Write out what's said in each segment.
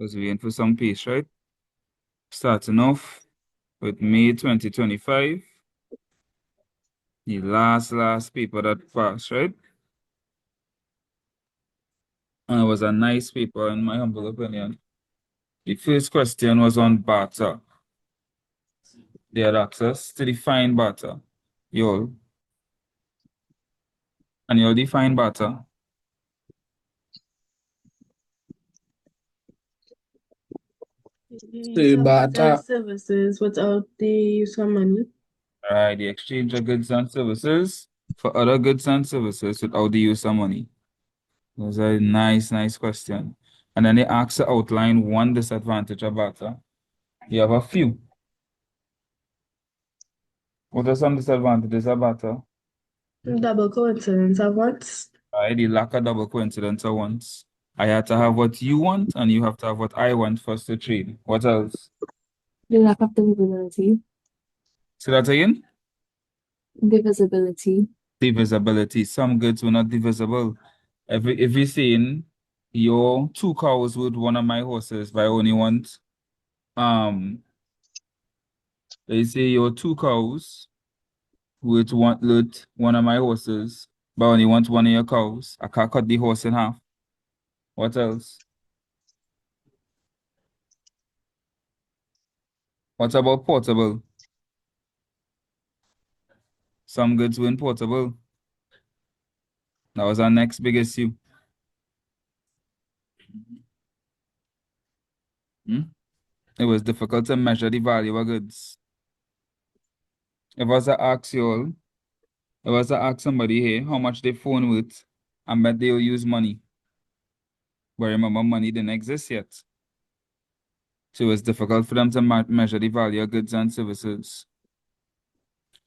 Was waiting for some peace, right? Starting off with May 2025. The last paper that passed, right? And it was a nice paper in my humble opinion. The first question was on barter. They had access to define barter. Y'all. And you'll define barter. So barter services without the use of money. Right, the exchange of goods and services for other goods and services without the use of money. That was a nice question. And then they asked to outline one disadvantage of barter. You have a few. What are some disadvantages of barter? Double coincidence of what? Right, the lack of double coincidence at once. I had to have what you want, and you have to have what I want for us to trade. What else? The lack of divisibility. Say that again? Divisibility. Divisibility. Some goods were not divisible. If you're saying your 2 cows with one of my horses, but I only want they say your 2 cows with one of my horses, but I only want one of your cows. I can't cut the horse in half. What else? What about portable? Some goods weren't portable. That was our next big issue. It was difficult to measure the value of goods. If I was to ask you all, if I was to ask somebody here how much their phone worth, I bet they'll use money. But remember, money didn't exist yet. So it was difficult for them to measure the value of goods and services.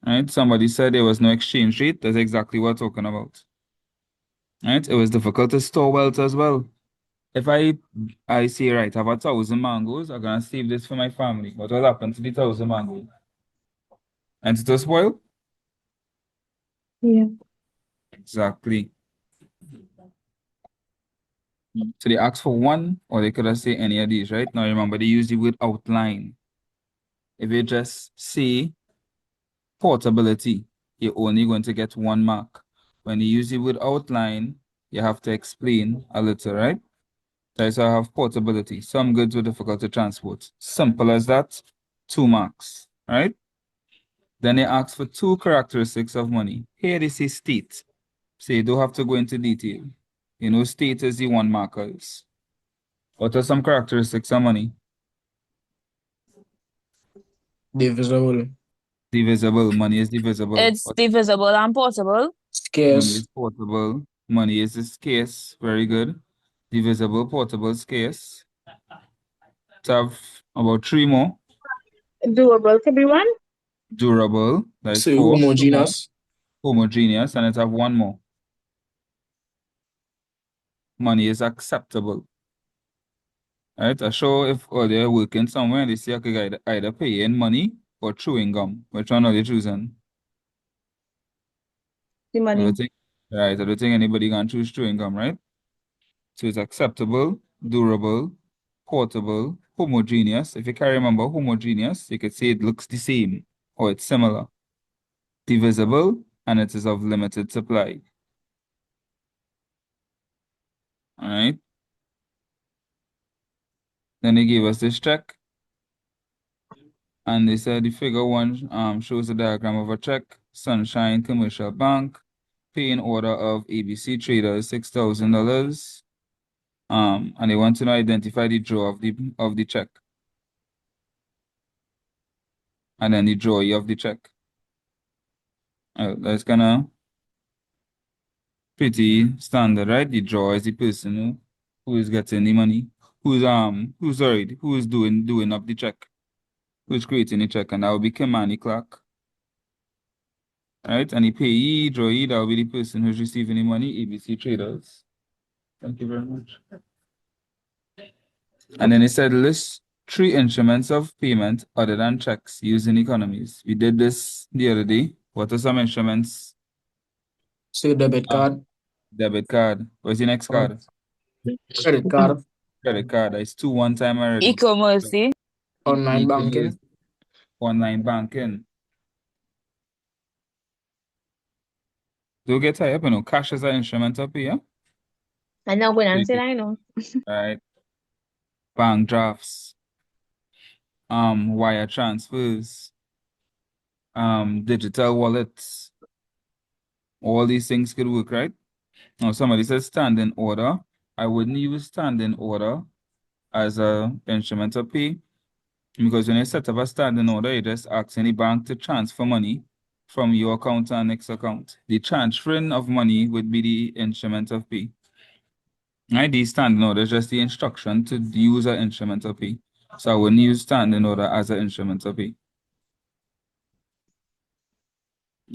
Right? Somebody said there was no exchange rate. That's exactly what we're talking about. Right? It was difficult to store wealth as well. If I say, right, I have 1,000 mangoes, I'm gonna save this for my family. What will happen to the 1,000 mangoes? And it will spoil? Yeah. Exactly. So they asked for one, or they could have said any of these, right? Now remember, they use the word outline. If you just say portability, you're only going to get 1 mark. When you use the word outline, you have to explain a little, right? So I have portability. Some goods were difficult to transport. Simple as that, 2 marks, right? Then they ask for 2 characteristics of money. Here they say state. So you don't have to go into detail. You know, state is the 1 markers. What are some characteristics of money? Divisible. Divisible. Money is divisible. It's divisible and portable. Money Scarce. is portable. Money is scarce. Very good. Divisible, portable, scarce. To have about 3 more. Doable to be one. Durable, like So 4. homogeneous. Homogeneous, and it have 1 more. Money is acceptable. Right? I sure if they're working somewhere and they say I could either pay in money or chewing gum. Which one are they choosing? The I money. don't think, right. I don't think anybody can choose chewing gum, right? So it's acceptable, durable, portable, homogeneous. If you can remember homogeneous, you could say it looks the same or it's similar. Divisible, and it is of limited supply. All right. Then they gave us this check. And they said the figure 1 shows a diagram of a check, Sunshine Commercial Bank, paying order of ABC Traders $6,000. And they want to know identify the draw of the check. And then the drawee of the check. That's kinda pretty standard, right? The drawer is the person who is getting the money, who's doing up the check, who's creating the check, and that will be Kimani Clark. Right? And the payee, drawee, that will be the person who's receiving the money, ABC Traders. Thank you very much. And then it said list 3 instruments of payment other than checks used in economies. We did this the other day. What are some instruments? So debit card. Debit card. What's the next card? Credit card. credit card. It's two one time already. E-commerce. Online E-commerce, banking. online banking. Don't get tied up, cash is an instrument of pay, yeah? I know when So I'm you saying get, I know. right, bank drafts, wire transfers, digital wallets, all these things could work, right? Now somebody says standing order. I wouldn't use standing order as a instrument of pay because when you set up a standing order, you just ask any bank to transfer money from your account to the next account. The transferring of money would be the instrument of pay. Right, the standing order is just the instruction to use an instrument of pay. So I wouldn't use standing order as an instrument of pay.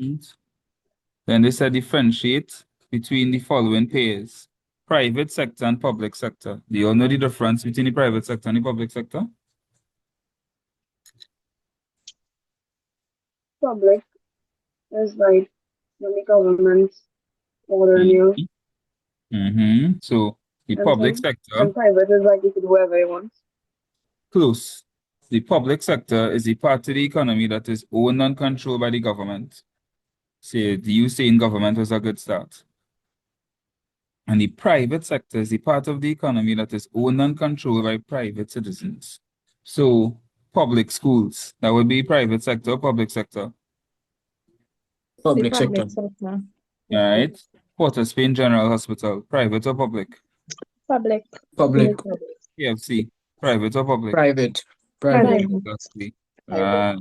Right. Then they said differentiate between the following payers: private sector and public sector. Do you all know the difference between the private sector and the public sector? Public is like when the government order you, So the and public so sector, and private is like you can do whatever you want. close. The public sector is the part of the economy that is owned and controlled by the government. Say, the you saying government was a good start. And the private sector is the part of the economy that is owned and controlled by private citizens. So, public schools, that would be private sector, public sector. The Public sector. public sector. All right. Port of Spain General Hospital, private or public? Public. Public. KFC, private or public? Private. Private. Private. Exactly. Right.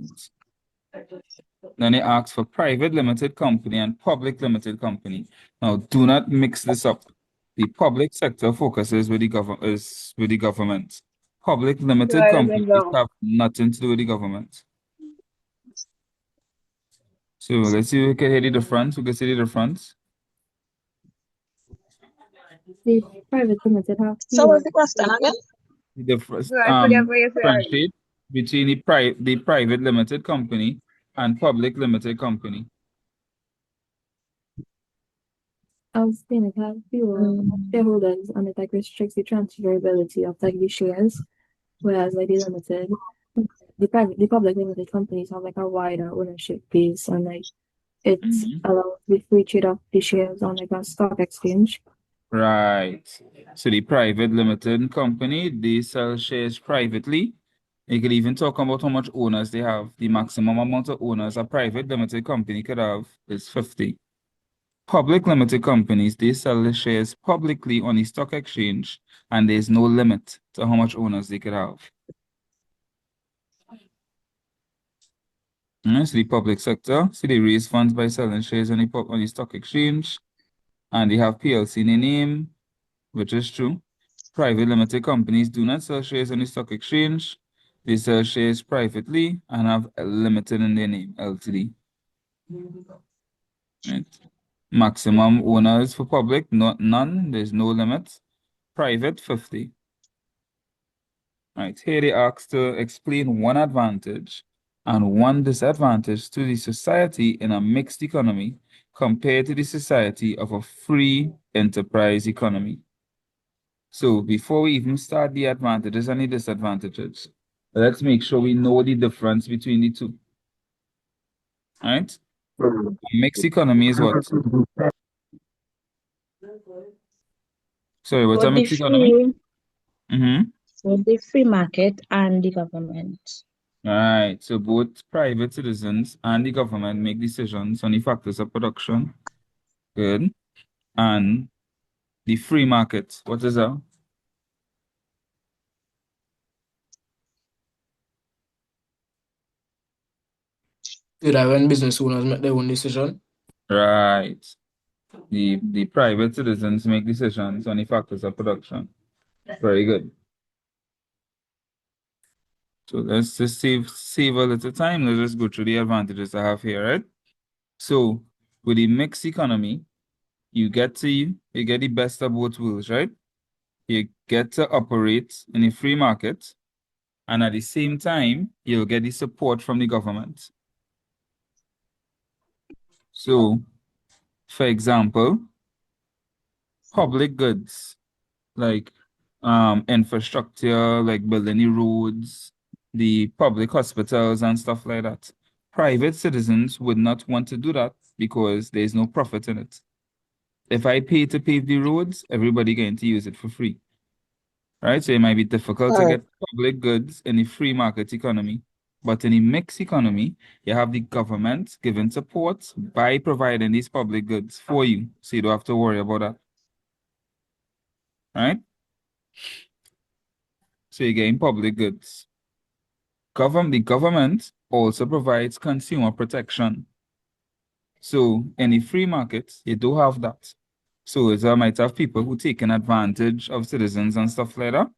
Then they ask for private limited company and public limited company. Now, do not mix this up. The public sector focuses with the government. Public limited Right, an companies example. have nothing to do with the government. So let's see if we can hear the difference. We can see the difference. The private limited have So what's fewer. the question again? The difference, So I forget what you said. differentiate between the private limited company and public limited company. I was saying it have fewer shareholders and it like restricts the transferability of like the shares, whereas like the limited, the public limited companies have like a wider ownership base and like it allows the free trade of the shares on like a stock exchange. Right. So the private limited company, they sell shares privately. You could even talk about how much owners they have. The maximum amount of owners a private limited company could have is 50. Public limited companies, they sell the shares publicly on the stock exchange, and there's no limit to how much owners they could have. So the public sector, so they raise funds by selling shares on the stock exchange, and they have PLC in their name, which is true. Private limited companies do not sell shares on the stock exchange. They sell shares privately and have a limited in their name, LTD. Right. Maximum owners for public, none. There's no limit. Private, 50. Right. Here they ask to explain one advantage and one disadvantage to the society in a mixed economy compared to the society of a free enterprise economy. So before we even start the advantages and the disadvantages, let's make sure we know the difference between the two. All right? Mixed economy is what? Sorry, what's a Both the mixed economy? free, Mm-hmm. both the free market and the government. All right. So both private citizens and the government make decisions on the factors of production. Good. And the free market, what is that? Did I when business owners make their own decision? Right. The private citizens make decisions on the factors of production. Very good. So let's just save a little time. Let's just go through the advantages I have here, right? So with the mixed economy, you get the best of both worlds, right? You get to operate in a free market, and at the same time, you'll get the support from the government. So, for example, public goods like infrastructure, like building the roads, the public hospitals and stuff like that. Private citizens would not want to do that because there's no profit in it. If I pay to pave the roads, everybody going to use it for free, right? So it might be difficult to Correct. get public goods in the free market economy. But in the mixed economy, you have the government giving support by providing these public goods for you. So you don't have to worry about that, right? So you're getting public goods. The government also provides consumer protection. So in the free market, you do have that. So there might have people who taking advantage of citizens and stuff like that.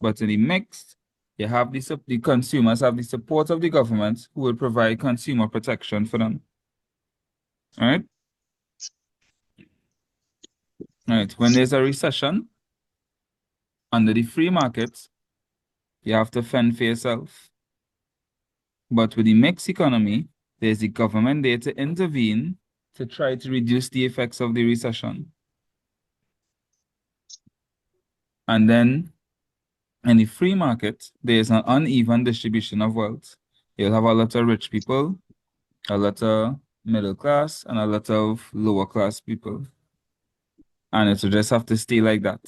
But in the mixed, you have the consumers have the support of the government who will provide consumer protection for them. All right? All right. When there's a recession under the free market, you have to fend for yourself. But with the mixed economy, there's the government there to intervene to try to reduce the effects of the recession. And then in the free market, there's an uneven distribution of wealth. You'll have a lot of rich people, a lot of middle class, and a lot of lower class people. And it will just have to stay like that.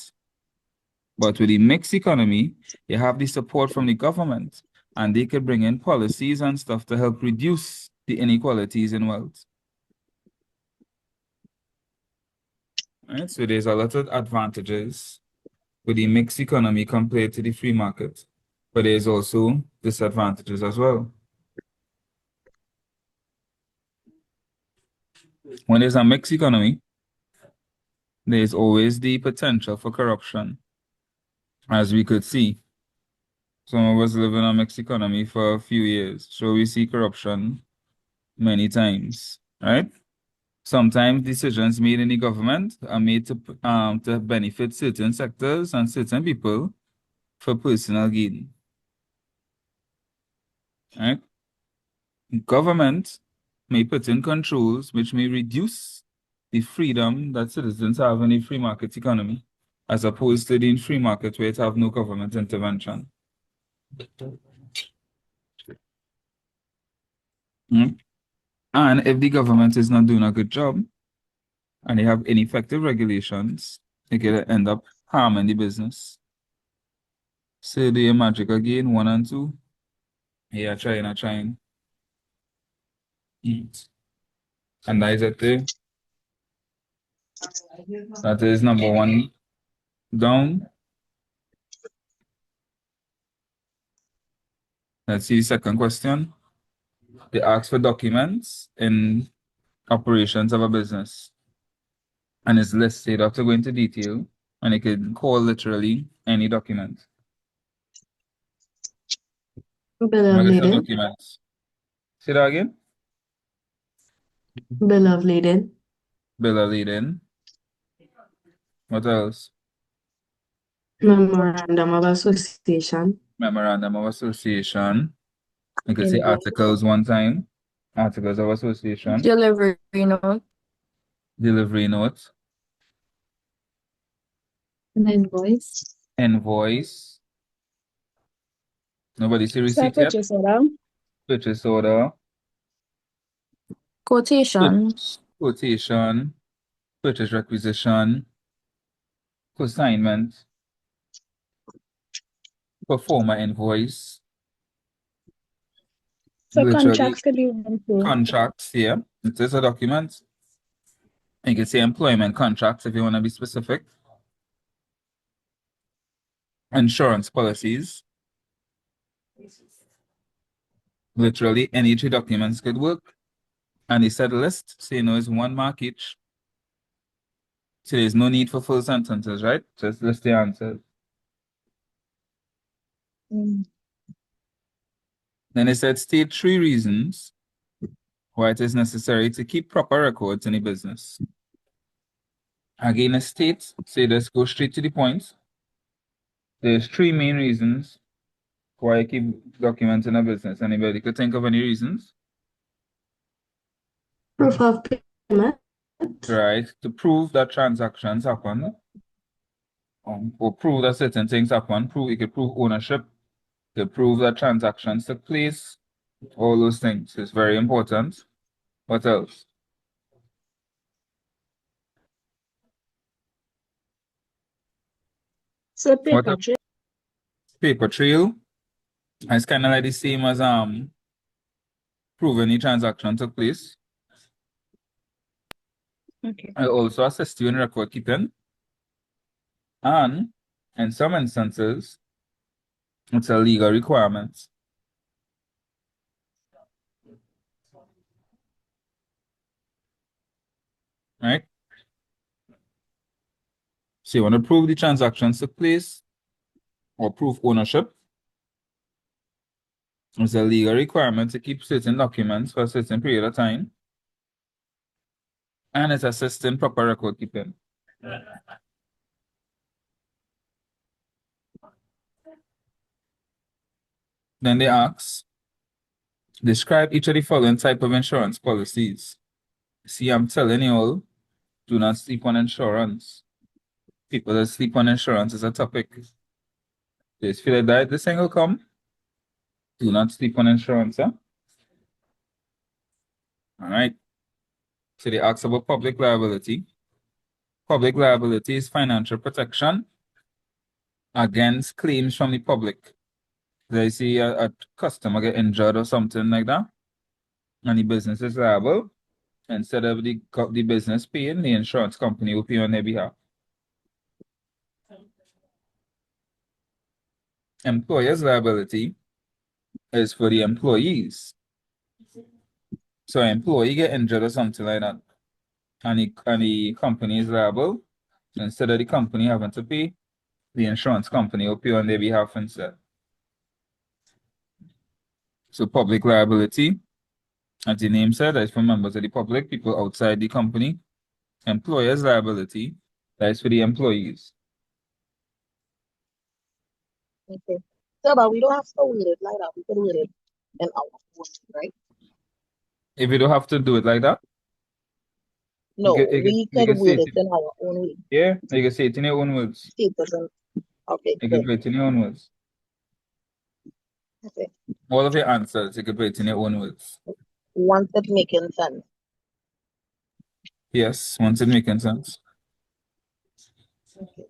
But with the mixed economy, you have the support from the government, and they could bring in policies and stuff to help reduce the inequalities in wealth. Right? So there's a lot of advantages with the mixed economy compared to the free market, but there's also disadvantages as well. When there's a mixed economy, there's always the potential for corruption, as we could see. Some of us live in a mixed economy for a few years, so we see corruption many times, right? Sometimes decisions made in the government are made to benefit certain sectors and certain people for personal gain, right? Government may put in controls which may reduce the freedom that citizens have in a free market economy, as opposed to the free market where it have no government intervention. Mm. And if the government is not doing a good job and they have ineffective regulations, they could end up harming the business. Say the magic again, 1 and 2. Yeah, trying. Mm. And that is it there. That is number 1 down. Let's see the second question. They ask for documents in operations of a business. And it's listed. You have to go into detail. And you can call literally any document. Bill of Look at some lading. documents. Say that again. Bill of lading. Bill of lading. What else? Memorandum of association. Memorandum of association. You could say Invoice. articles one time. Articles of association. Delivery note. Delivery note. An invoice. Invoice. Nobody see So receipt yet? purchase order. Purchase order. Quotation. Quotation. Purchase requisition. Consignment. Performer invoice. So Literally contracts could be one too. contracts here. It is a document. You can say employment contracts if you want to be specific. Insurance policies. Literally any 3 documents could work. And they said list, so you know it's 1 mark each. So there's no need for full sentences, right? Just list the answers. Mm. Then it said state 3 reasons why it is necessary to keep proper records in a business. Again, a state, say let's go straight to the point. There's 3 main reasons why I keep documents in a business. Anybody could think of any reasons? Proof of payment. Right, to prove that transactions happen or prove that certain things happen. You could prove ownership. You could prove that transactions took place. All those things is very important. What else? So What paper else? trail. Paper trail. It's kind of like the same as proving the transaction took place. Okay. I also assist you in record keeping. And in some instances, it's a legal requirement. Right? So you want to prove the transactions took place or prove ownership. It's a legal requirement to keep certain documents for a certain period of time. And it's assisting proper record keeping. Then they ask, describe each of the following type of insurance policies. See, I'm telling you all, do not sleep on insurance. People that sleep on insurance is a topic. Just feel like that this thing will come. Do not sleep on insurance, huh? All right. So they ask about public liability. Public liability is financial protection against claims from the public. They see a customer get injured or something like that, and the business is liable. Instead of the business paying, the insurance company will pay on their behalf. Employer's liability is for the employees. So an employee get injured or something like that, and the company is liable. So instead of the company having to pay, the insurance company will pay on their behalf instead. So public liability, as the name said, is for members of the public, people outside the company. Employer's liability, that is for the employees. Okay. So, but we don't have to wait it like that. We can wait it an hour, right? If you don't have to do it like that, No, we you could can say wait it. it in our own way. Yeah, you can say it in your own words. Status and okay, You can good. put it in your own words. Okay. All of your answers, you can put it in your own words. Once it making sense. Yes, once it making sense. Okay.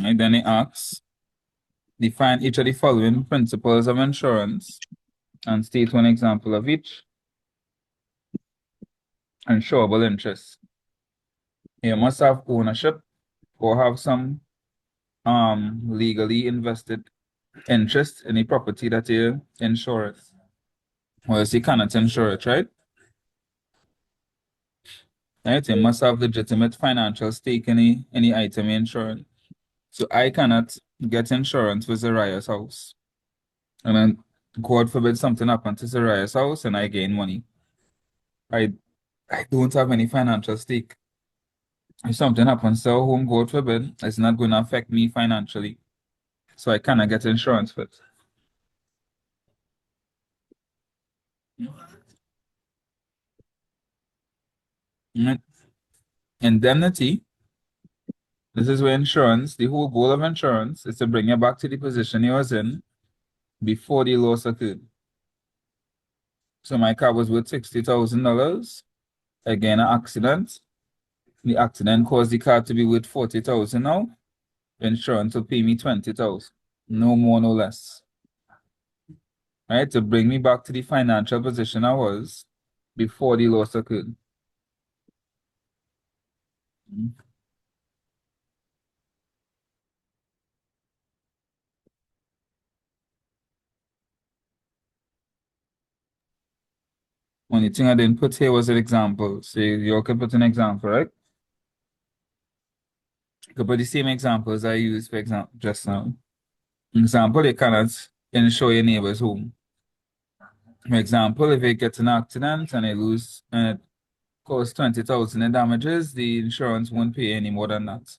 Right, then it asks, define each of the following principles of insurance and state one example of each. Insurable interest. You must have ownership or have some legally invested interest in the property that you insure it. Or else you cannot insure it, right? Right? You must have legitimate financial stake in any item you insure. So I cannot get insurance for Zariah's house. And then God forbid something happens to Zariah's house and I gain money. I I don't have any financial stake. If something happens to our home, God forbid, it's not going to affect me financially. So I cannot get insurance for it. Mm. Indemnity. This is where insurance, the whole goal of insurance is to bring you back to the position you was in before the loss occurred. So my car was worth $60,000. Again, an accident. The accident caused the car to be worth 40,000 now. Insurance will pay me 20,000. No more, no less. Right? To bring me back to the financial position I was before the loss occurred. Only thing I didn't put here was an example. So you all can put an example, right? You can put the same examples I used, for example, just now. Example, you cannot insure your neighbor's home. For example, if you get an accident and you lose and it costs 20,000 in damages, the insurance won't pay any more than that.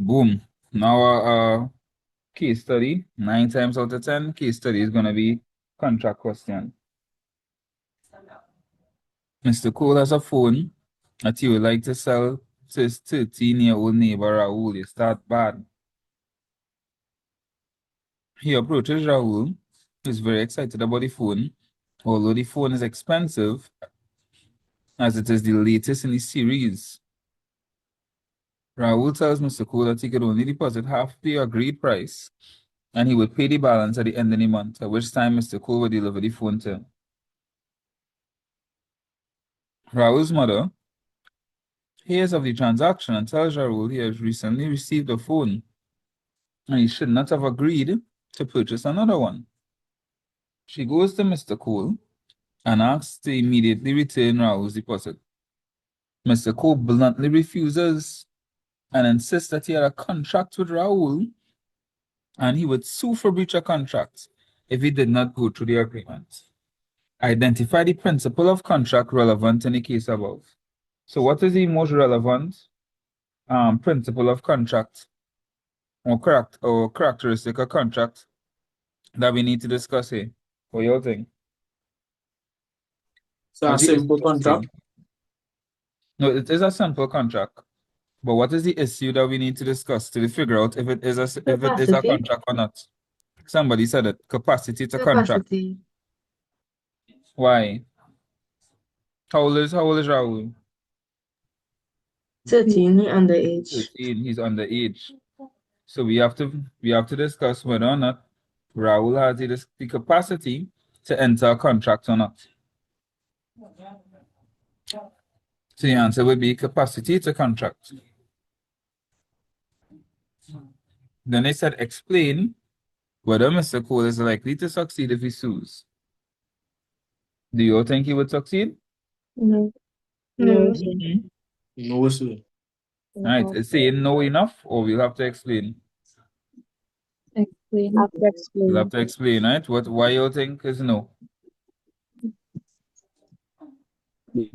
Boom. Now case study, 9 times out of 10, case study is gonna be contract question. Mr. Cole has a phone that he would like to sell to his 13-year-old neighbor Raul. You start bad. He approaches Raul, who's very excited about the phone, although the phone is expensive, as it is the latest in the series. Raul tells Mr. Cole that he could only deposit half the agreed price, and he would pay the balance at the end of the month, at which time Mr. Cole would deliver the phone to him. Raul's mother hears of the transaction and tells Raul he has recently received a phone, and he should not have agreed to purchase another one. She goes to Mr. Cole and asks to immediately return Raul's deposit. Mr. Cole bluntly refuses and insists that he had a contract with Raul and he would sue for breach of contract if he did not go through the agreement. Identify the principle of contract relevant in the case above. So what is the most relevant principle of contract or characteristic of contract that we need to discuss here? What you all think? So a What's the simple issue of contract. No, it is a simple contract. But what is the issue that we need to discuss to figure out if it is a Capacity. contract or not? Somebody said it. Capacity to contract. Capacity. Why? How old is Raul? 13, underage. 13. He's underage. So we have to discuss whether or not Raul has the capacity to enter a contract or not. So the answer would be capacity to contract. Then they said explain whether Mr. Cole is likely to succeed if he sues. Do you all think he would succeed? No. No, sir. No, sir. Right. Is saying no enough or we'll have to explain? Explain. have to explain. We'll have to explain, right? Why you think is no? Since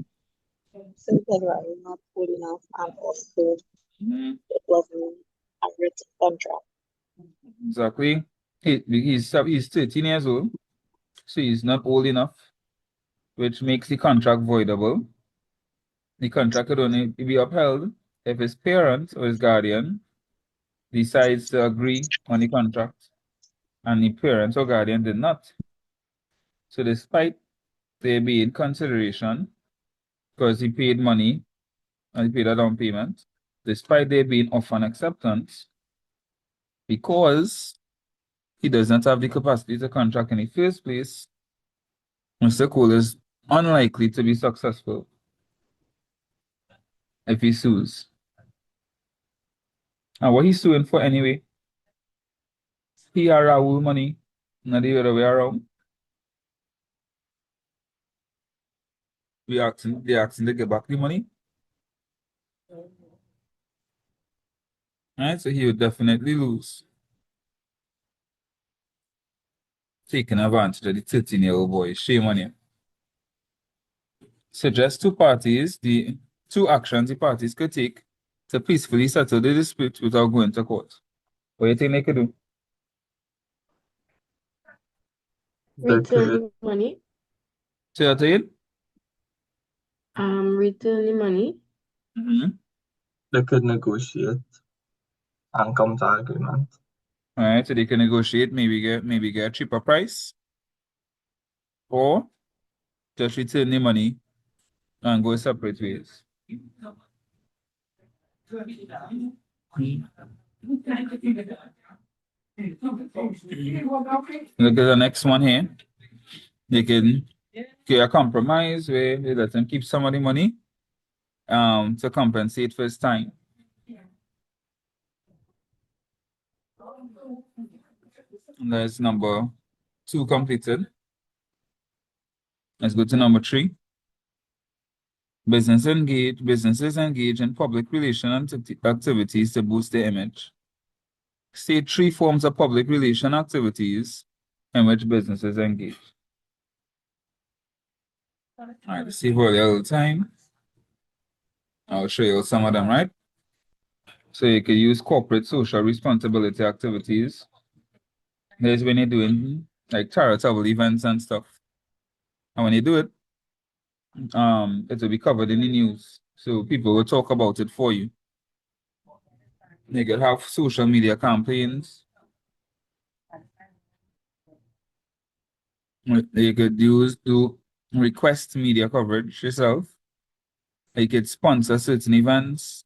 they were not good enough and also Mhm. it wasn't a written contract. Exactly. He's 13 years old, so he's not old enough, which makes the contract voidable. The contract could only be upheld if his parent or his guardian decides to agree on the contract, and the parent or guardian did not. So despite there being consideration, because he paid money and he paid a down payment, despite there being offer and acceptance, because he does not have the capacity to contract in the first place, Mr. Cole is unlikely to be successful if he sues. And what he's suing for anyway? He or Raul money, not the other way around. They asking to get back the money. Right, so he would definitely lose. Taking advantage of the 13-year-old boy. Shame on him. Suggest the two actions the parties could take to peacefully settle the dispute without going to court. What do you think they could do? Return the money. Say that again? Return the money. They could negotiate and come to agreement. All right, so they can negotiate, maybe get a cheaper price, or just return the money and go separate ways. Look at the next one here. They can get a compromise where they let him keep some of the money to compensate for his time. And that's number 2 completed. Let's go to number 3. Businesses engage in public relation activities to boost their image. State 3 forms of public relation activities in which businesses engage. All right, let's see for a little time. I'll show you some of them, right? So you could use corporate social responsibility activities. There's when you're doing like charitable events and stuff. And when you do it, it will be covered in the news. So people will talk about it for you. You could have social media campaigns. You could do request media coverage yourself. You could sponsor certain events.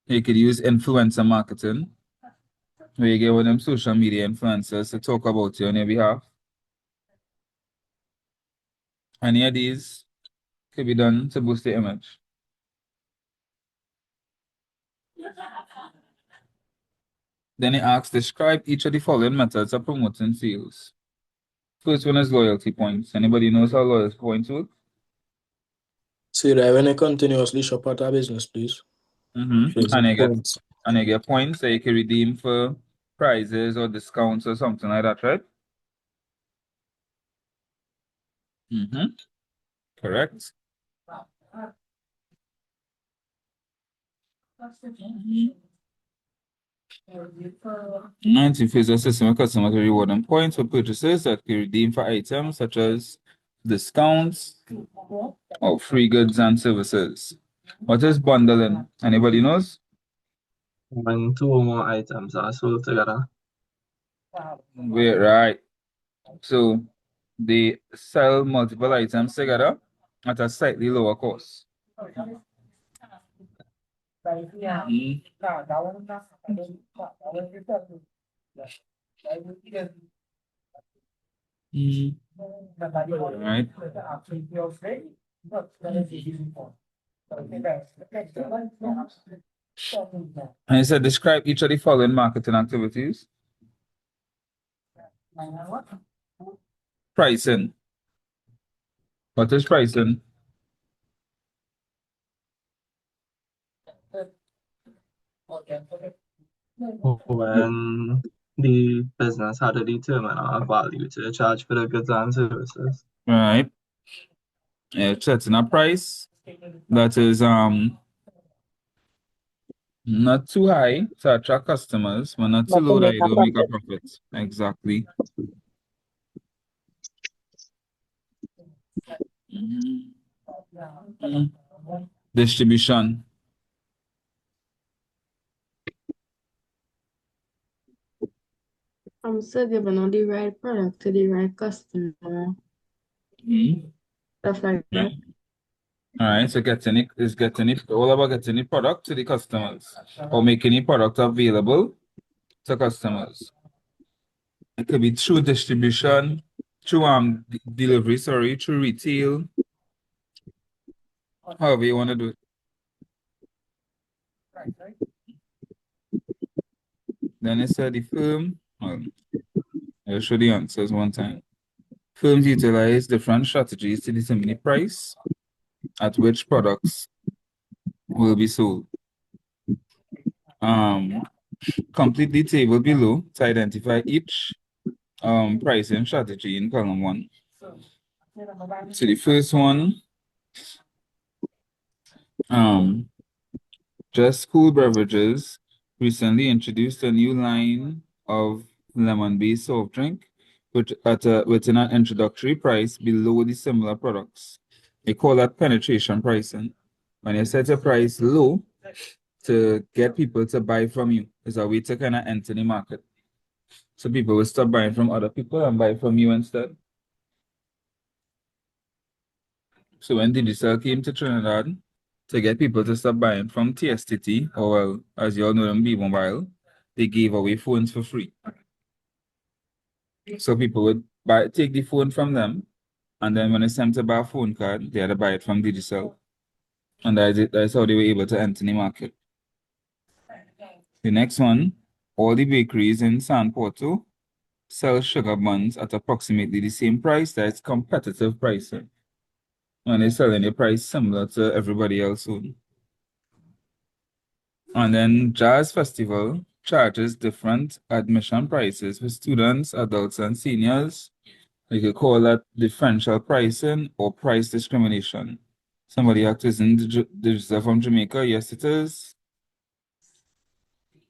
You could use influencer marketing, where you get one of them social media influencers to talk about you on your behalf. Any of these could be done to boost the image. Then it asks, describe each of the following methods of promoting sales. First one is loyalty points. Anybody knows how loyalty points work? See that when I continuously shop at a business, please. Mm-hmm. There's And points. you get points that you can redeem for prizes or discounts or something like that, right? Mm-hmm. Correct. And if it's a system of customers will reward them points for purchases that can redeem for items such as discounts or free goods and services. What is bundling? Anybody knows? When two or more items are sold together. Wait, right. So they sell multiple items together at a slightly lower cost. Mm. Mm. Right. And it said describe each of the following marketing activities. Pricing. What is pricing? When the business had to determine a value to charge for the goods and services. Right. Setting a price that is not too high to attract customers, but not too But to low that make you a don't make a profit. profit. Exactly. Mhm. Distribution. So giving out the right product to the right customer, Mhm. stuff like that. All right, so getting it all about getting the product to the customers or making the product available to customers. It could be through distribution, through delivery, sorry, through retail, however you want to do it. Then it said the firm, well, I'll show the answers one time. Firms utilize different strategies to determine the price at which products will be sold. Um, Complete the table below to identify each pricing strategy in column 1. So the first one, um, Just Cool Beverages recently introduced a new line of lemon-based soft drink within an introductory price below the similar products. They call that penetration pricing. When you set a price low to get people to buy from you, is a way to kind of enter the market. So people will stop buying from other people and buy from you instead. So when Digicel came to Trinidad to get people to stop buying from TSTT, or well, as you all know them, B-Mobile, they gave away phones for free. So people would take the phone from them, and then when it's time to buy a phone card, they had to buy it from Digicel. And that's how they were able to enter the market. The next one, all the bakeries in San Porto sell sugar buns at approximately the same price. That's competitive pricing. And they're selling a price similar to everybody else soon. And then Jazz Festival charges different admission prices for students, adults, and seniors. You could call that differential pricing or price discrimination. Somebody asked, isn't from Jamaica? Yes, it is.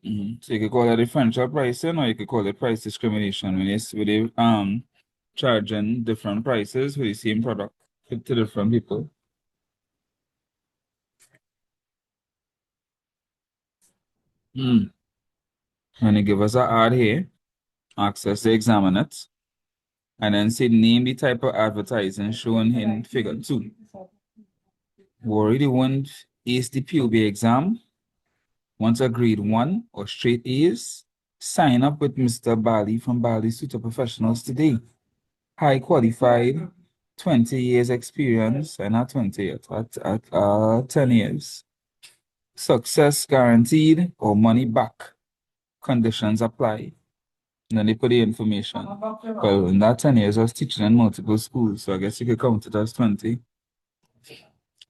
So you could call it differential pricing, or you could call it price discrimination when they charging different prices for the same product to different people. And they give us an ad here, ask us to examine it, and then say name the type of advertising shown in figure 2. We already want ace the POB exam, want a grade 1 or straight A's, sign up with Mr. Bally from Bally Tutor Professionals today. High qualified, 20 years experience, and not 20 yet, at 10 years. Success guaranteed or money back. Conditions apply. And then they put the information. Well, in that 10 years, I was teaching in multiple schools, so I guess you could count it as 20.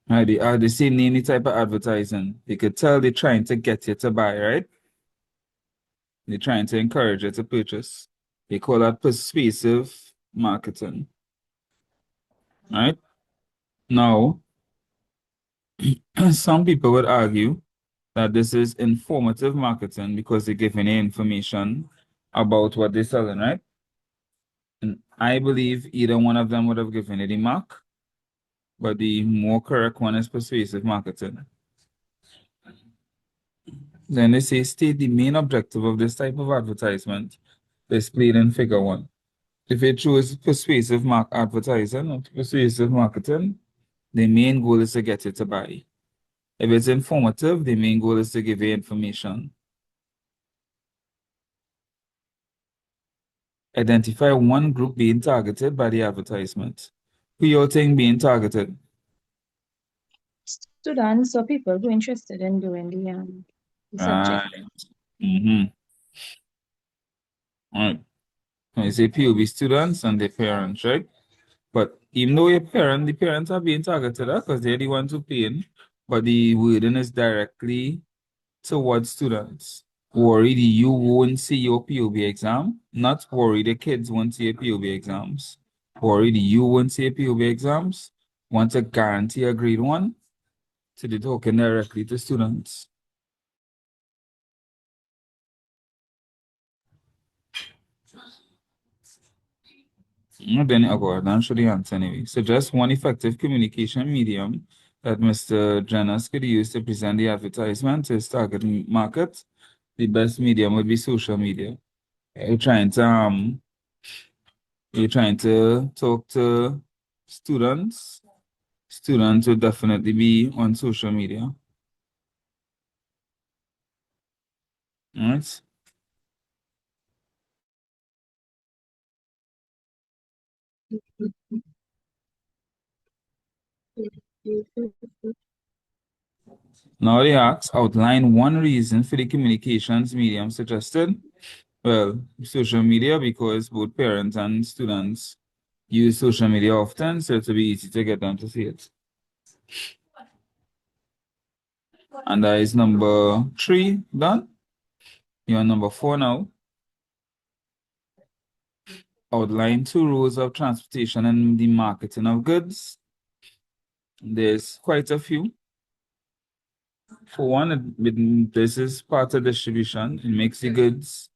They say name the type of advertising. You could tell they're trying to get you to buy, right? They're trying to encourage you to purchase. They call that persuasive marketing. Right? Now, some people would argue that this is informative marketing because they're giving you information about what they're selling, right? And I believe either one of them would have given it a mark, but the more correct one is persuasive marketing. Then they say state the main objective of this type of advertisement displayed in figure 1. If you choose persuasive advertising or persuasive marketing, the main goal is to get you to buy. If it's informative, the main goal is to give you information. Identify one group being targeted by the advertisement. Who you think being targeted? Students or people who are interested in doing the subject. Right. All right. I say POB students and their parents, right? But even though the parents are being targeted because they're the ones who paying, but the wording is directly towards students. Worried you won't see your POB exam, not worried the kids won't see your POB exams. Worried you won't see your POB exams, want to guarantee a grade 1, so they're talking directly to students. Then I'll go ahead and show the answer anyway. So just one effective communication medium that Mr. Janus could use to present the advertisement to his target market. The best medium would be social media. You're trying to talk to students. Students would definitely be on social media. All right. Now they ask, outline one reason for the communications medium suggested. Well, social media, because both parents and students use social media often, so it'll be easy to get them to see it. And that is number 3 done. You're on number 4 now. Outline 2 roles of transportation and the marketing of goods. There's quite a few. For one, this is part of distribution. It makes the goods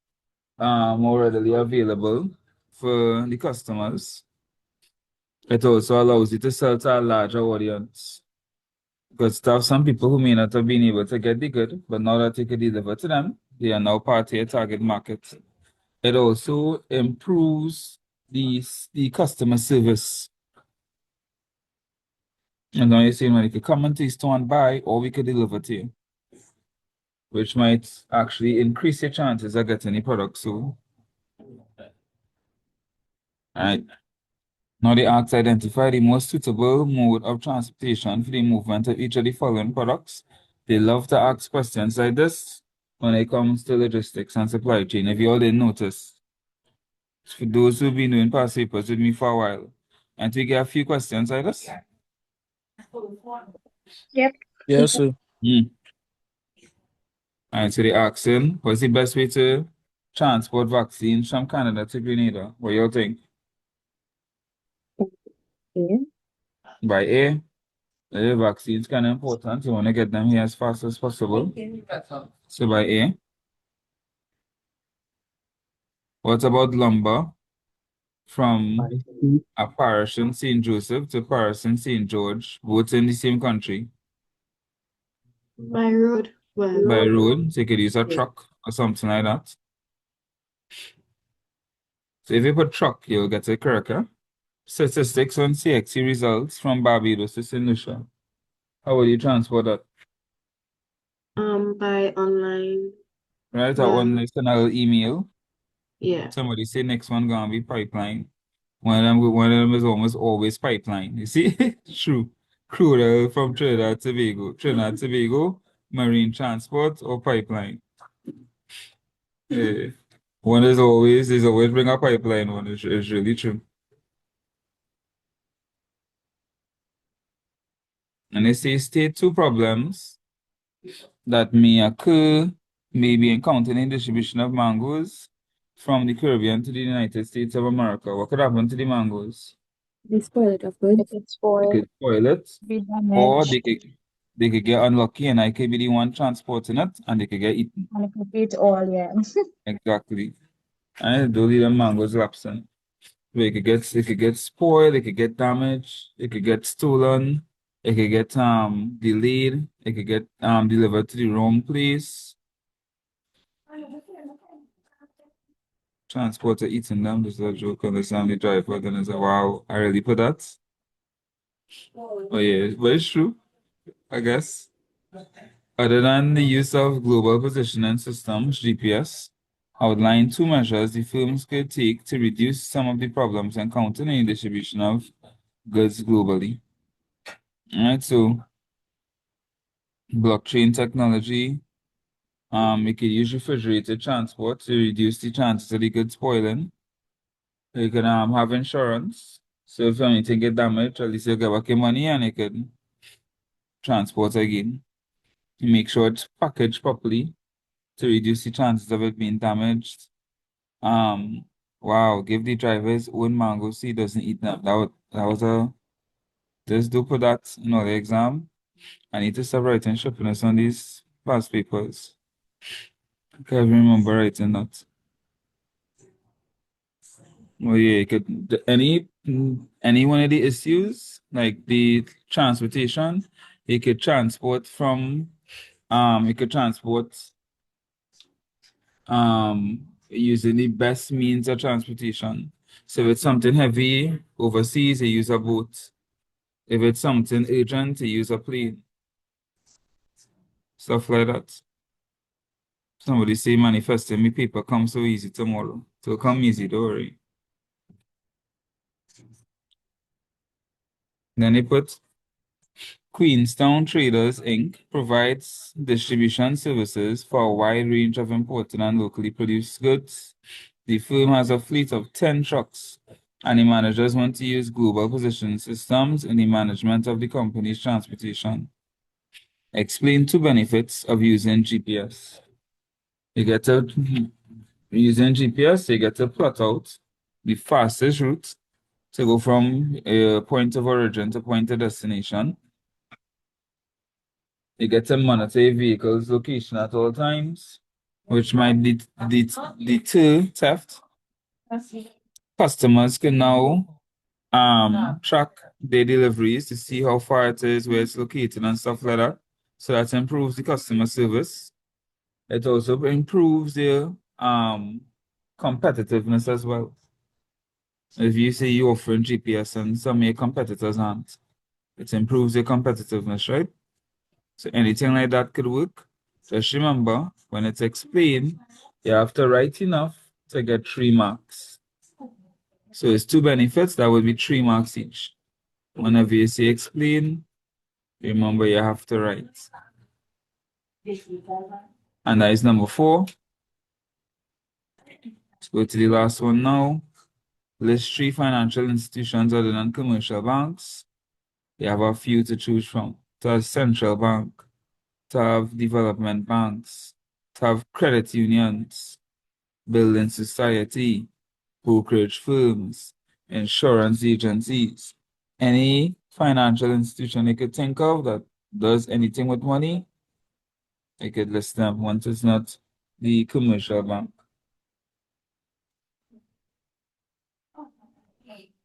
more readily available for the customers. It also allows you to sell to a larger audience. Because to have some people who may not have been able to get the good, but now that you can deliver to them, they are now part of your target market. It also improves the customer service. And now you're saying, well, you could come into the store and buy, or we could deliver to you, which might actually increase your chances of getting the product. So, all right. Now they ask identify the most suitable mode of transportation for the movement of each of the following products. They love to ask questions like this when it comes to logistics and supply chain. If you all didn't notice, for those who've been doing past papers with me for a while, and we get a few questions like this. Yep. Yes, sir. And so they asking, what's the best way to transport vaccines from Canada to Grenada? What you all think? Okay. By air? The vaccines kind of important. You want to get them here as fast as possible. So by air. What about lumber from By sea. a parish in St. Joseph to Paris in St. George, both in the same country? By road. Well, By road, so you could use a truck or something like that. So if you put truck, you'll get a correct. Statistics on CXC results from Barbados to St. Lucia. How will you transport that? by online. Right, I Well, want to send a little email. yeah. Somebody say next one gonna be pipeline. One of them is almost always pipeline. You see? True. Crude oil from Trinidad Tobago, marine transport or pipeline. Yeah. One is always bring a pipeline one. It's really true. And they say state two problems that may be encountered in distribution of mangoes from the Caribbean to the United States of America. What could happen to the mangoes? They spoil it, of If course. it's They spoiled, could spoil it, be or damaged, they could get unlucky and I could be the one transporting it and they could get eaten. and it could be it all, yeah. Exactly. And those are the mangoes lapsing. It could get spoiled, it could get damaged, it could get stolen, it could get delayed, it could get delivered to the wrong place. Transporter eating them, this is a joke on the Sunday driver, then it's like, wow, I really put that. Oh yeah, but it's true, I guess. Other than the use of global positioning systems, GPS, outline two measures the firms could take to reduce some of the problems encountered in the distribution of goods globally. All right, so blockchain technology, you could use refrigerated transport to reduce the chances of the goods spoiling. You can have insurance. So if anything get damaged, at least you get back your money and you can transport again. You make sure it's packaged properly to reduce the chances of it being damaged. Um, wow, give the driver his own mango so he doesn't eat them. That was a just do put that in all the exam. I need to start writing sharpness on these past papers. I can't remember writing that. Oh yeah, you could any one of the issues, like the transportation, you could transport from you could transport using the best means of transportation. So if it's something heavy overseas, you use a boat. If it's something urgent, you use a plane. Stuff like that. Somebody say manifesting me paper come so easy tomorrow. So come easy, don't worry. Then they put Queenstown Traders Inc. provides distribution services for a wide range of imported and locally produced goods. The firm has a fleet of 10 trucks, and the managers want to use global position systems in the management of the company's transportation. Explain two benefits of using GPS. You get to using GPS, you get to plot out the fastest route to go from a point of origin to point of destination. You get to monitor a vehicle's location at all times, which might deter theft. Customers can now track their deliveries to see how far it is, where it's located, and stuff like that. So that improves the customer service. It also improves their competitiveness as well. If you say you're offering GPS and some of your competitors aren't, it improves your competitiveness, right? So anything like that could work. Just remember, when it's explained, you have to write enough to get 3 marks. So it's two benefits, that would be 3 marks each. Whenever you say explain, remember you have to write. And that is number 4. Let's go to the last one now. List 3 financial institutions other than commercial banks. You have a few to choose from. To have central bank, to have development banks, to have credit unions, building society, brokerage firms, insurance agencies. Any financial institution you could think of that does anything with money, you could list them once it's not the commercial bank.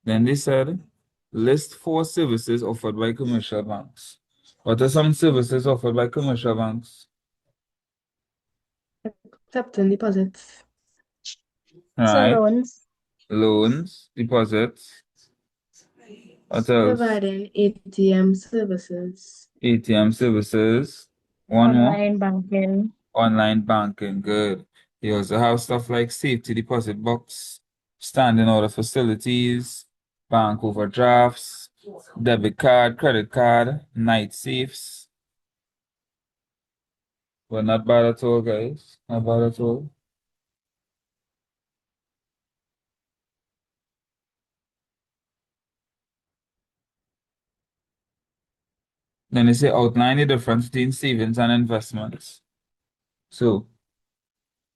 Then they said, list 4 services offered by commercial banks. What are some services offered by commercial banks? Accepting deposits. So Right? loans, Loans, deposits. What else? Providing ATM services. ATM services. One more. online banking, Online banking. Good. You also have stuff like safety deposit box, standing order facilities, bank overdrafts, debit card, credit card, night safes. Well, not bad at all, guys. Not bad at all. Then they say outline the difference between savings and investments. So,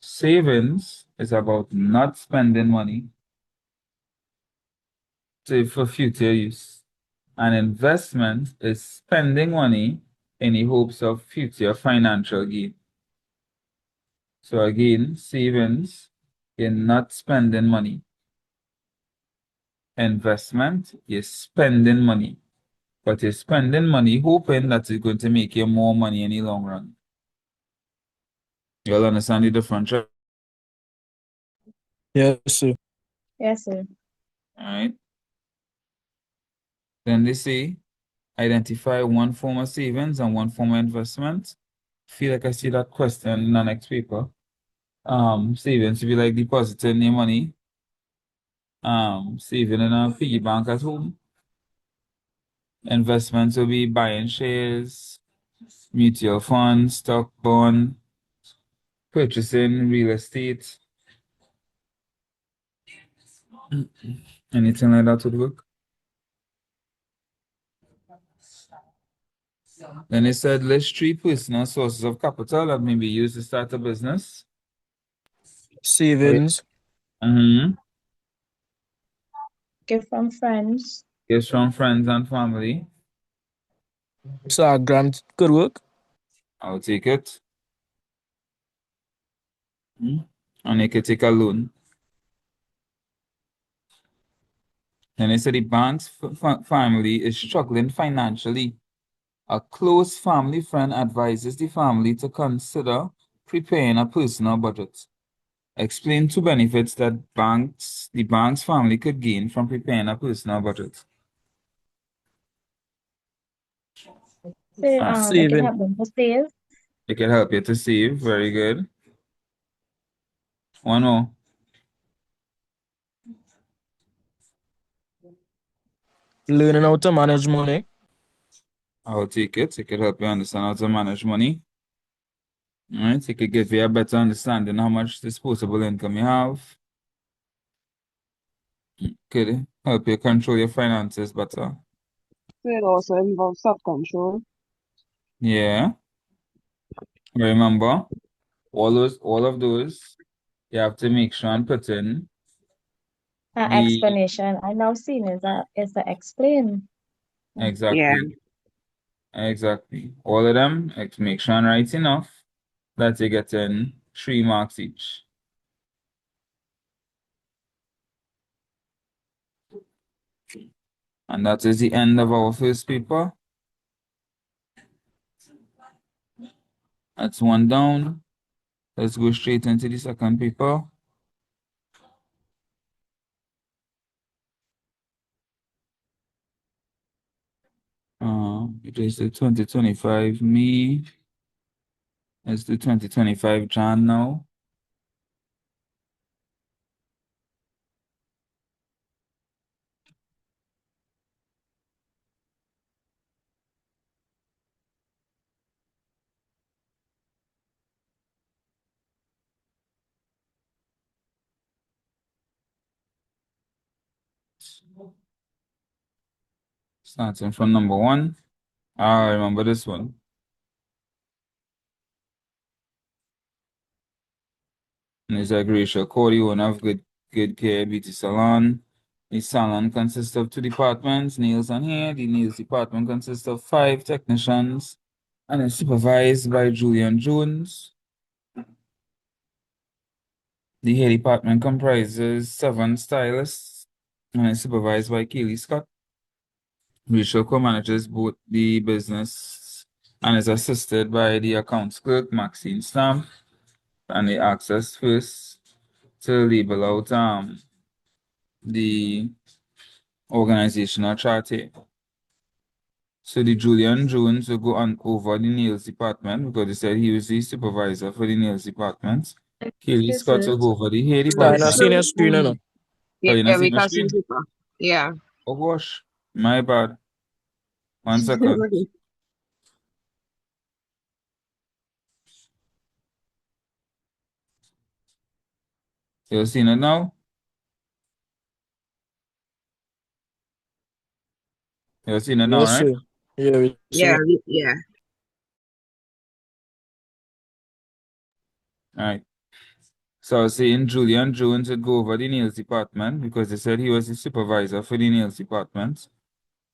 savings is about not spending money for future use. And investment is spending money in the hopes of future financial gain. So again, savings, you're not spending money. Investment, you're spending money. But you're spending money hoping that it's going to make you more money in the long run. You'll understand the difference, right? Yes, sir. yes, sir. All right. Then they say identify one form of savings and one form of investment. Feel like I see that question in the next paper. Savings will be like depositing your money. Saving in a piggy bank at home. Investments will be buying shares, mutual funds, stock, bond, purchasing real estate, anything like that would work. Then it said list 3 personal sources of capital that may be used to start a business. Savings. Gift from friends, Gifts from friends and family. So a grant could work. I'll take it. And you could take a loan. Then it said the bank's family is struggling financially. A close family friend advises the family to consider preparing a personal budget. Explain 2 benefits that the bank's family could gain from preparing a personal budget. so it can Saving. help them to save, It can help you to save. Very good. One more. Learning how to manage money. I'll take it. It could help you understand how to manage money. All right. It could give you a better understanding how much disposable income you have. Could help you control your finances better. So it also involves self-control. Yeah. Remember, all of those, you have to make sure and put in the explanation. I now seen is the explain. Yeah. exactly. Exactly. All of them, make sure and write enough that you get in 3 marks each. And that is the end of our first paper. That's 1 down. Let's go straight into the second paper. It is the 2025 May. It's the 2025 Jan now. Starting from number 1. I remember this one. And it's like Rachel Cody, owner of Good Care Beauty Salon. The salon consists of 2 departments, nails and hair. The nails department consists of 5 technicians and is supervised by Julian Jones. The hair department comprises 7 stylists and is supervised by Keely Scott. Rachel co-manages both the business and is assisted by the accounts clerk, Maxine Stamp, and the access first to label out the organizational chart here. So the Julian Jones will go on over the nails department because they said he was the supervisor for the nails department. Keely Scott will go over the hair Yeah, and I department. seen your screen, you know. Oh, you're not Yeah, seeing we my can see screen? people. Yeah. Oh gosh, my bad. 1 second. You're seeing it now? You're seeing it now, Yes, right? sir. Yeah, we see Yeah, it. yeah. All right. So I was saying Julian Jones would go over the nails department because they said he was the supervisor for the nails department.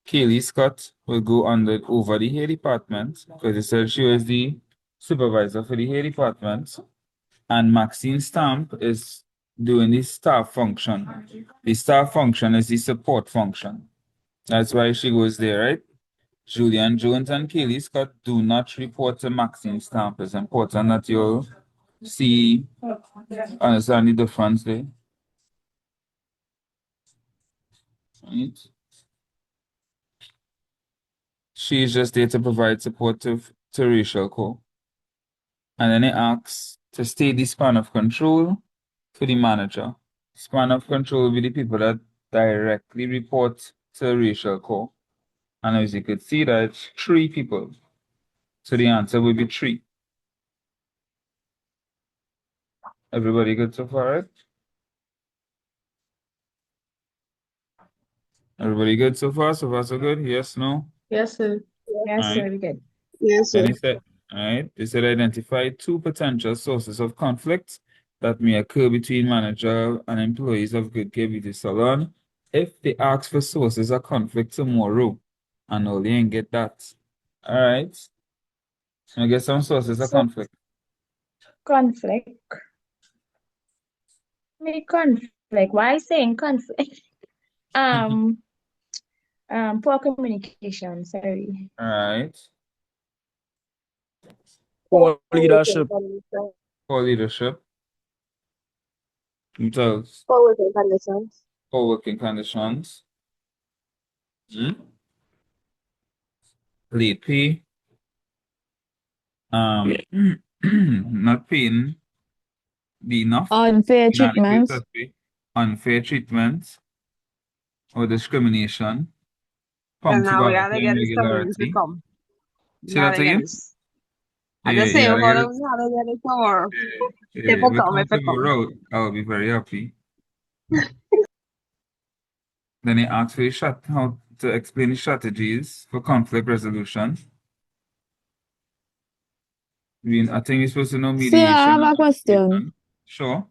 Kaylee Scott will go over the hair department because they said she was the supervisor for the hair department. And Maxine Stamp is doing the staff function. The staff function is the support function. That's why she goes there, right? Julian Jones and Kaylee Scott do not report to Maxine Stamp. It's important that you see, understand the difference there. Right? She is just there to provide support to Rachel Cole. And then it asks to state the span of control to the manager. Span of control will be the people that directly report to Rachel Cole. And as you could see, that's 3 people. So the answer will be 3. Everybody good so far, right? Everybody good so far? So far, so good? Yes, no? Yes, sir. Yes, All right. sir, good. Yes, Then sir. he said, all right, they said identify 2 potential sources of conflict that may occur between manager and employees of Good Care Beauty Salon if they ask for sources of conflict tomorrow and only ain't get that. All right. I get some sources of So conflict. conflict. Maybe conflict. Why saying conflict? Um, poor communication, sorry. All right. Poor Co-working leadership. conditions. Poor leadership. Themselves. Co-working conditions. Poor working conditions. Late pay. Not paying the enough. Unfair Inadequate treatment. pay. Unfair treatment or discrimination. And now we Punctuality gotta and get this tomorrow if we regularity. come. We Say that gotta get again? this. I Yeah, just say yeah, we I get gotta it. get it tomorrow. Yeah, If if we we come, come if we to the come. road, I'll be very happy. Then he asks for how to explain the strategies for conflict resolution. I think you're supposed to know So I mediation have and a question. arbitration. Sure.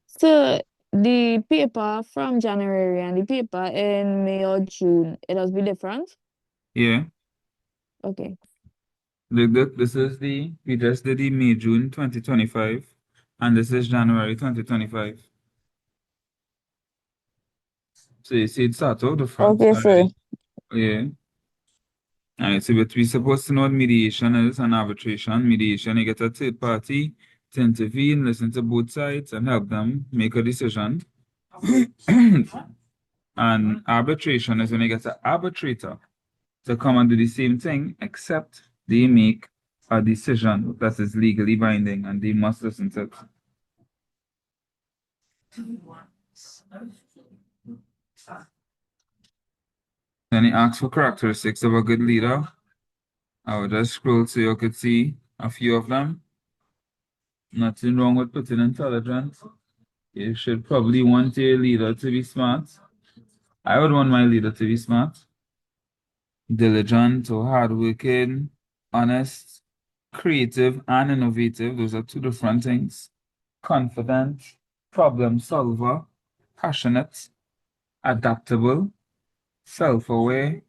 So the paper from January and the paper in May or June, it does be different? Yeah. Okay. Look, this is we just did the May, June 2025, and this is January 2025. So you see, it's sort of different. Okay, All sir. right. Yeah. All right. So, but we're supposed to know what mediation is and arbitration. Mediation, you get a third party to intervene, listen to both sides, and help them make a decision. And arbitration is when you get an arbitrator to come and do the same thing, except they make a decision that is legally binding and they must listen to it. Then he asks for characteristics of a good leader. I will just scroll so you could see a few of them. Nothing wrong with putting intelligent. You should probably want your leader to be smart. I would want my leader to be smart, diligent or hardworking, honest, creative, and innovative. Those are 2 different things. Confident, problem solver, passionate, adaptable, self-aware.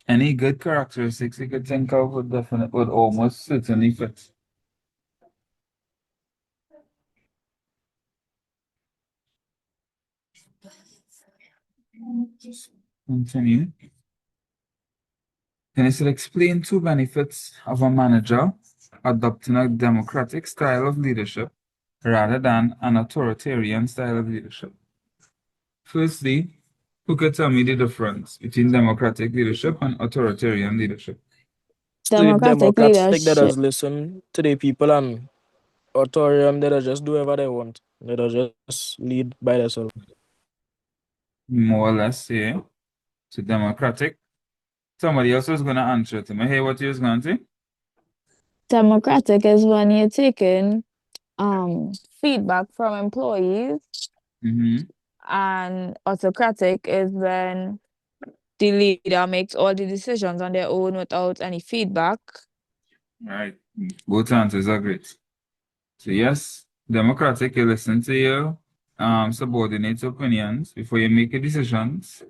Any good characteristics you could think of would almost certainly fit. Continue. Then it said explain two benefits of a manager adopting a democratic style of leadership rather than an authoritarian style of leadership. Firstly, who could tell me the difference between democratic leadership and authoritarian leadership? So the Democratic Democratic that leadership. does listen to the people and authoritarian that just do whatever they want. They just lead by themselves. More or less, yeah. So democratic. Somebody else was going to answer to me. Hey, what you was going to say? Democratic is when you're taking feedback from employees, Mm-hmm. and autocratic is when the leader makes all the decisions on their own without any feedback. Right. Both answers are great. So yes, democratic, you listen to your subordinates' opinions before you make your decisions.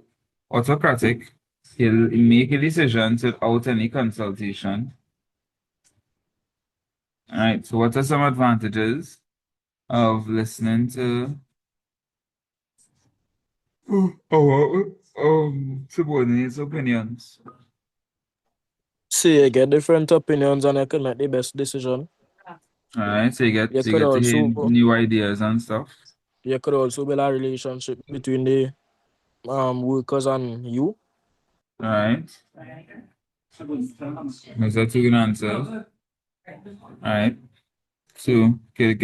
Autocratic, he'll make a decision without any consultation. All right. So what are some advantages of listening to our subordinates' opinions? So you get different opinions and you can make the best decision. All right. So you You get could to hear also new ideas and stuff. build a relationship between the workers and you. All right. Those are two good answers. All right. So we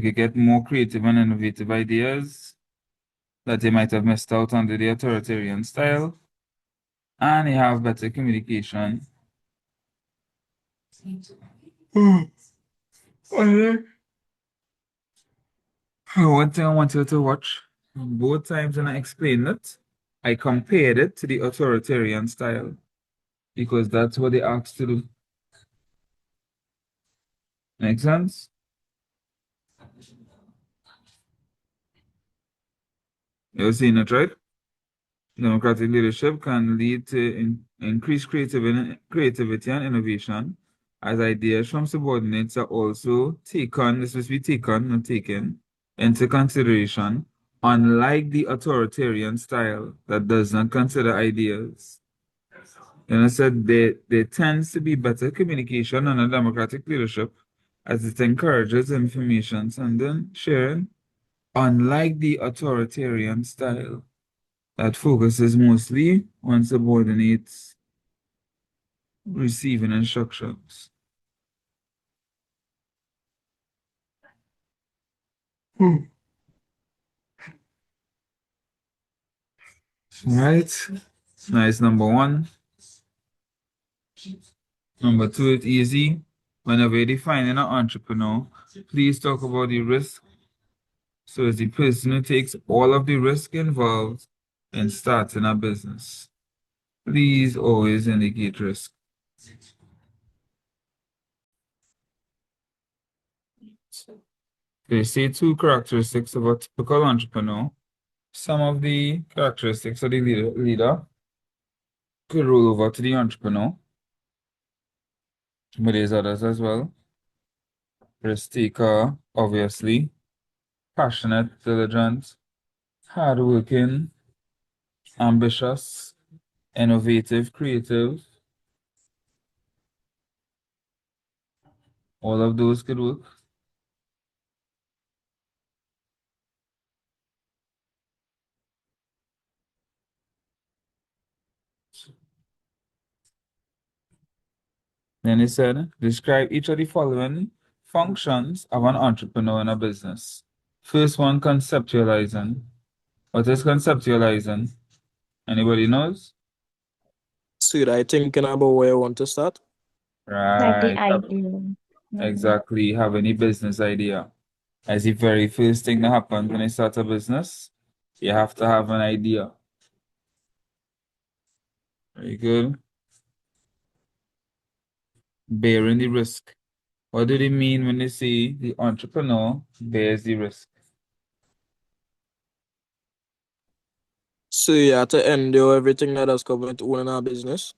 could get more creative and innovative ideas that they might have missed out under the authoritarian style, and you have better communication. One thing I want you to watch, both times when I explained it, I compared it to the authoritarian style because that's what they asked to do. Make sense? You're seeing it, right? Democratic leadership can lead to increased creativity and innovation as ideas from subordinates are also taken, this must be taken, not taken, into consideration, unlike the authoritarian style that does not consider ideas. And I said there tends to be better communication under democratic leadership as it encourages information sending, sharing, unlike the authoritarian style that focuses mostly on subordinates receiving instructions. Right? Nice, number one. Number two, it's easy. Whenever you're defining an entrepreneur, please talk about the risk. So it's the person who takes all of the risk involved in starting a business. Please always indicate risk. They say two characteristics of a typical entrepreneur. Some of the characteristics of the leader could roll over to the entrepreneur, but there's others as well. Risk taker, obviously, passionate, diligent, hardworking, ambitious, innovative, creative. All of those could work. Then he said, describe each of the following functions of an entrepreneur in a business. First one, conceptualizing. What is conceptualizing? Anybody knows? So I thinking about where you want to start. Like the Right. idea. Exactly. Have any business idea. As the very first thing that happens when you start a business, you have to have an idea. Very good. Bearing the risk. What do they mean when they say the entrepreneur bears the risk? So you have to endure everything that has come with owning a business.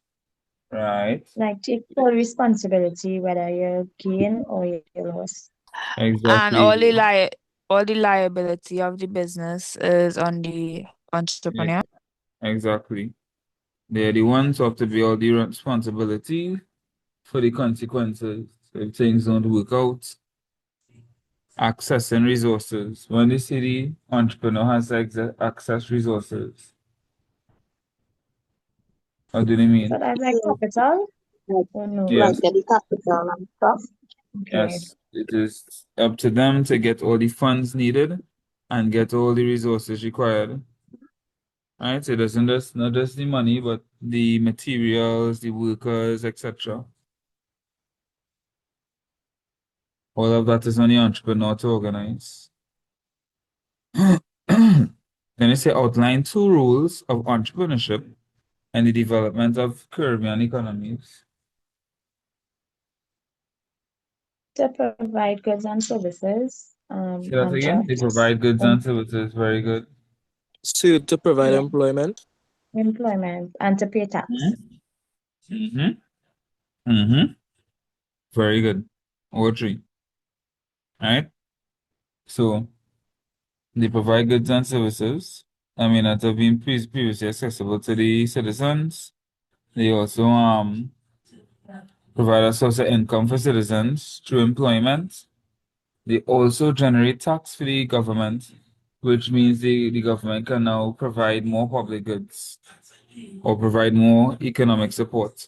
Right. Like take full responsibility, whether you gain or you lose. And all the Exactly. all the liability of the business is on the Yeah, entrepreneur. exactly. They're the ones who have to be all the responsibility for the consequences if things don't work out. Accessing resources. When the city entrepreneur has access resources, what do they So mean? that's like capital? Like, Oh no. like Yes, get the capital and stuff. Okay. yes. It is up to them to get all the funds needed and get all the resources required. Right? So it doesn't just not just the money, but the materials, the workers, etc. All of that is on the entrepreneur to organize. Then they say outline two rules of entrepreneurship and the development of Caribbean economies. To provide goods and services, Say that and again. They jobs. provide goods and services. Very good. So to provide Yeah, employment. employment and to pay tax. Mm-hmm. Mm-hmm. Very good. All three. All right. So they provide goods and services. I mean, that have been previously accessible to the citizens. They also provide a source of income for citizens through employment. They also generate tax for the government, which means the government can now provide more public goods or provide more economic support.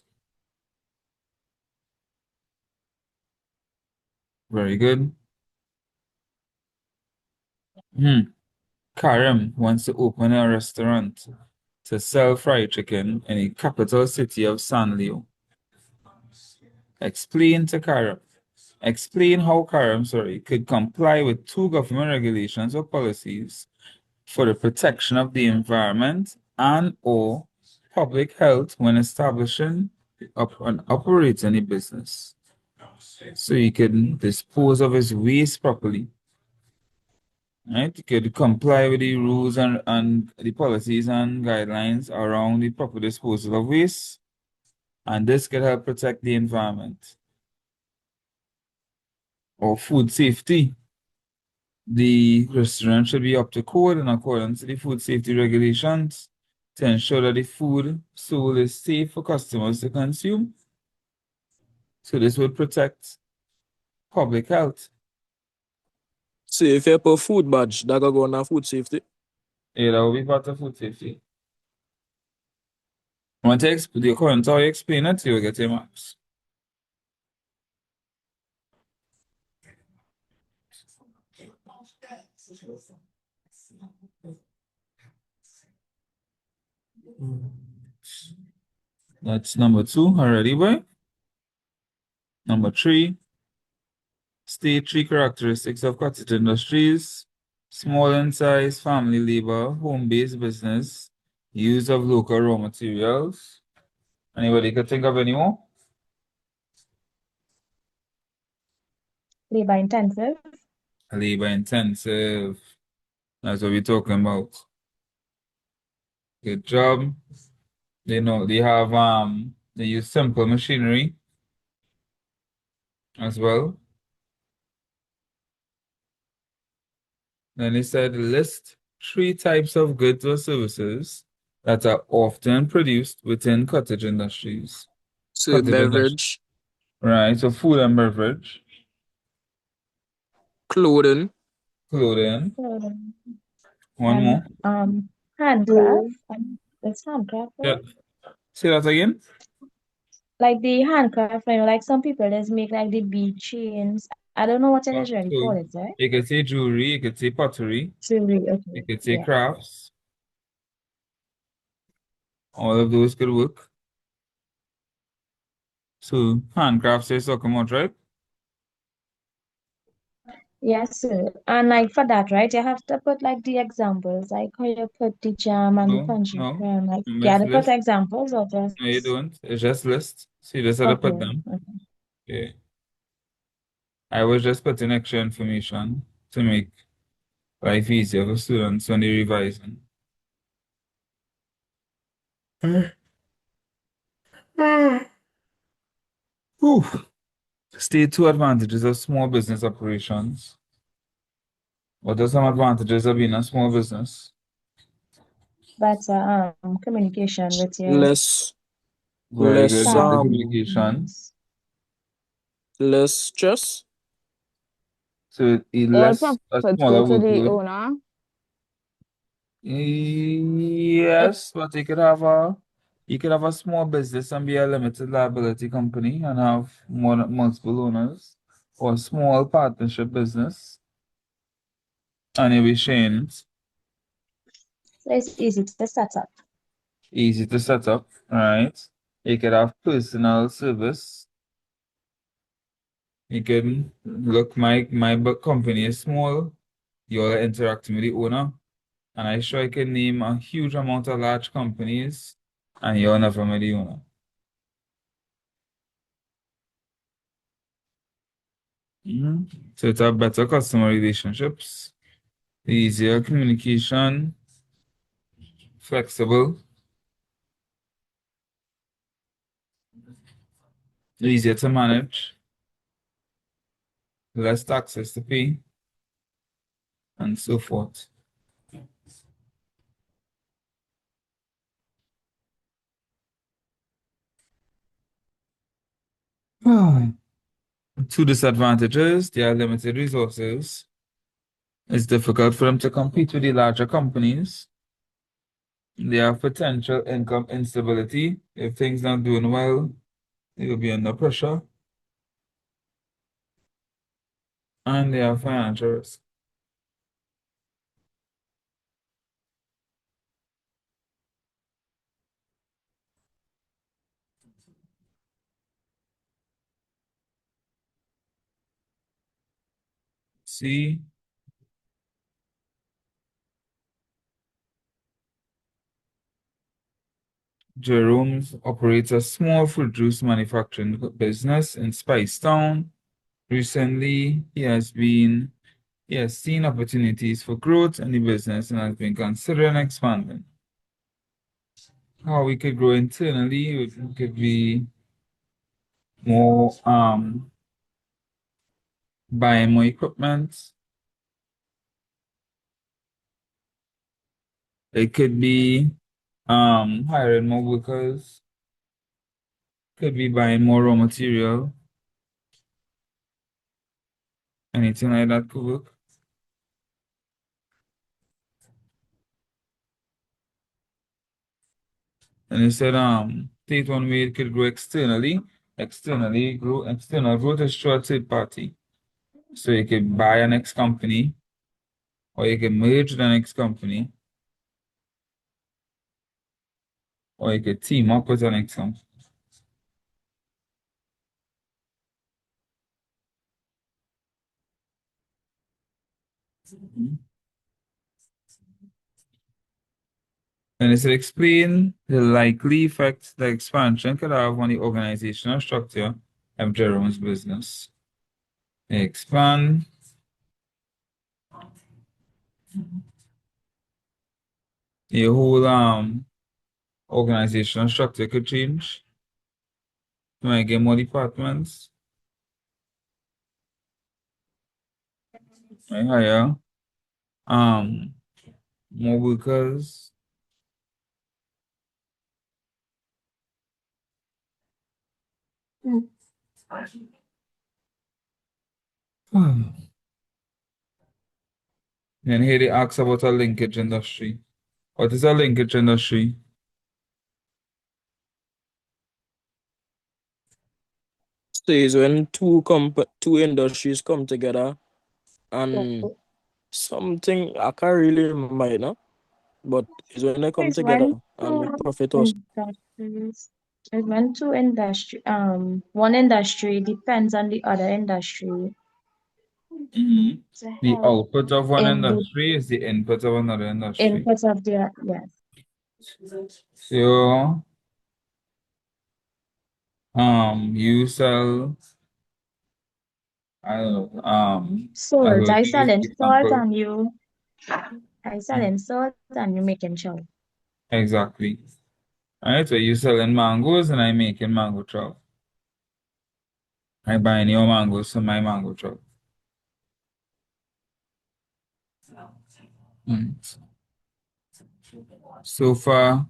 Very good. Karim wants to open a restaurant to sell fried chicken in the capital city of Sanlio. Explain to Karim. Explain how Karim, could comply with two government regulations or policies for the protection of the environment and or public health when establishing and operating a business. So he can dispose of his waste properly. Right? He could comply with the rules and the policies and guidelines around the proper disposal of waste, and this could help protect the environment. Or food safety. The restaurant should be up to code in accordance to the food safety regulations to ensure that the food sold is safe for customers to consume. So this would protect public health. So if you put food badge, that go on food safety. Yeah, that will be part of food safety. Once the current how you explain it, you will get your marks. That's number 2 already, boy. Number 3, state 3 characteristics of cottage industries: small in size, family labor, home-based business, use of local raw materials. Anybody could think of any more? Labor intensive. Labor intensive. That's what we're talking about. Good job. They use simple machinery as well. Then they said list 3 types of goods or services that are often produced within cottage industries. So Cottage industry. beverage, Right, so food and beverage, clothing, clothing, Clothing. one And more. handcraft. It's handcraft, Yeah. right? Say that again. Like the handcraft, like some people just make like the bead chains. I don't know what it is really call So it, right? you could say jewelry, you could say pottery, Jewelry, you okay. could say Yeah. crafts. All of those could work. So handcrafts is talking about, right? Yes, sir. And like for that, right, you have to put like the examples, like how you put the jam and the No, punching no. cream. Like, you Let's have to put list. examples or No, you just don't. It's just list. So you just have to put okay. them. Okay. Yeah. I was just putting extra information to make life easier for students when they're revising. Whew. State 2 advantages of small business operations. What are some advantages of being a small business? Better communication with your Less Very good. less Better staff. communication. less stress. So All less a profits go smaller to the workload. owner. Yes, but you could have a small business and be a limited liability company and have multiple owners, or a small partnership business and you'll be sharing. So it's easy to set up. Easy to set up, right? You could have personal service. You can look, my company is small. You're interacting with the owner, and I sure I can name a huge amount of large companies, and you're never met the owner. So it's a better customer relationships, easier communication, flexible, easier to manage, less taxes to pay, and so forth. Two disadvantages: they are limited resources. It's difficult for them to compete with the larger companies. They have potential income instability. If things not doing well, they will be under pressure. And they have financial risk. See, Jerome's operates a small fruit juice manufacturing business in Spicetown. Recently, he has seen opportunities for growth in the business and has been considering expanding. How we could grow internally, it could be more buying more equipment. It could be hiring more workers, could be buying more raw material, anything like that could work. And he said take one way it could grow externally. External growth is through a third party. So you could buy a next company, or you can merge the next company, or you could team up with the next company. And it said explain the likely effects the expansion could have on the organizational structure of Jerome's business. They expand. The whole organizational structure could change. You might get more departments. Might hire more workers. Then here they ask about a linkage industry. What is a linkage industry? So is when two industries come together and something I can't really remember it now, but it's when they come It's together when and make two profit also. industries. It's when two industry. One industry depends on the other industry to The help output of one in the industry is the input of another industry. inputs of the yes. So you sell, I don't know, I Salt. will I use selling the salt example. and you. I selling salt and you making salt. Exactly. All right, so you selling mangoes and I making mango chop. I buying your mangoes from my mango truck. Right. So far,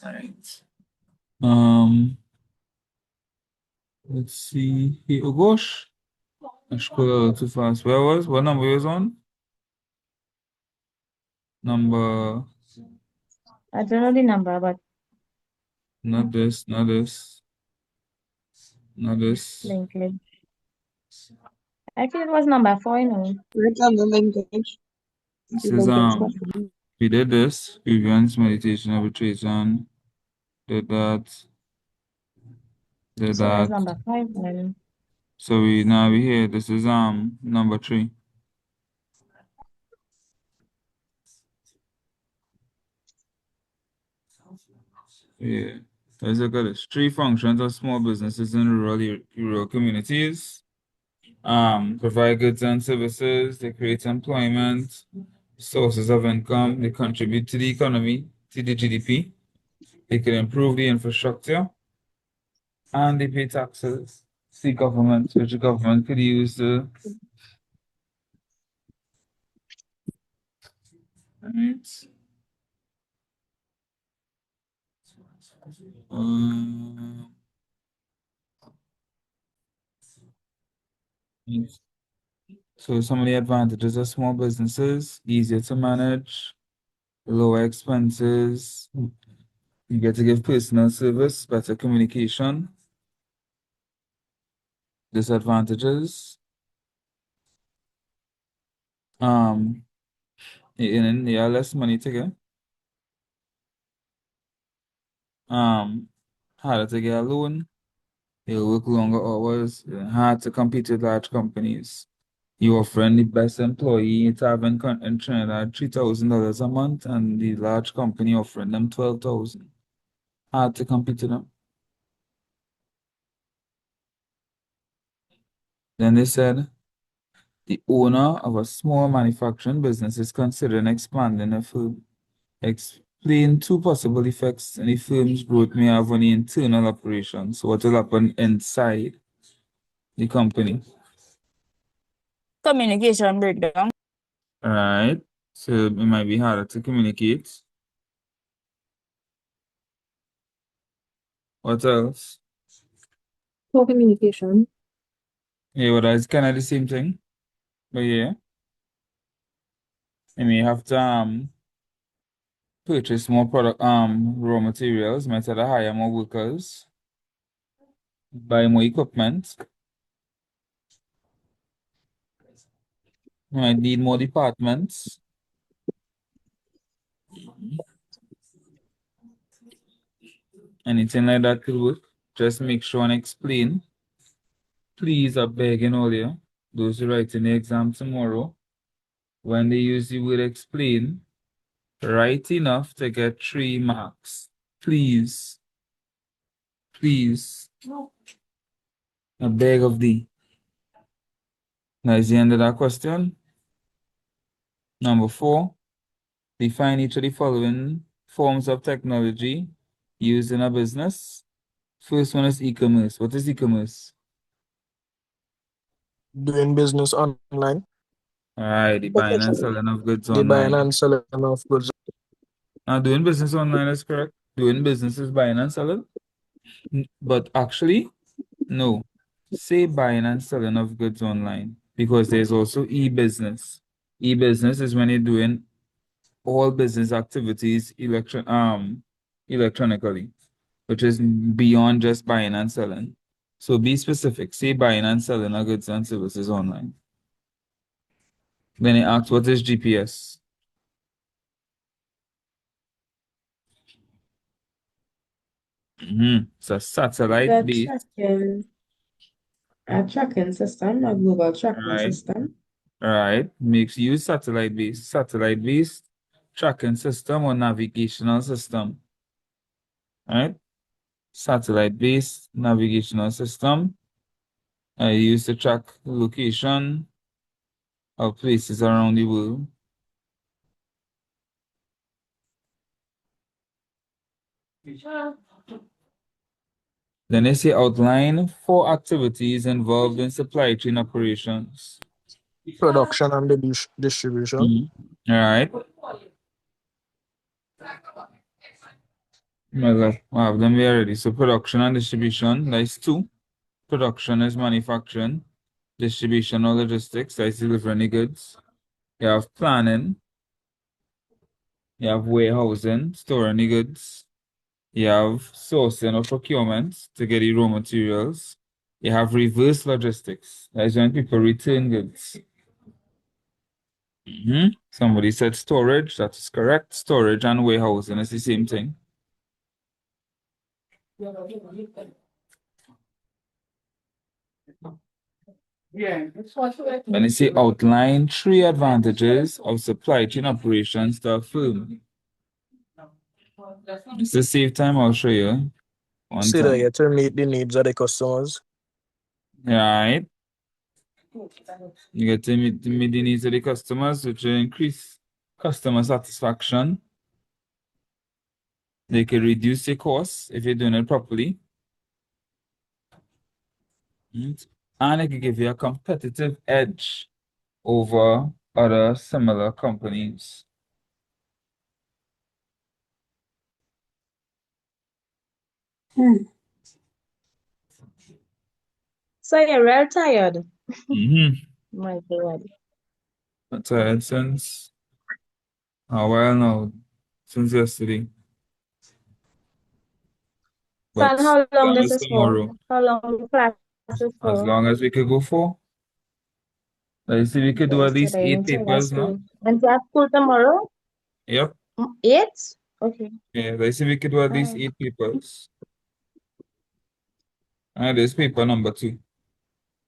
right. Let's see here. Oh gosh, I scrolled a little too fast. What number was on? Number, I don't know the number, but not this, not this, not this. linkage. I feel it was number 4, you know. Right on the linkage. This The is linkage question. we did this, previous meditation, arbitration, did that, did So it was that. number 5 then. So we here. This is number 3. Yeah. Let's look at this. 3 functions of small businesses in rural communities. Provide goods and services. They create employment, sources of income. They contribute to the economy, to the GDP. They can improve the infrastructure, and they pay taxes. See government, which the government could use to. Right. Um, so some of the advantages of small businesses: easier to manage, lower expenses. You get to give personal service, better communication. Disadvantages: um, you have less money to get. Um, Harder to get a loan. You work longer hours. Hard to compete with large companies. You offering the best employee to have in Trinidad $3,000 a month, and the large company offering them 12,000. Hard to compete with them. Then they said the owner of a small manufacturing business is considering expanding a firm. Explain 2 possible effects any firm's growth may have on the internal operations. So what will happen inside the company? Communication breakdown. All right. So it might be harder to communicate. What else? Poor communication. Yeah, well, that's kind of the same thing. But yeah, you may have to purchase more raw materials, might have to hire more workers, buy more equipment, might need more departments. Anything like that could work. Just make sure and explain. Please, I'm begging all you, those who write in the exam tomorrow, when they use the word explain, write enough to get 3 marks. Please, please, I beg of thee. That's the end of that question. Number 4, define each of the following forms of technology used in a business. First one is e-commerce. What is e-commerce? Doing business online, All right, the buying and selling of goods the buying online. and selling of goods. Now, doing business online is correct. Doing business is buying and selling. But actually, no. Say buying and selling of goods online because there's also e-business. E-business is when you're doing all business activities electronically, which is beyond just buying and selling. So be specific. Say buying and selling of goods and services online. Then he asks, what is GPS? It's a satellite That based, tracking system, a global tracking right? system. Right. Makes use satellite based tracking system or navigational system. Right? Satellite based navigational system. Used to track location of places around the world. Then they say outline 4 activities involved in supply chain operations. Production and the distribution. All right. Well, I have them there already. So production and distribution, that's 2. Production is manufacturing. Distribution or logistics, that's delivering the goods. You have planning. You have warehousing, storing the goods. You have sourcing or procurement to get the raw materials. You have reverse logistics. That's when people return goods. Somebody said storage. That is correct. Storage and warehousing is the same thing. When you say outline 3 advantages of supply chain operations to a firm. It's to save time, I'll show you. One See that time. you to meet the needs of the customers. Right. You get to meet the needs of the customers, which will increase customer satisfaction. They can reduce the costs if you're doing it properly. And it can give you a competitive edge over other similar companies. So you're real tired. Mm-hmm. My God. I'm tired since a while now, since yesterday. So But how long long this as is for? tomorrow, How long the class is as for? long as we could go for. Like, see, we could do Okay, at so least then 8 until that papers now. school. And you have school tomorrow? Yep. 8? Okay. Yeah, like, see, we could do at least 8 papers. And this paper number 2.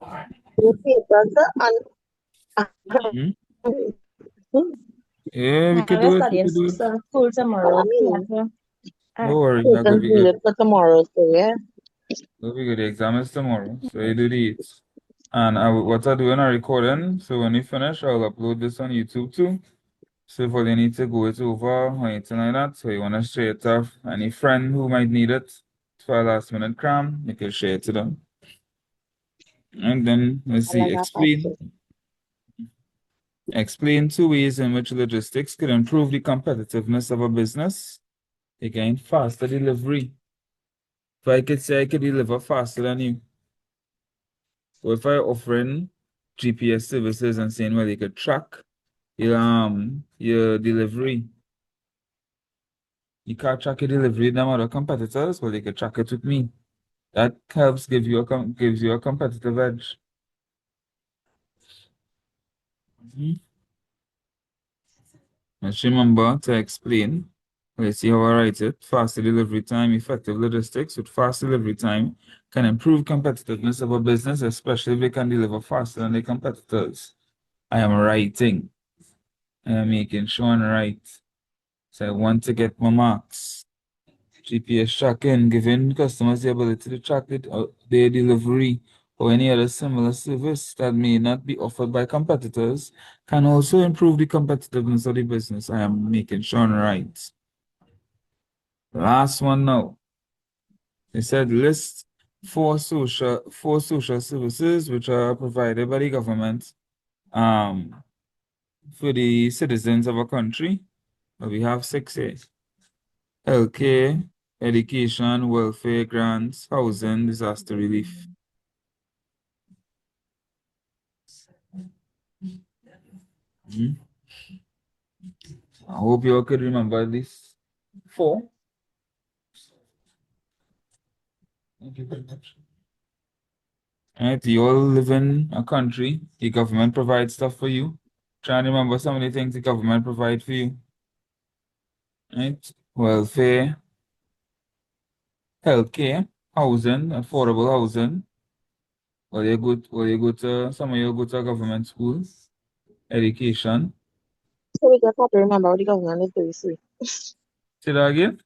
The papers Hmm? and Yeah, we I'm could gonna do it. We study in could do it. school tomorrow. I mean, Okay. No worries, that could papers be good. needed for tomorrow, so yeah. That'll be good. The exam is tomorrow, so you do the 8. And what I do in a recording, so when you finish, I'll upload this on YouTube too. So if all you need to go it over or anything like that, so you want to share it off any friend who might need it for a last minute cram, you can share it to them. And then let's I see, like that part too. explain 2 ways in which logistics could improve the competitiveness of a business. Again, faster delivery. If I could say I could deliver faster than you. So if I offering GPS services and saying, well, you could track your delivery. You can't track your delivery with them other competitors, well, you can track it with me. That helps give you gives you a competitive edge. Let's remember to explain. Let's see how I write it. Faster delivery time, effective logistics with fast delivery time can improve competitiveness of a business, especially if they can deliver faster than their competitors. I am writing. I am making sure I'm right. So I want to get my marks. GPS tracking, giving customers the ability to track their delivery or any other similar service that may not be offered by competitors, can also improve the competitiveness of the business. I am making sure I'm right. Last one now. They said list 4 social services which are provided by the government for the citizens of a country. We have 6 here. Healthcare, education, welfare grants, housing, disaster relief. I hope you all could remember this 4. Thank you very much. Right, you all live in a country, the government provides stuff for you. Try and remember some of the things the government provide for you. Right? Welfare, healthcare, housing, affordable housing. Well, you go to some of you go to government schools, education. So we just have to remember what the government is doing free. Say that again?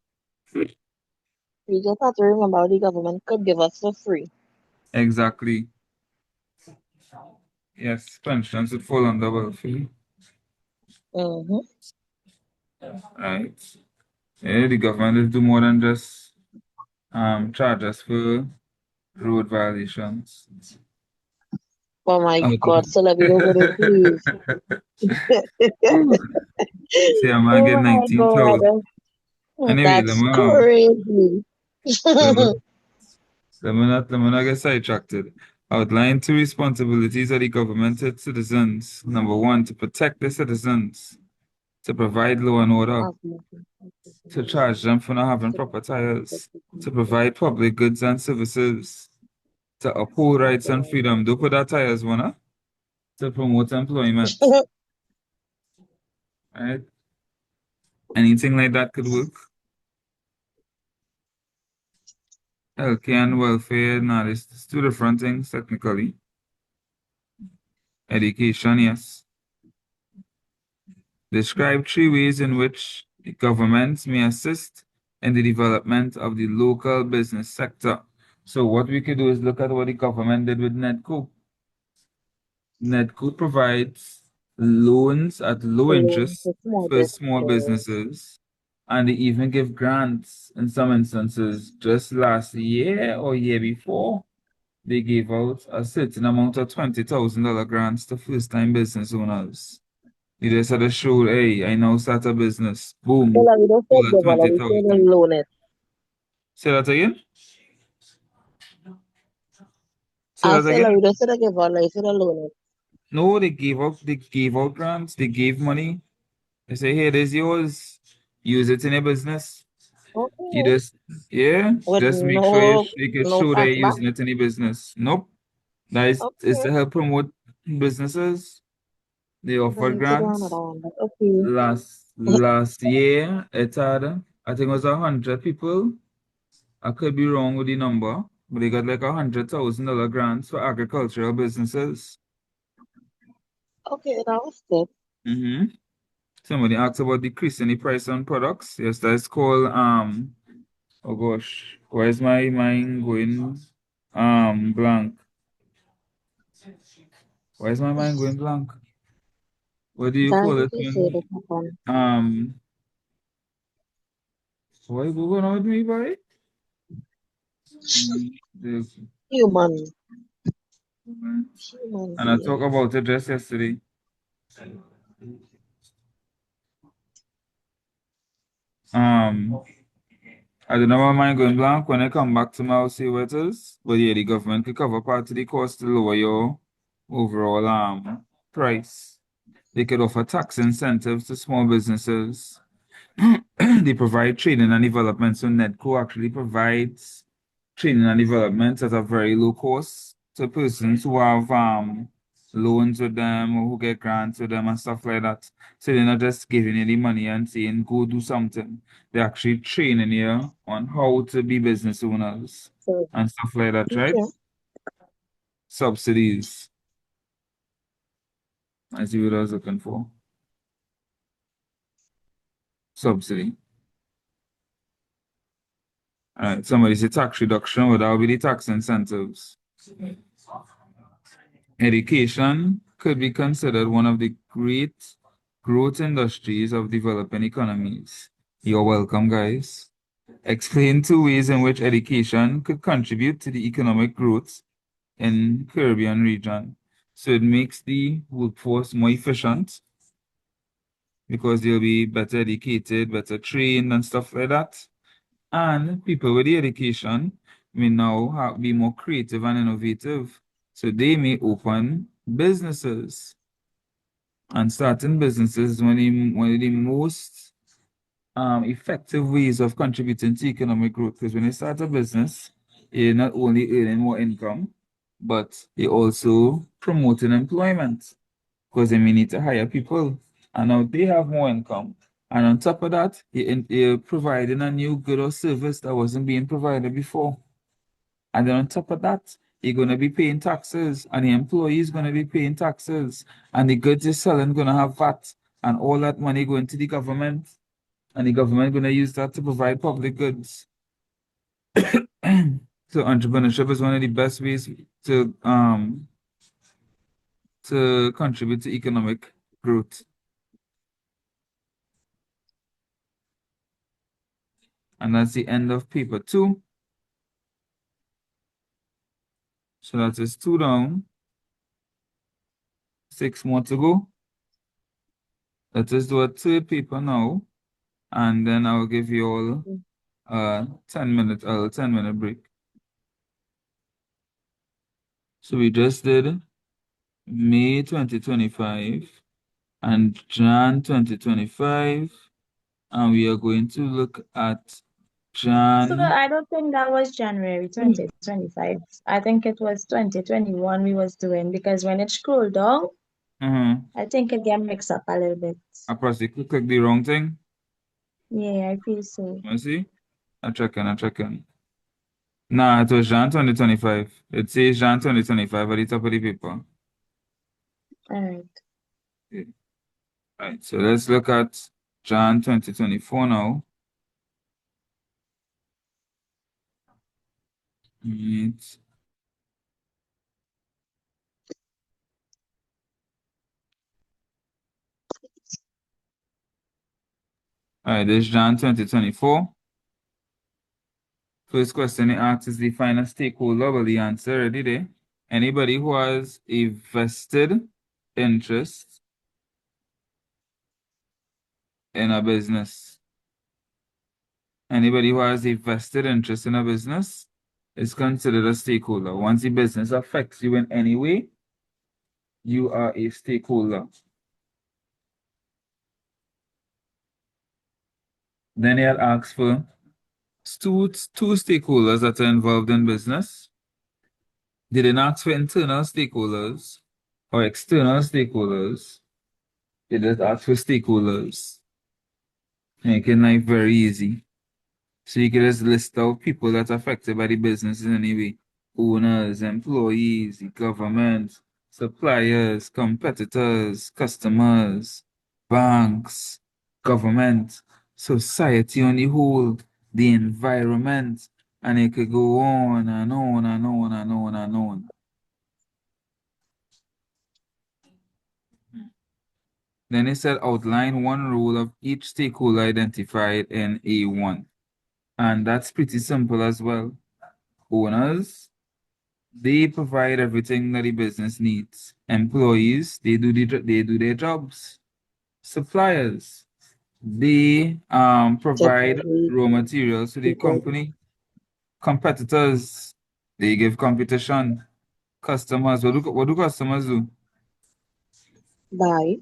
We just have to remember what the government could give us for free. Exactly. Yes, pensions would fall under welfare. Mm-hmm. Right. Yeah, the government will do more than just charge us for road violations. Oh my God, Okay. celebrate with it, please. See, a man get Oh my 19,000. God. Anyway, That's crazy. let me, let me not get sidetracked. Outline two responsibilities of the government to citizens. Number one, to protect the citizens, to provide law and order, to charge them for not having proper tires, to provide public goods and services, to uphold rights and freedom. Don't put that tires one, huh? To promote employment. Right? Anything like that could work. Healthcare and welfare, now it's two different things technically. Education, yes. Describe three ways in which the government may assist in the development of the local business sector. So what we could do is look at what the government did with Netco. Netco provides loans at low interest Small for small businesses. businesses, and they even give grants in some instances. Just last year or year before, they gave out a certain amount of $20,000 grants to first-time business owners. You just had to show, hey, I now start a business. Boom, Celebrate the pull out festival, we say the 20,000. loan it. Say that again? Say I that again? celebrate the say the give on, I say the loan it. No, they gave out grants, they gave money. They say, hey, this is yours. Use it in your business. You Okay. just, yeah, With just make sure no you can no show they're cash back. using it in your business. Nope. That is Okay. to help promote businesses. They Let offered me figure another grants. one. But okay. Last year, it had, I think it was 100 people. I could be wrong with the number, but they got like $100,000 grants for agricultural businesses. Okay, that was good. Mm-hmm. Somebody asked about decreasing the price on products. Yes, that's called oh gosh, why is my mind going blank? Why is my mind going blank? What do you That call is it to say when the happen. why you going on with me, boy? This- Human. and Human I being. talked about it just yesterday. Um I don't know why mine going blank. When I come back to my, I'll see what it is. But yeah, the government could cover part of the cost to lower your overall price. They could offer tax incentives to small businesses. They provide training and development. So Netco actually provides training and development at a very low cost to persons who have loans with them or who get grants with them and stuff like that. So they're not just giving you the money and saying go do something. They're actually training you on how to be business owners So and stuff like that, right? okay. Subsidies. I see what I was looking for. Subsidy. All right, somebody said tax reduction, but that would be the tax incentives. Education could be considered one of the great growth industries of developing economies. You're welcome, guys. Explain two ways in which education could contribute to the economic growth in Caribbean region. So it makes the workforce more efficient because they'll be better educated, better trained and stuff like that. And people with the education may now be more creative and innovative. So they may open businesses. And starting businesses is one of the most effective ways of contributing to economic growth. Because when you start a business, you're not only earning more income, but you're also promoting employment because they may need to hire people. And now they have more income. And on top of that, you're providing a new good or service that wasn't being provided before. And then on top of that, you're going to be paying taxes, and the employee is going to be paying taxes, and the goods you're selling going to have VAT, and all that money going to the government, and the government going to use that to provide public goods. So entrepreneurship is one of the best ways to contribute to economic growth. And that's the end of paper 2. So that is 2 down. 6 more to go. Let us do a third paper now, and then I'll give you all a 10-minute break. So we just did May 2025 and Jan 2025, and we are going to look at So Jan. I don't think that was January 2025. I think it was 2021 we was doing because when it scrolled down, I think it get mixed up a little bit. I probably click the wrong thing. Yeah, I feel so. You see? I'm checking. Nah, it was Jan 2025. It says Jan 2025 at the top of the paper. All right. Okay. Right, so let's look at Jan 2024 now. Right. All right, this is Jan 2024. First question it asks is define a stakeholder. Well, the answer already there. Anybody who has a vested interest in a business. Anybody who has a vested interest in a business is considered a stakeholder. Once the business affects you in any way, you are a stakeholder. Then he'll ask for two stakeholders that are involved in business. They didn't ask for internal stakeholders or external stakeholders. They just ask for stakeholders. Making life very easy. So you can just list out people that are affected by the business in any way. Owners, employees, the government, suppliers, competitors, customers, banks, government, society on the whole, the environment, and it could go on and on and on and on and on. Then it said outline one role of each stakeholder identified in A1. And that's pretty simple as well. Owners, they provide everything that the business needs. Employees, they do their jobs. Suppliers, they provide Technically, raw materials to the people company. Competitors, they give competition. Customers, what do customers do? buy,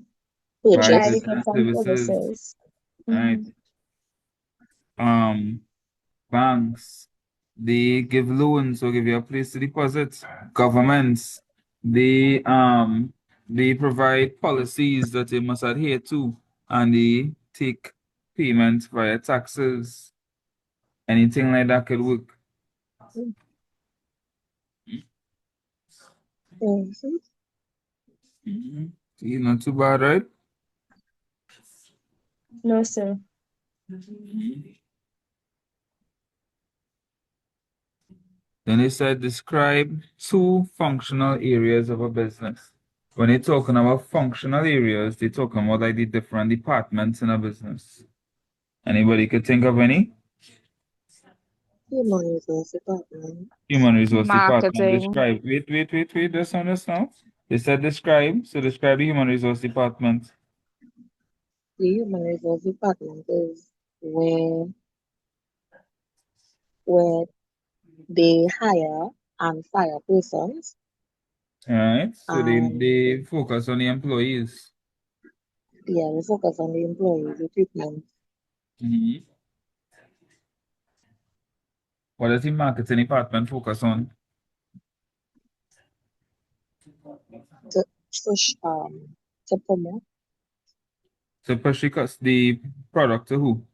Buy Buy purchase, goods the goods and and services, services. right? Mhm. Banks, they give loans or give you a place to deposit. Governments, they provide policies that they must adhere to, and they take payments via taxes. Anything like that could work. mhm, See, not too bad, right? No, sir. Then they said describe two functional areas of a business. When they're talking about functional areas, they're talking about like the different departments in a business. Anybody could think of any? human resource department. Human resource department. Marketing. Describe. Wait. Just on this now. They said describe. So describe the human resource department. The human resource department is where they hire and fire persons, All right. So and they focus on the employees. yeah, we focus on the employees, equipment, Mhm. What does the marketing department focus on? to push to promote, So push the product to who?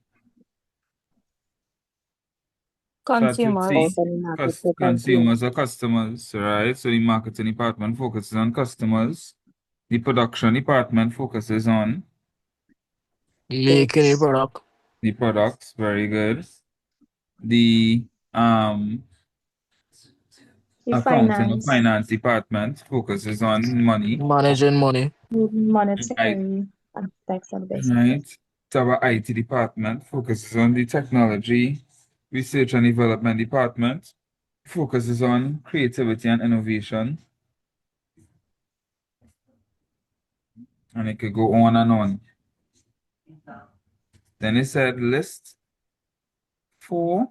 Starts with out C. Consumers. on the market to consume. Consumers or customers, right? So the marketing department focuses on customers. The production department focuses on Making a Goods. product. the products. Very good. The The accounting or finance, finance department focuses on money, Managing money. right? monetary aspects of Right. business. So our IT department focuses on the technology, research and development department. focuses on creativity and innovation. And it could go on and on. Then it said list 4.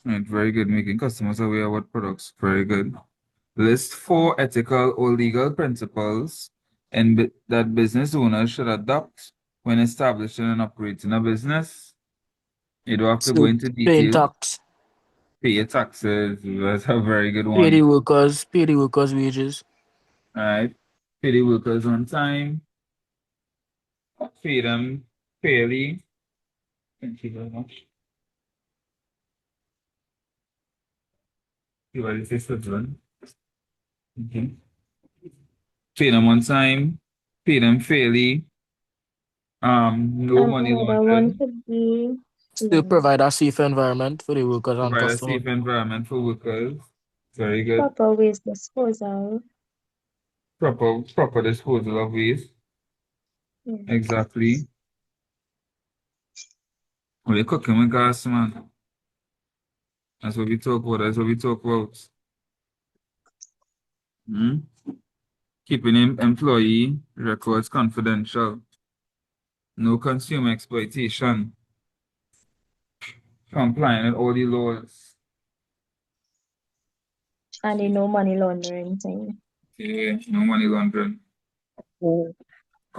Right, very good. Making customers aware of what products. Very good. List 4 ethical or legal principles and that business owners should adopt when establishing and operating a business. You don't have to go So into paying detail. tax, Pay your taxes. That's a very good pay the one. workers' wages. All right. Pay the workers on time. Pay them fairly. Thank you very much. You already say Switzerland. Okay. Pay them on time. Pay them fairly. No money Another one laundering. could be, Still provide a safe environment for the workers and Provide a customers. safe environment for workers. Very good. proper waste disposal. Proper disposal of waste. Yeah. Exactly. Well, you're cooking with gas, man. That's what we talk about. That's what we talk about. Hmm? Keeping employee records confidential. No consumer exploitation. Complying with all the laws. And the no money laundering thing. Yeah, no money laundering. Mm.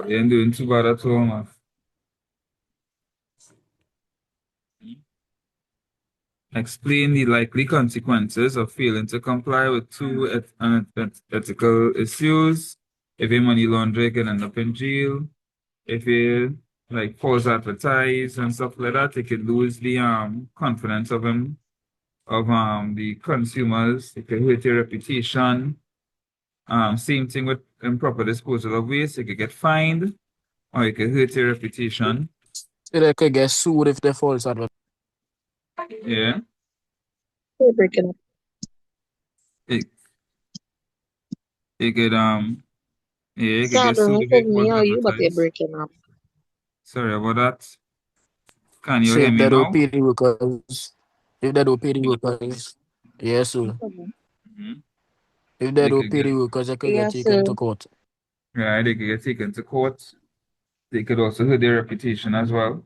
You ain't doing too bad at all, man. Explain the likely consequences of failing to comply with two ethical issues. If a money launderer can end up in jail, if it like false advertise and stuff like that, it could lose the confidence of him of the consumers. It could hurt your reputation. Same thing with improper disposal of waste. It could get fined or it could hurt your reputation. So they could get sued if they false advertise. Yeah. They're breaking up. It it could yeah, it could get Sandra, sued I if said it me was or you, but they're advertised. breaking up. Sorry about that. Can you So hear if me they don't now? pay the workers, if they don't pay the workers, yes, sir. Mhm. If they They don't could pay get the workers, they could get Yes, taken sir. to court. right, they could get taken to court. They could also hurt their reputation as well.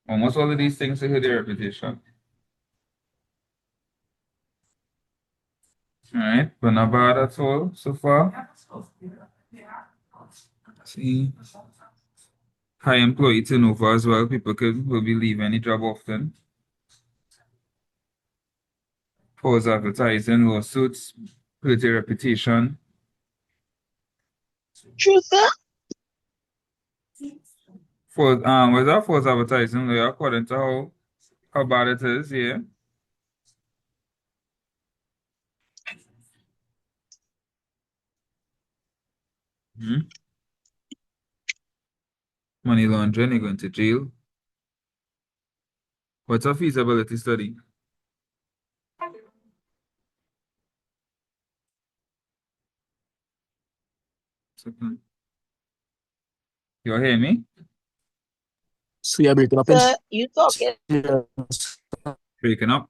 Almost all of these things to hurt their reputation. All right, but not bad at all so far. See, high employee turnover as well. People will be leaving any job often. False advertising, lawsuits, hurt their reputation. True, sir. Was that false advertising? Yeah, according to how bad it is, yeah. Mhm. Money laundering, you're going to jail. What's a feasibility study? Second. You hear me? So you're breaking up in Sir, you talking? serious. Breaking up.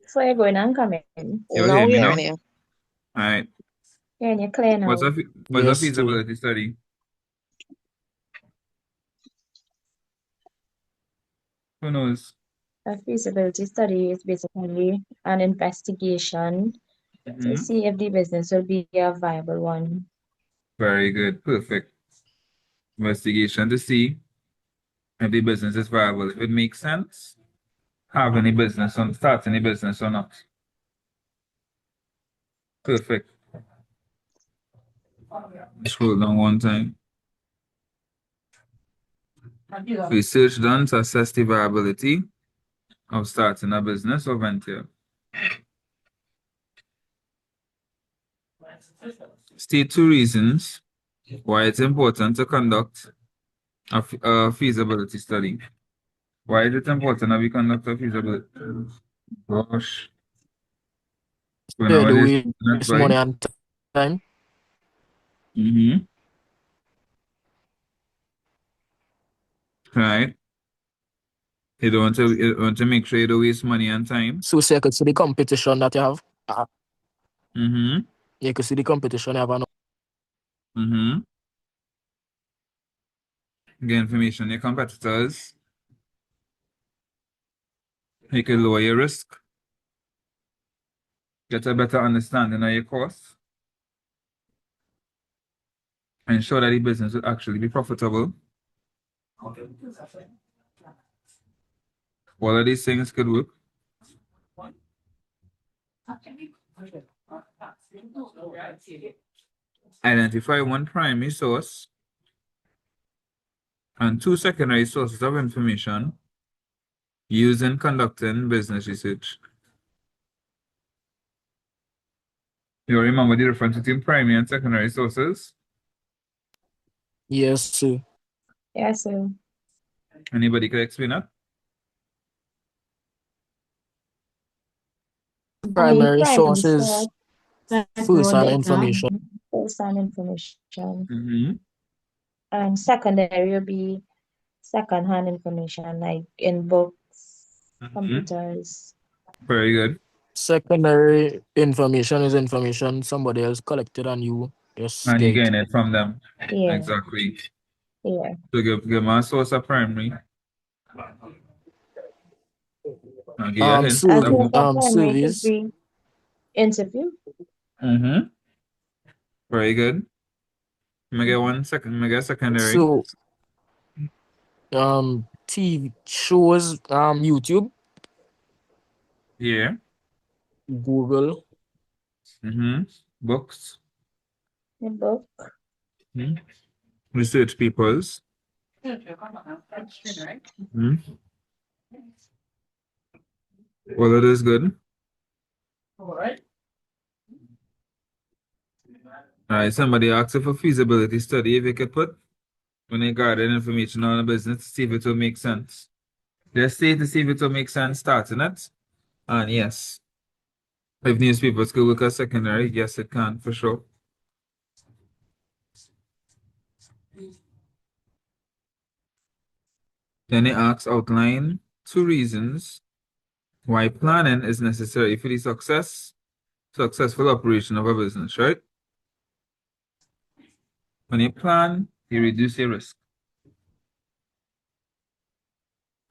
So you're going and coming. You Now hear me we now? are All here. right. Yeah, and you're clear now. What's a Yes, sir. feasibility study? Who knows? A feasibility study is basically an investigation to Mhm. see if the business will be a viable one. Very good. Perfect. Investigation to see if the business is viable. If it makes sense, have any business on start any business or not. Perfect. Scroll down one time. Research done to assess the viability of starting a business or venture. State 2 reasons why it's important to conduct a feasibility study. Why is it important that we conduct a feasibility? Gosh, so Yeah, do nowadays, we that's waste why. money and time? Mm-hmm. right? You want to make sure you don't waste money and time. So you could see the competition that you have. Mm-hmm. You could see the competition you have. Mm-hmm. Get information on your competitors. You can lower your risk. Get a better understanding of your costs. Ensure that the business will actually be profitable. All of these things could work. Identify one primary source and two secondary sources of information used in conducting business research. You remember the difference between primary and secondary sources? Yes, sir. Yes, sir. Anybody could explain that? I mean, Primary primary sources, source, Like first no hand data. information. first-hand information, Mm-hmm. and secondary will be second-hand information, like in books, Mm-hmm. computers. Very good. Secondary information is information somebody else collected and you just And you get it. gain it from them. Yeah, Exactly. yeah. So give me a source of primary. I'll give you a hint. A Survey, source of primary could surveys. be interview. Mm-hmm. Very good. Let me get 1 second. Let me get secondary. So TV shows, YouTube, Yeah. Google, Mm-hmm. Books. A book. Mm-hmm. Research papers. Mm-hmm. All of this good. Somebody asked if a feasibility study, if you could put when you gather information on a business to see if it will make sense. Just say to see if it will make sense starting it. And yes, if newspapers could work as secondary, yes, it can for sure. Then it asks outline 2 reasons why planning is necessary for the successful operation of a business, right? When you plan, you reduce your risk.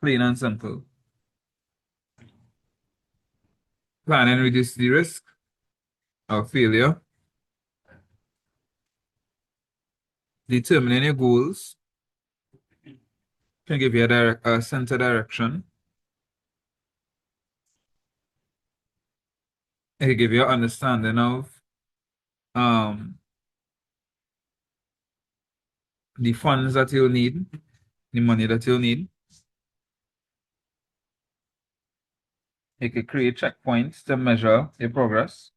Plain and simple. Planning reduces the risk of failure. Determining your goals can give you a sense of direction. It can give you an understanding of the funds that you'll need, the money that you'll need. You could create checkpoints to measure your progress.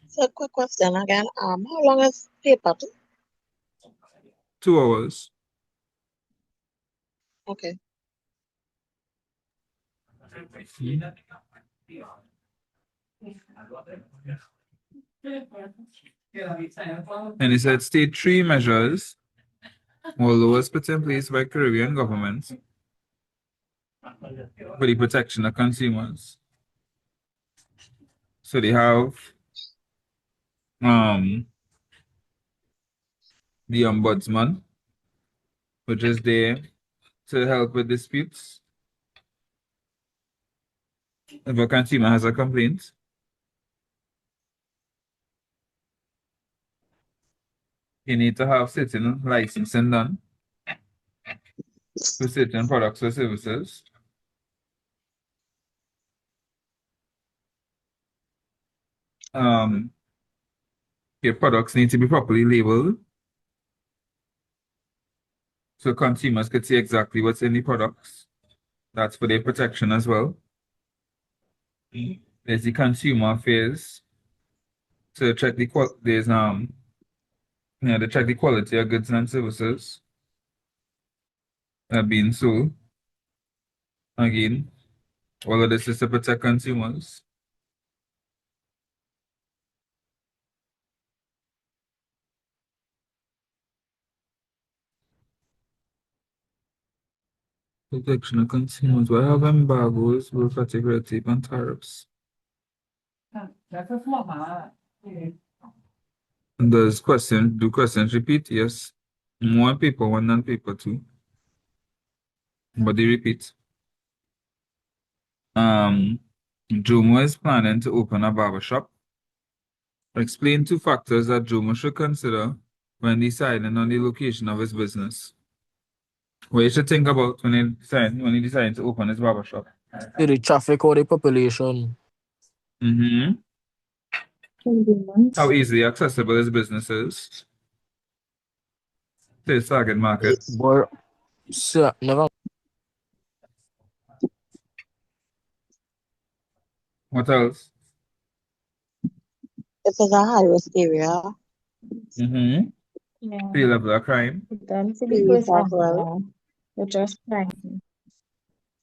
So, quick question again. How long is paper? 2 hours. Okay. And it said state 3 measures or laws put in place by Caribbean governments for the protection of consumers. So they have the ombudsman, which is there to help with disputes. If a consumer has a complaint, you need to have certain licensing done for certain products or services. Your products need to be properly labeled so consumers could see exactly what's in the products. That's for their protection as well. There's the consumer affairs to check the to check the quality of goods and services that are being sold. Again, all of this is to protect consumers. Protection of consumers. We have embargoes, bureaucratic red tape, and tariffs. And do questions repeat? Yes. More paper one than paper two. But they repeat. Jomo is planning to open a barber shop. Explain 2 factors that Jomo should consider when deciding on the location of his business. What you should think about when he decided to open his barber shop. The traffic or the population. Mm-hmm. Convenience. How easily accessible his business is to his target market. But never. What else? If it's a high risk area, Mm-hmm. Yeah. The level of crime. Then to the Police first as answer, well. which was crime.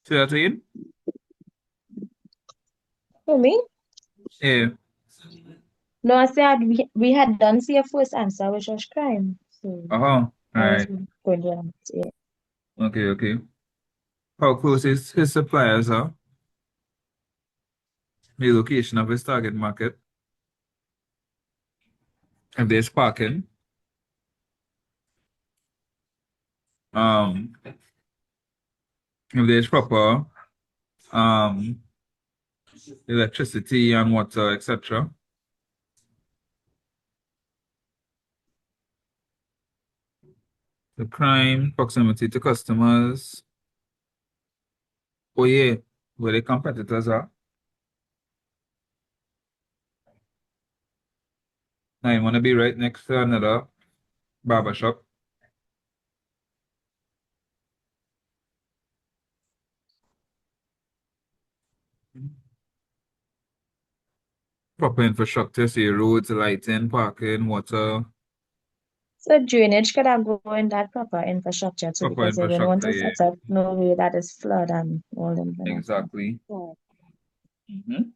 See that again? For me? Yeah. No, I said we had done see a first answer, which was crime. So Uh-huh. I was Right. going to answer, yeah. Okay. How close is his suppliers are? The location of his target market. If there's parking. If there's proper um electricity and water, etc. The crime, proximity to customers. Oh yeah, where the competitors are. Now you want to be right next to another barber shop. Proper infrastructure, say roads, lighting, parking, water. So drainage could have go in that proper infrastructure too, Proper because they don't want infrastructure, to yeah. set up no way that is flood and all them kind of stuff. Exactly. Mhm.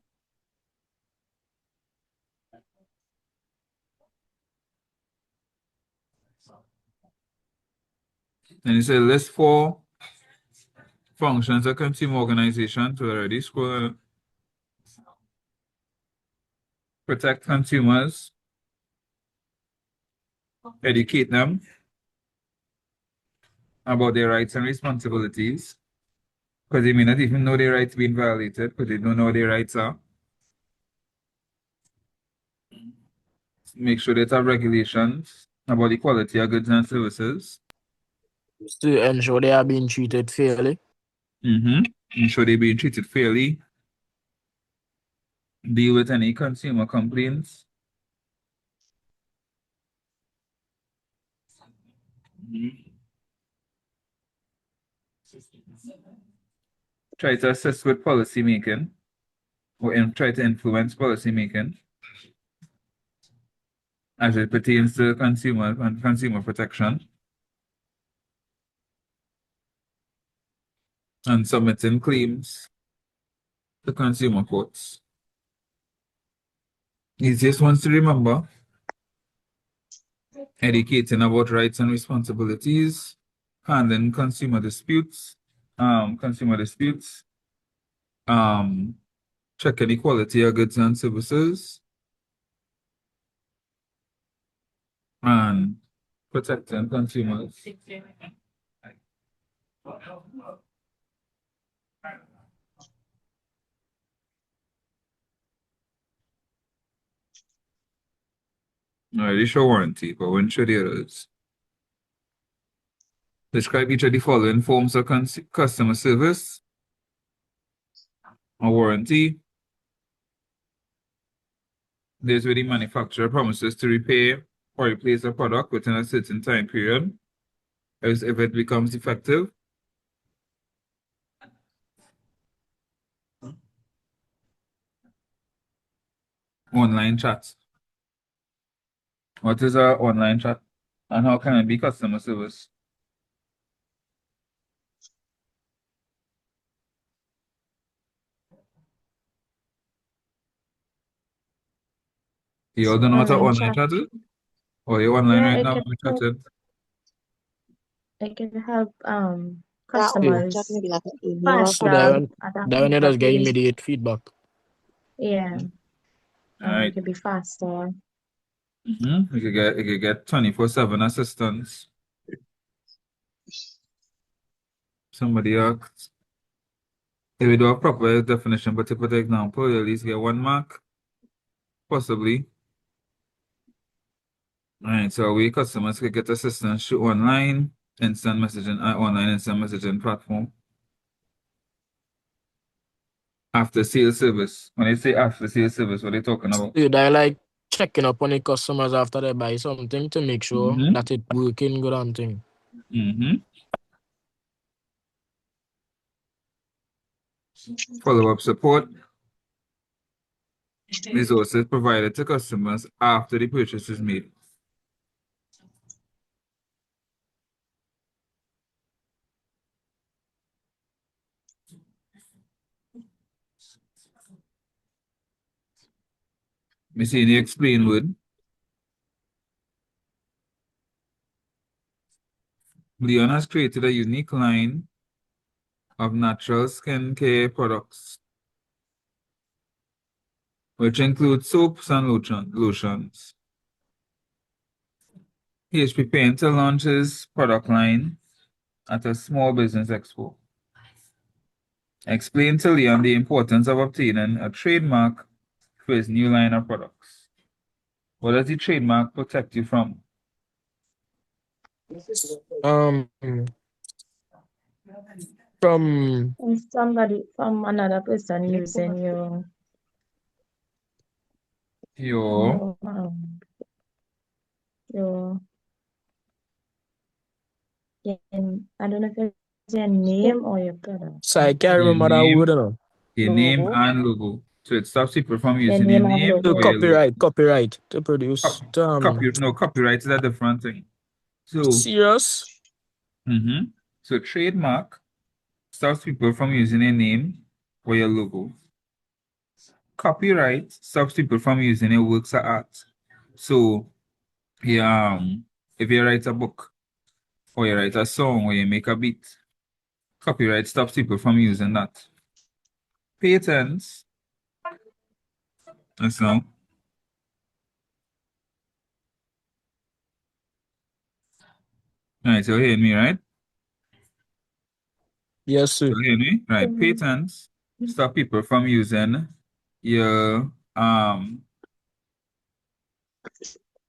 And you say list 4 functions of consumer organization to already scroll. Protect consumers, educate them about their rights and responsibilities, because they may not even know their rights being violated, because they don't know what their rights are. Make sure they have regulations about the quality of goods and services. To ensure they are being treated fairly. Ensure they're being treated fairly. Deal with any consumer complaints. Try to assist with policy making, or try to influence policy making as it pertains to consumer and consumer protection. And submitting claims to consumer courts. Easiest ones to remember: educating about rights and responsibilities, handling consumer disputes, checking the quality of goods and services, and protecting consumers. I already show warranty, but when show the others? Describe each of the following forms of customer service: a warranty. There's where the manufacturer promises to repair or replace a product within a certain time period, as if it becomes defective. Online chat. What is our online chat, and how can it be customer service? You all don't know what an Online online chat. chat is? Or you're online Yeah, right now? We chatted. it can help Chat customers maybe like an email or So faster something. at a that one you quicker just get pace. immediate feedback. Yeah, All and it right. could be faster. You could get 24/7 assistance. Somebody asked if we do a proper definition, but to put an example, you at least get 1 mark, possibly. All right, so we customers could get assistance through online instant messaging platform. After sales service. When they say after sales service, what are they talking about? So they like checking up on the customers after they buy something to make sure Mm-hmm. that it working good and thing. Mm-hmm. Follow-up support. Resources provided to customers after the purchase is made. Me see the explain word. Leon has created a unique line of natural skincare products, which include soaps and lotions. He is preparing to launch his product line at a small business expo. Explain to Leon the importance of obtaining a trademark for his new line of products. What does the trademark protect you from? Um, from And from another person using Your your I don't know if it's your name or your product. so I can't your remember that word. name, No. your name Logo. and logo. So it stops people from Your using your name and name So or logo. your logo. copyright to produce. Copyright is a different thing. So, Serious? so trademark stops people from using your name or your logo. Copyright stops people from using your works of art. So, yeah, if you write a book or you write a song or you make a beat, copyright stops people from using that. Patents, that's all. All right, so you hear me, right? Yes, sir. You hear me? Right. Patents stop people from using your your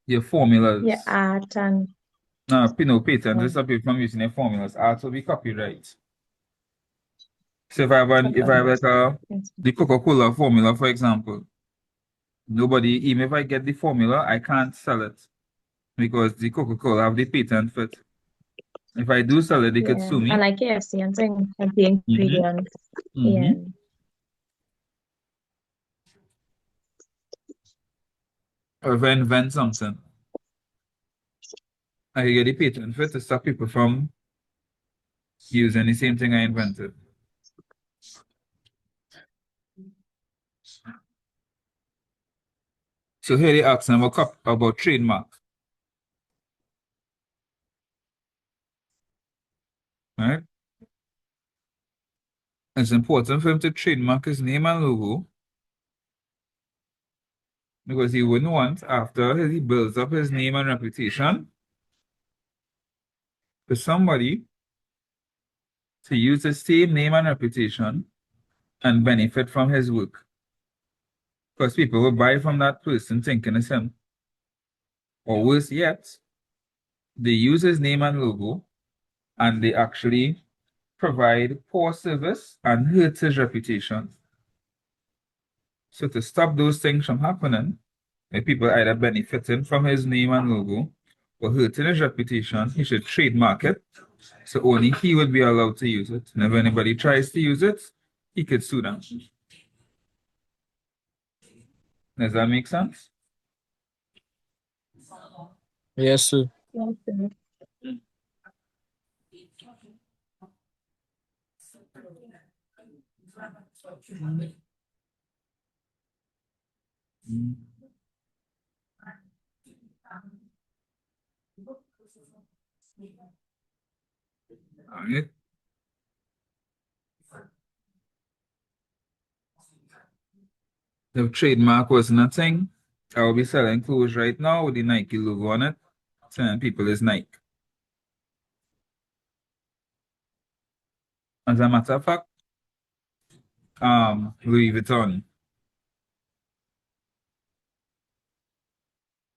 Your formulas. art and No, patents stop people from using your formulas. Art will be copyright. So if I have like the Coca-Cola formula, for example, even if I get the formula, I can't sell it because the Coca-Cola have the patent for it. If I do sell it, they could yeah, sue and me. like KFC and thing and the Mm-hmm. ingredients. Mm-hmm. Yeah. Or if I invent something, I get the patent for it to stop people from using the same thing I invented. So here they ask them about trademark. Right? It's important for him to trademark his name and logo because he wouldn't want, after he builds up his name and reputation, for somebody to use the same name and reputation and benefit from his work. Because people will buy from that person thinking it's him. Or worse yet, they use his name and logo and they actually provide poor service and hurt his reputation. So to stop those things from happening, where people either benefiting from his name and logo or hurting his reputation, he should trademark it. So only he would be allowed to use it. And if anybody tries to use it, he could sue them. Does that make sense? Yes, sir. Yes, sir. All right. The trademark wasn't a thing, I will be selling clothes right now with the Nike logo on it, telling people it's Nike. As a matter of fact, Louis Vuitton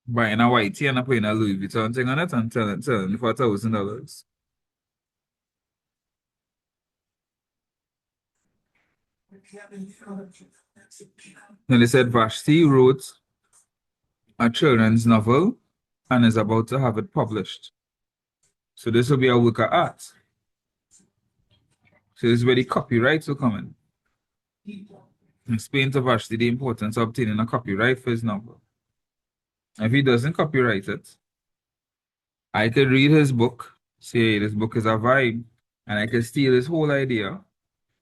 buying a white tee and putting a Louis Vuitton thing on it and selling for $1,000. Then they said Vashti wrote a children's novel and is about to have it published. So this will be a work of art. So this is where the copyrights will come in. Explain to Vashti the importance of obtaining a copyright for his novel. If he doesn't copyright it, I could read his book, say this book is a vibe, and I could steal his whole idea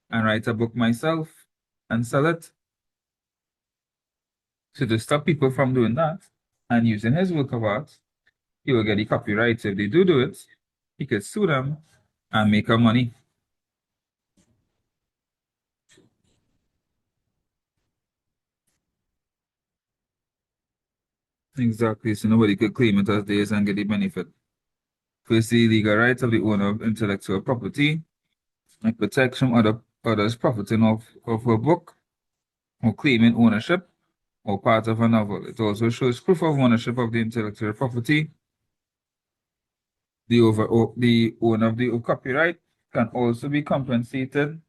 and write a book myself and sell it. So to stop people from doing that and using his work of art, he will get the copyright. If they do it, he could sue them and make her money. Exactly. So nobody could claim it as theirs and get the benefit. First, the legal rights of the owner of intellectual property, like protection of others profiting of a book or claiming ownership or part of a novel. It also shows proof of ownership of the intellectual property. The owner of the copyright can also be compensated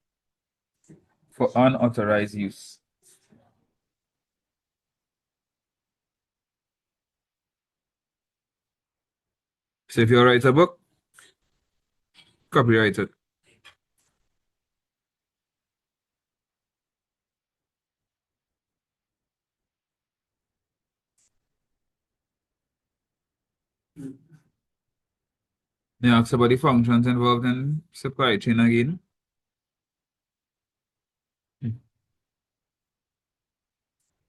for unauthorized use. So if you write a book, copyright it. They ask about the functions involved in supply chain again.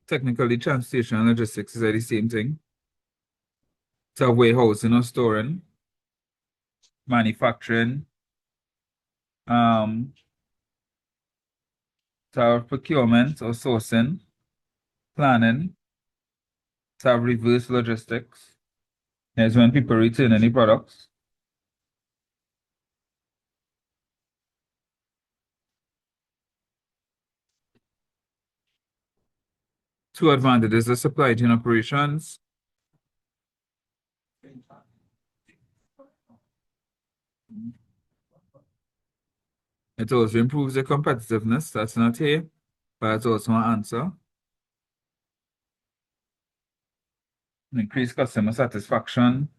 Technically, transportation and logistics is the same thing. To have warehousing or storing, manufacturing, to have procurement or sourcing, planning, to have reverse logistics. That's when people return any products. Two advantages of supply chain operations. It also improves the competitiveness. That's not here, but that's also an answer. Increase customer satisfaction.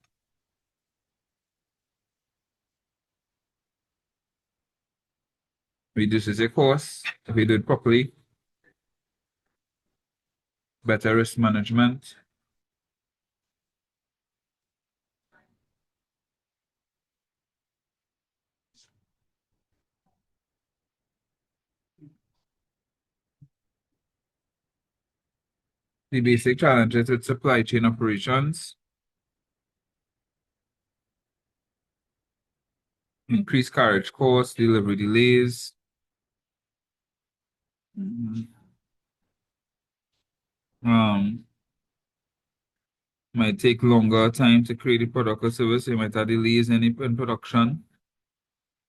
Reduces your cost if you do it properly. Better risk management. The basic challenges with supply chain operations. Increased carriage costs, delivery delays. Might take longer time to create a product or service. You might have delays in production,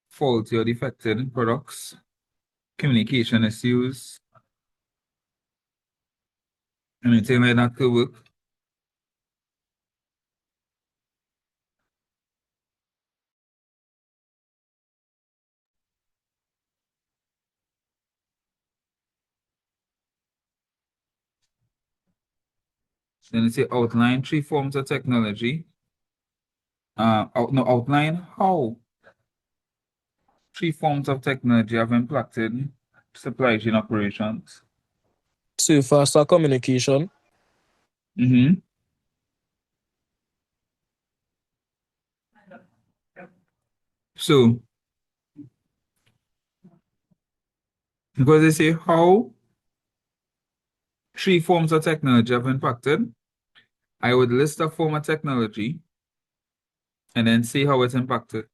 faulty or defected products, communication issues, anything like that could work. Then it say outline 3 forms of technology. Outline how 3 forms of technology have impacted supply chain operations. So faster communication. So, because they say how 3 forms of technology have impacted, I would list a form of technology and then see how it's impacted.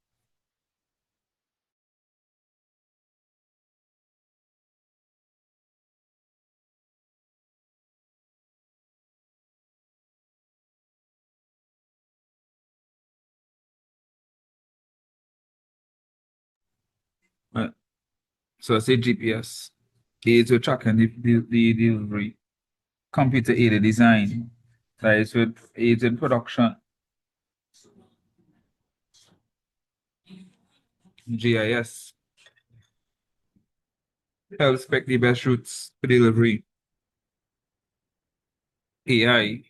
So I say GPS. Aids with tracking the delivery. Computer aided design. That is with aids in production. GIS. Help spec the best routes for delivery. AI.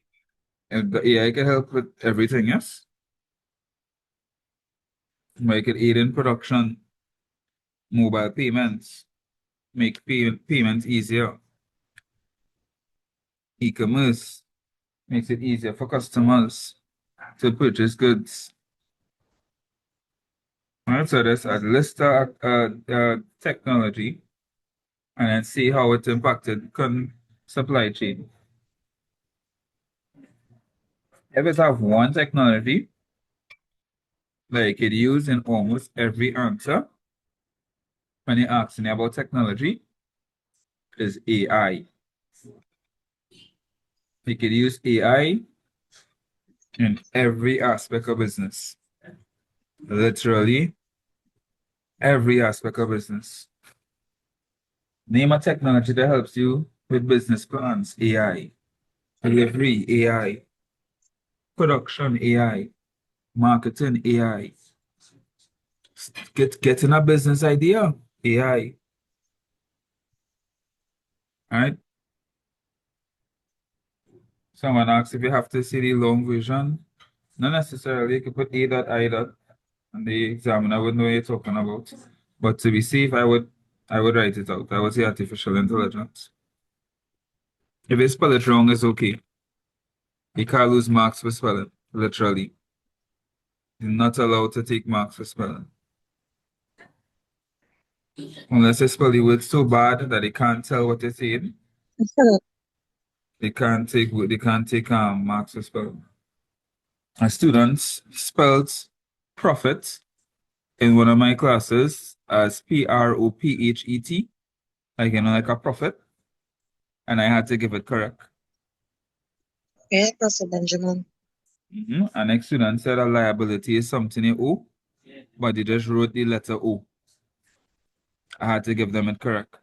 And the AI can help with everything, yes? Make it aid in production. Mobile payments. Make payments easier. E-commerce. Makes it easier for customers to purchase goods. All right, so let's list technology and then see how it impacted supply chain. If it have one technology that you could use in almost every answer when you're asking about technology, is AI. You could use AI in every aspect of business. Literally every aspect of business. Name a technology that helps you with business plans, AI. Delivery, AI. Production, AI. Marketing, AI. Getting a business idea, AI. All right. Someone asks if you have to see the long vision. Not necessarily. You could put A dot I dot, and the examiner would know what you're talking about. But to be safe, I would write it out. I would say artificial intelligence. If you spell it wrong, it's okay. You can't lose marks for spelling, literally. You're not allowed to take marks for spelling. Unless you spell the word so bad that they can't tell what you're saying, they can't take marks for spelling. A student spelled profit in one of my classes as PROPHET, like a prophet, and I had to give it correct. Yeah, Professor Benjamin. An next student said a liability is something you owe, but they just wrote the letter O. I had to give them it correct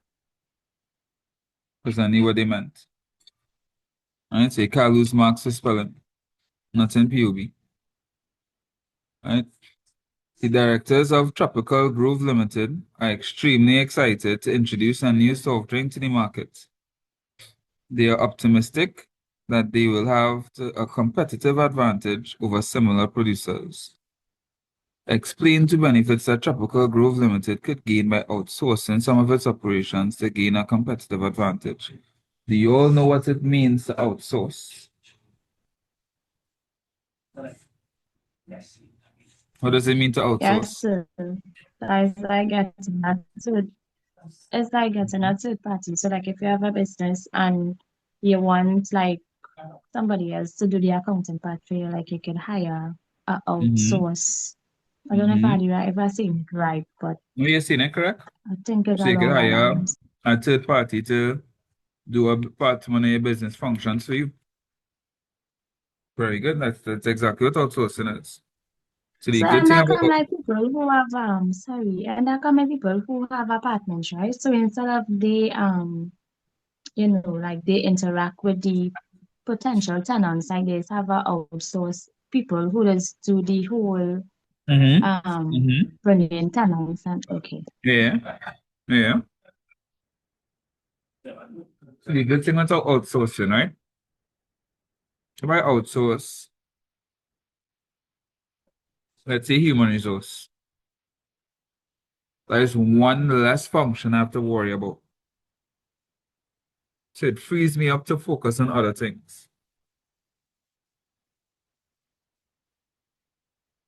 because I knew what they meant. Right? So you can't lose marks for spelling, not in POB. Right? The directors of Tropical Grove Limited are extremely excited to introduce a new soft drink to the market. They are optimistic that they will have a competitive advantage over similar producers. Explain to benefits that Tropical Grove Limited could gain by outsourcing some of its operations to gain a competitive advantage. Do you all know what it means to outsource? What does it mean to Yes, outsource? sir. As I get that, so it's like getting a third party. So like if you have a business and you want like somebody else to do the accounting part for you, like you can hire a outsource. I don't know if I saying it right, but No, you're saying it correct. I think it's So you could along that hire lines. a third party to do a part of your business functions for you. Very good. That's exactly what outsourcing is. So the So good and thing that about come like people who have and that come like people who have apartments, right? So instead of they like they interact with the potential tenants, like they have a outsource people who just do the whole bringing in tenants and okay. Yeah, yeah. So the good thing about outsourcing, right? If I outsource, let's say human resource, that is one less function I have to worry about. So it frees me up to focus on other things.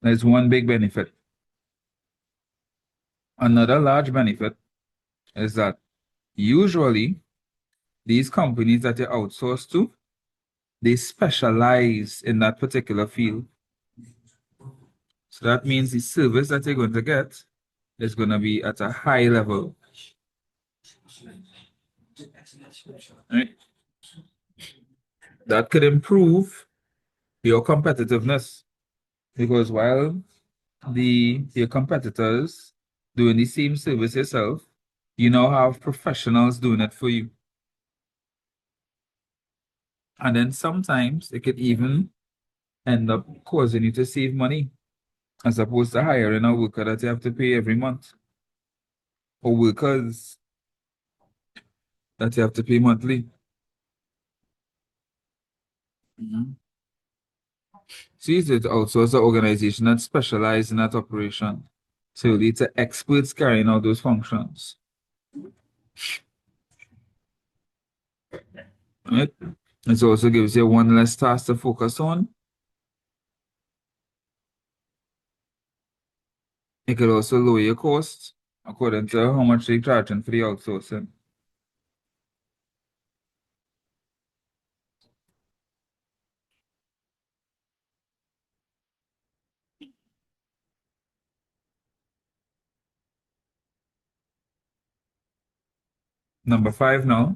That's one big benefit. Another large benefit is that usually these companies that you outsource to, they specialize in that particular field. So that means the service that you're going to get is going to be at a high level. Right? That could improve your competitiveness because while your competitors doing the same service yourself, You now have professionals doing it for you. And then sometimes it could even end up causing you to save money as opposed to hiring a worker that you have to pay every month, or workers that you have to pay monthly. So you should outsource an organization that specializes in that operation. So you need to experts carrying out those functions. Right? It also gives you one less task to focus on. It could also lower your costs according to how much they're charging for the outsourcing. Number 5 now.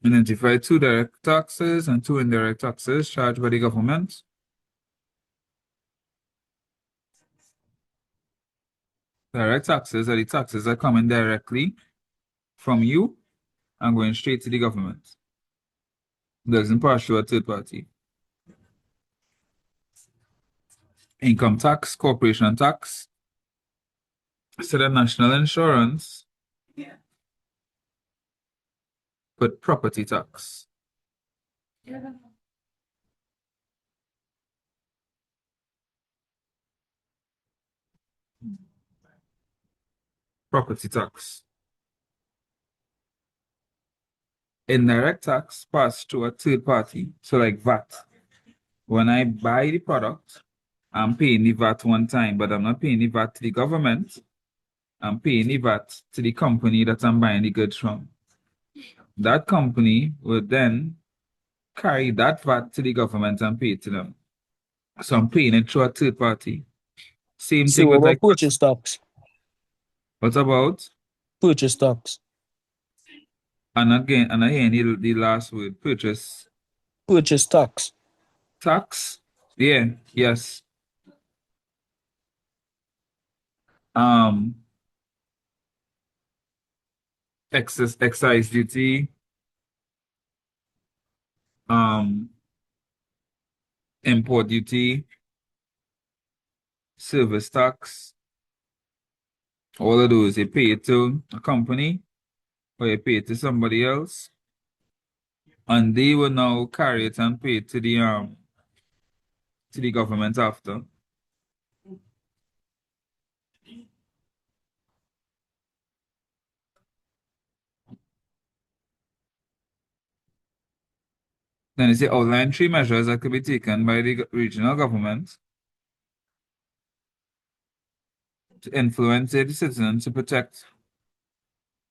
Identify 2 direct taxes and 2 indirect taxes charged by the government. Direct taxes are the taxes that come in directly from you and going straight to the government. Doesn't pass through a third party. Income tax, corporation tax, so the national insurance, but property tax. Property tax. Indirect tax pass through a third party, so like VAT. When I buy the product, I'm paying the VAT one time, but I'm not paying the VAT to the government. I'm paying the VAT to the company that I'm buying the goods from. That company will then carry that VAT to the government and pay it to them. So I'm paying it through a third party. Same So thing what with like, about purchase tax? what about? Purchase tax. And again, and again, the last word, purchase Purchase tax. tax. Yeah, yes. Excise duty, um, import duty, service tax, all of those, you pay it to a company or you pay it to somebody else, and they will now carry it and pay it to the government after. Then you say outline 3 measures that could be taken by the regional government to influence the citizens to protect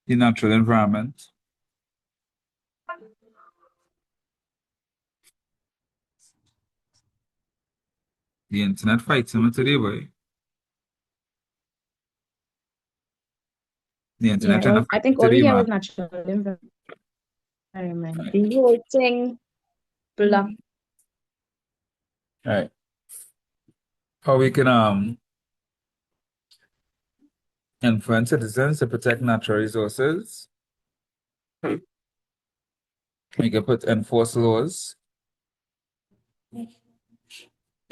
the natural environment. The internet fights him today, boy. The internet trying to I fight me think all we today, hear man. was natural environment. The whole thing block. Right. How we can influence citizens to protect natural resources. We could put enforce laws. We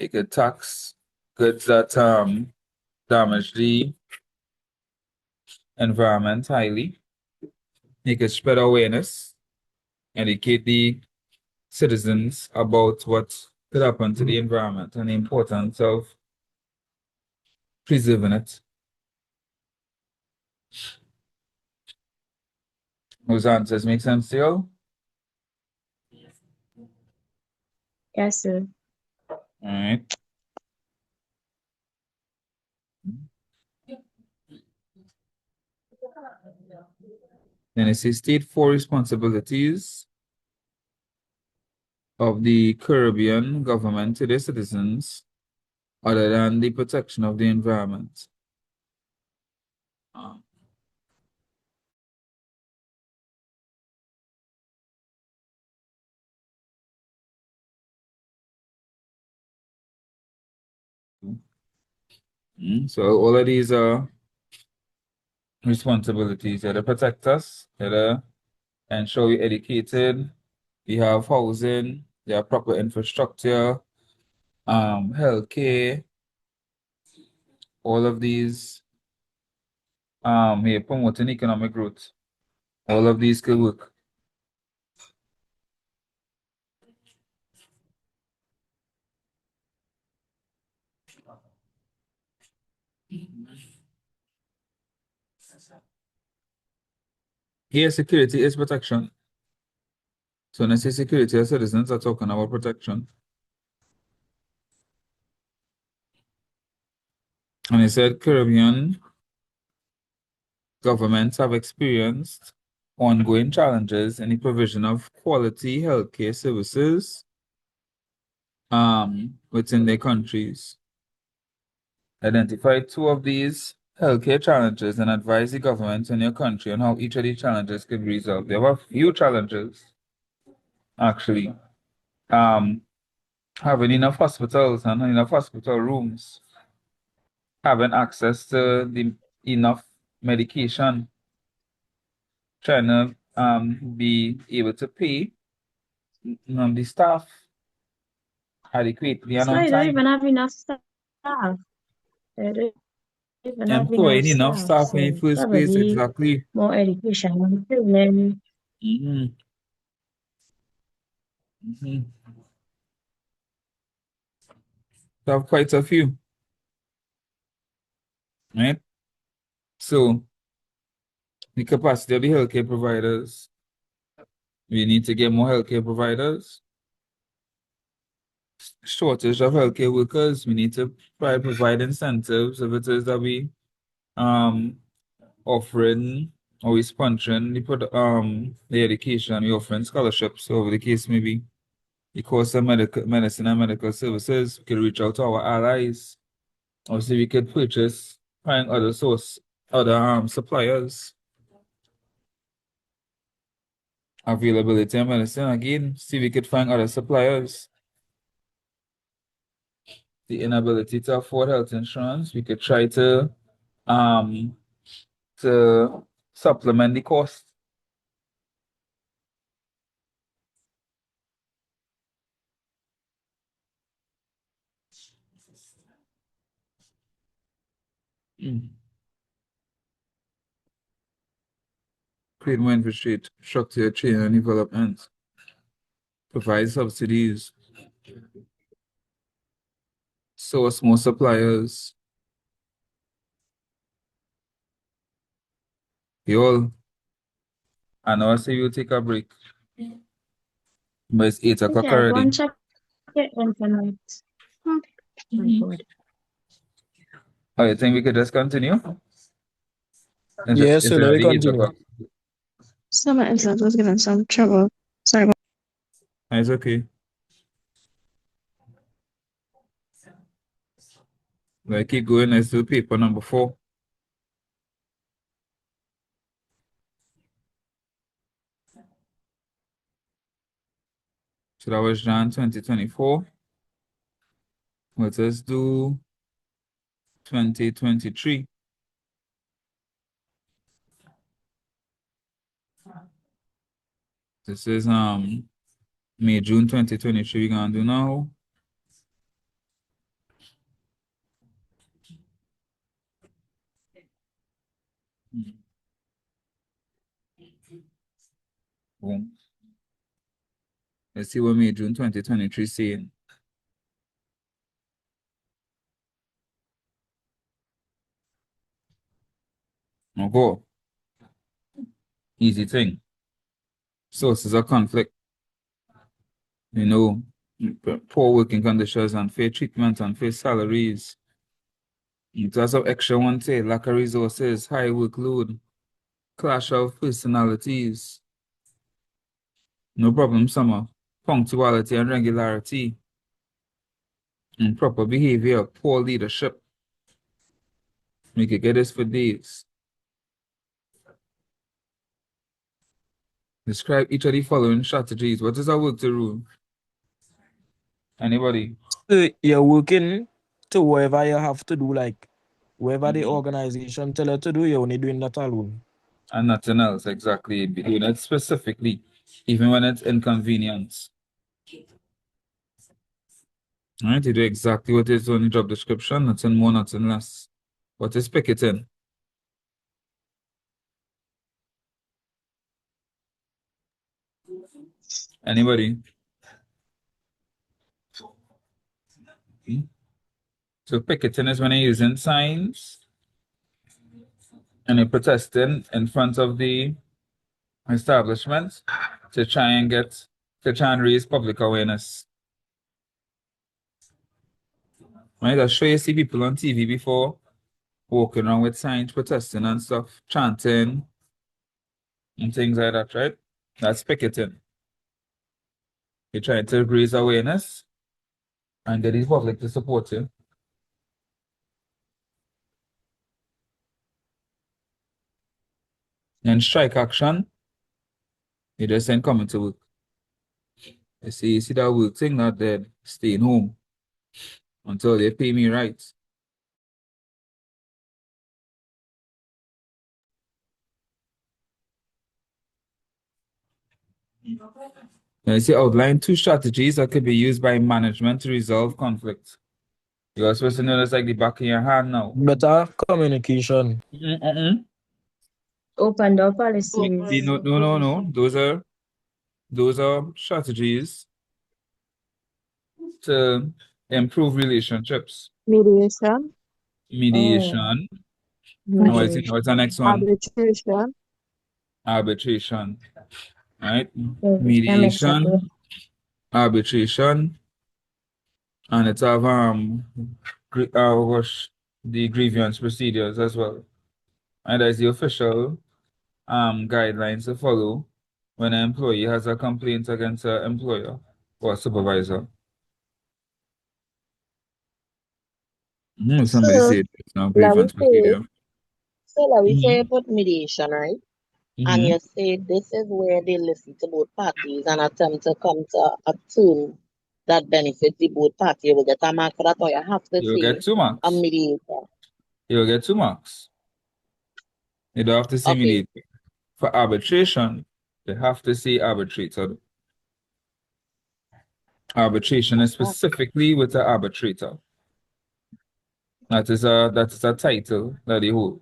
could tax goods that damage the environment highly. You could spread awareness, educate the citizens about what could happen to the environment and the importance of preserving it. Those answers make sense to you all? Yes, sir. All right. Then it says state 4 responsibilities of the Caribbean government to their citizens other than the protection of the environment. So all of these are responsibilities. They're to protect us, they're to ensure we're educated, we have housing, we have proper infrastructure, healthcare, all of these here promoting economic growth. All of these could work. Here, security is protection. So when I say security, our citizens are talking about protection. And I said Caribbean governments have experienced ongoing challenges in the provision of quality healthcare services within their countries. Identify two of these healthcare challenges and advise the government in your country on how each of these challenges could be resolved. There are a few challenges, actually. Having enough hospitals and enough hospital rooms, having access to the enough medication, trying to be able to pay the staff adequately and So on you don't time. even have enough staff. They don't even have enough Employing enough staff. staff in the So first place, probably exactly. more education and children. Mm-hmm. Mm-hmm. We have quite a few, right? So the capacity of the healthcare providers, we need to get more healthcare providers. Shortage of healthcare workers, we need to provide incentives if it is that we offering or we sponsoring the education, we offering scholarships, over the case maybe the course of medicine and medical services, we could reach out to our allies, or see we could find other suppliers. Availability of medicine again, see we could find other suppliers. The inability to afford health insurance, we could try um to supplement the cost. Create more infrastructure, training and development, provide subsidies, source more suppliers. You I know I say you take a break, but it's 8 o'clock Okay, go already. and check your internet. My God. Oh, you think we could just continue? Yes, It's so let it already 8 continue. o'clock. So my internet was getting some trouble. Sorry. It's okay. Like keep going, let's do paper number 4. So that was Jan 2024. Let us do 2023. This is May, June 2023 we're gonna do now. Boom. Let's see what May, June 2023 saying. Now go. Easy thing. Sources of conflict. You know, poor working conditions, unfair treatment, unfair salaries. In terms of extra one say, lack of resources, high workload, clash of personalities. No problem, summer. Punctuality and regularity. Improper behavior, poor leadership. We could get this for days. Describe each of the following strategies. What is our work to rule? Anybody? So you're working to whatever you have to do, like whatever the organization tell you to do, you're only doing that alone. And nothing else, exactly. Be doing it specifically, even when it's inconvenience. All right, you do exactly what is on the job description, nothing more, nothing less. What is picketing? Anybody? So picketing is when you're using signs and you're protesting in front of the establishment to try and raise public awareness. Right? I'm sure you see people on TV before walking around with signs protesting and stuff, chanting and things like that, right? That's picketing. You're trying to raise awareness and get the public to support you. And strike action, you just ain't coming to work. You see that work thing, not dead, staying home until they pay me right. Now, you see, outline 2 strategies that could be used by management to resolve conflict. You're supposed to know that's like the back of your hand now. Better communication. Open door policies. No. Those are strategies to improve relationships. Mediation, Mediation. Mediation. What's the next one? arbitration, Arbitration. Right? I mix up with Mediation, arbitration, and it's have the grievance procedures as well. And there's the official guidelines to follow when an employee has a complaint against an employer or supervisor. Somebody So, said it's not let we grievance say, procedure. you put mediation, right? And you say this is where they listen to both parties and attempt to come to a term that benefits the both parties. You will get a mark for that, or you have to You'll get say 2 a marks. mediator. You'll get 2 marks. You don't have to say Okay. mediator. For arbitration, they have to say arbitrator. Arbitration is specifically with the arbitrator. That is a title that they hold.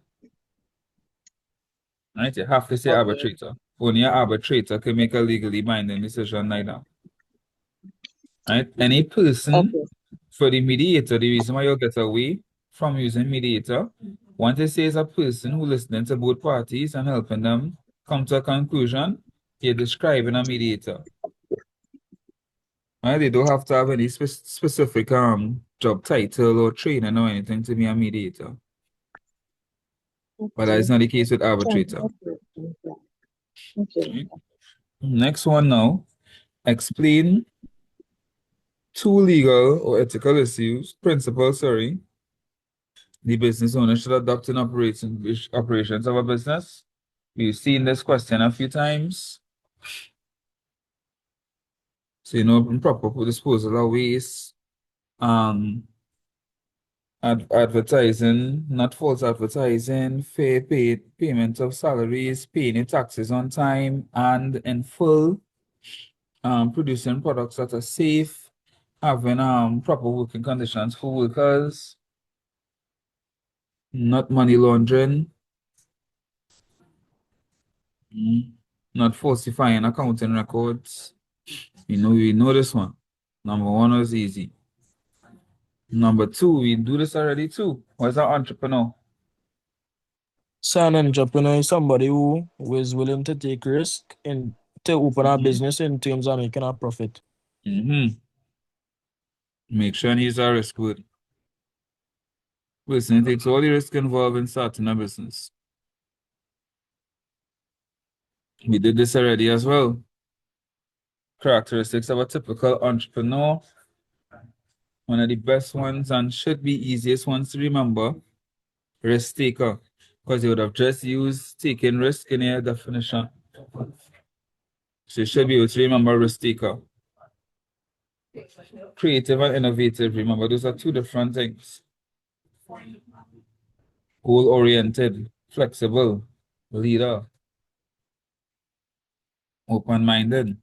Right? You have to say Okay. arbitrator. Only an arbitrator can make a legally binding decision like that. Right? Any person Okay. for the mediator, the reason why you'll get away from using mediator, once it says a person who listening to both parties and helping them come to a conclusion, you're describing a mediator. Right? They don't have to have any specific job title or training or anything to be a mediator. But that is not the case with arbitrator. Okay. Right? Next one now. Explain 2 legal or ethical principles, the business owner should adopt in operations of a business. We've seen this question a few times. So, proper disposal of waste, advertising, not false advertising, fair payment of salaries, paying your taxes on time and in full, producing products that are safe, having proper working conditions for workers, not money laundering, not falsifying accounting records. We know this one. Number 1 was easy. Number 2, we do this already too. What's an entrepreneur? So an entrepreneur is somebody who is willing to take risk and to open a business in terms of making a profit. Make sure he's a risk word. Listen, it takes all the risk involved in starting a business. We did this already as well. Characteristics of a typical entrepreneur. One of the best ones and should be easiest ones to remember, risk taker. Because you would have just used taking risk in your definition. So you should be able to remember risk taker. Creative and innovative, remember, those are 2 different things. goal-oriented, flexible, leader, open-minded.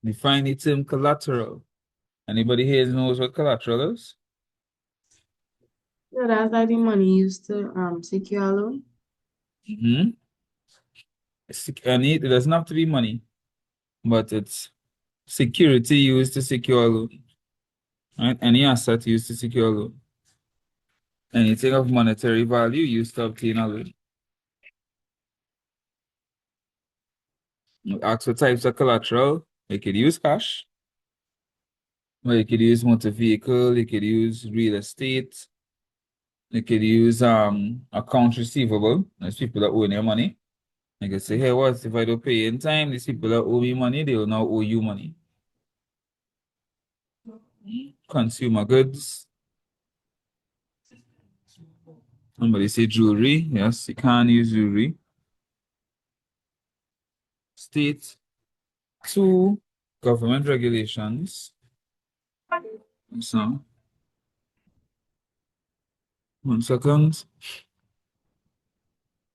Define the term collateral. Anybody here knows what collateral is? So that's like the money used to secure a loan. Mm-hmm. It doesn't have to be money, but it's security used to secure a loan. Right? Any asset used to secure a loan. Anything of monetary value used to obtain a loan. Ask for types of collateral. You could use cash, or you could use motor vehicle, you could use real estate, you could use accounts receivable. There's people that owe your money. You could say, hey, what if I don't pay in time? These people that owe me money, they will now owe you money. Consumer goods. Somebody say jewelry. Yes, you can use jewelry. State. 2, government regulations. So, 1 second.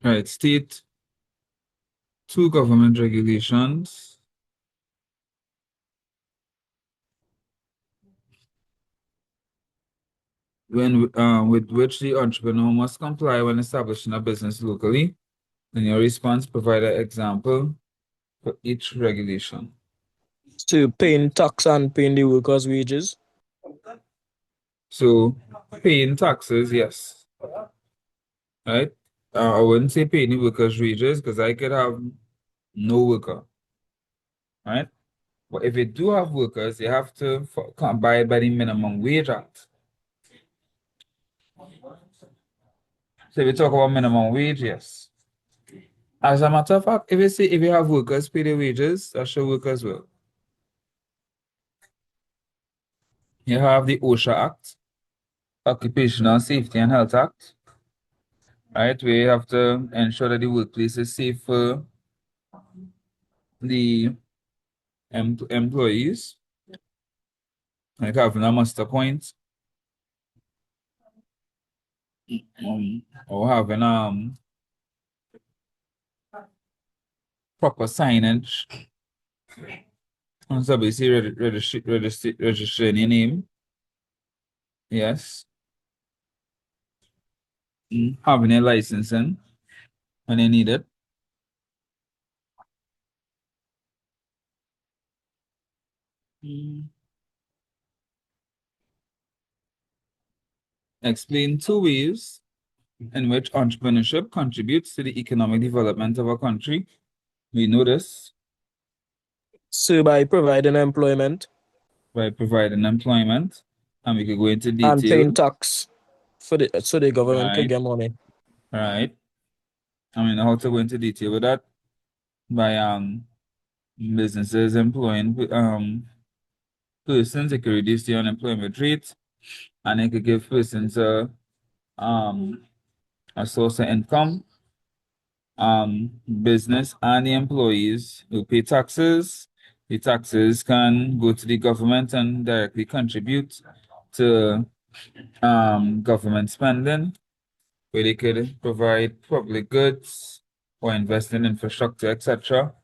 Right, state. 2, government regulations. With which the entrepreneur must comply when establishing a business locally. In your response, provide an example for each regulation. So paying tax and paying the workers' wages. So, paying taxes, yes. Right? I wouldn't say paying the workers' wages because I could have no worker. Right? But if you do have workers, they have to abide by the Minimum Wage Act. So if we talk about minimum wage, yes. As a matter of fact, if you have workers pay their wages, that's your workers will. You have the OSHA Act, Occupational Safety and Health Act, right? Where you have to ensure that the workplace is safe for the employees. Like having a muster point, or having proper signage. And so basically registering your name. Yes. Having a licensing when you need it. Explain 2 ways in which entrepreneurship contributes to the economic development of a country. We know this So by providing employment by providing employment, and we could go into and paying detail. tax for so the government could Right, get money. right. I mean, how to go into detail with that by businesses employing persons. It could reduce the unemployment rate, and it could give persons a source of income. Business and the employees who pay taxes. The taxes can go to the government and directly contribute to government spending, where they could provide public goods or invest in infrastructure, etc.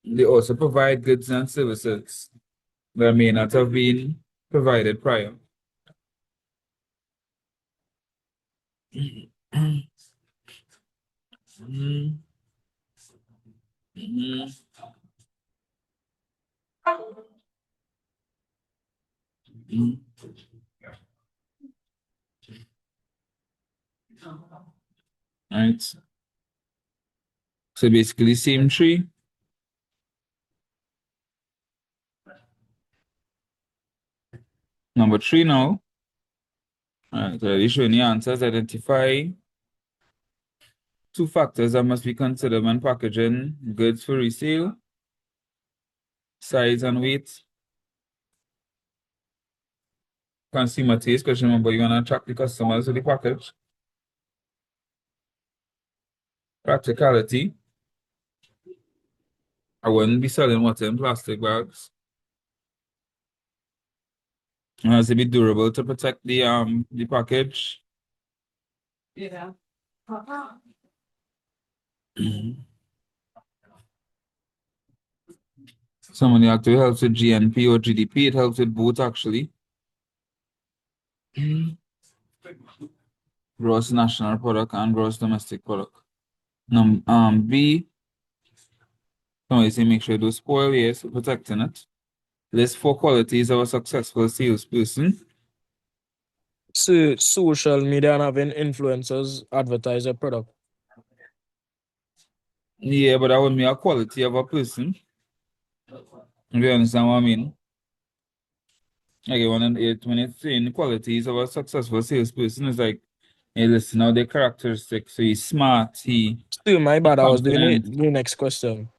They also provide goods and services that may not have been provided prior. Right. So basically, same tree. Number 3 now. All right, already showing the answers. Identify 2 factors that must be considered when packaging goods for resale: size and weight. Consumer taste, because remember, you want to attract the customers to the package. Practicality. I wouldn't be selling water in plastic bags. It has to be durable to protect the package. Yeah. Somebody actually helps with GNP or GDP. It helps with both actually. Gross national product and gross domestic product. B, somebody say make sure those spoil, yes, protecting it. List 4 qualities of a successful salesperson. So social media and having influencers advertise a product. Yeah, but that would be a quality of a person. If you understand what I mean? Like when it's saying qualities of a successful salesperson, it's like, hey, listen, now the characteristics. So he's smart, Still, my bad. I was doing confident. the next question.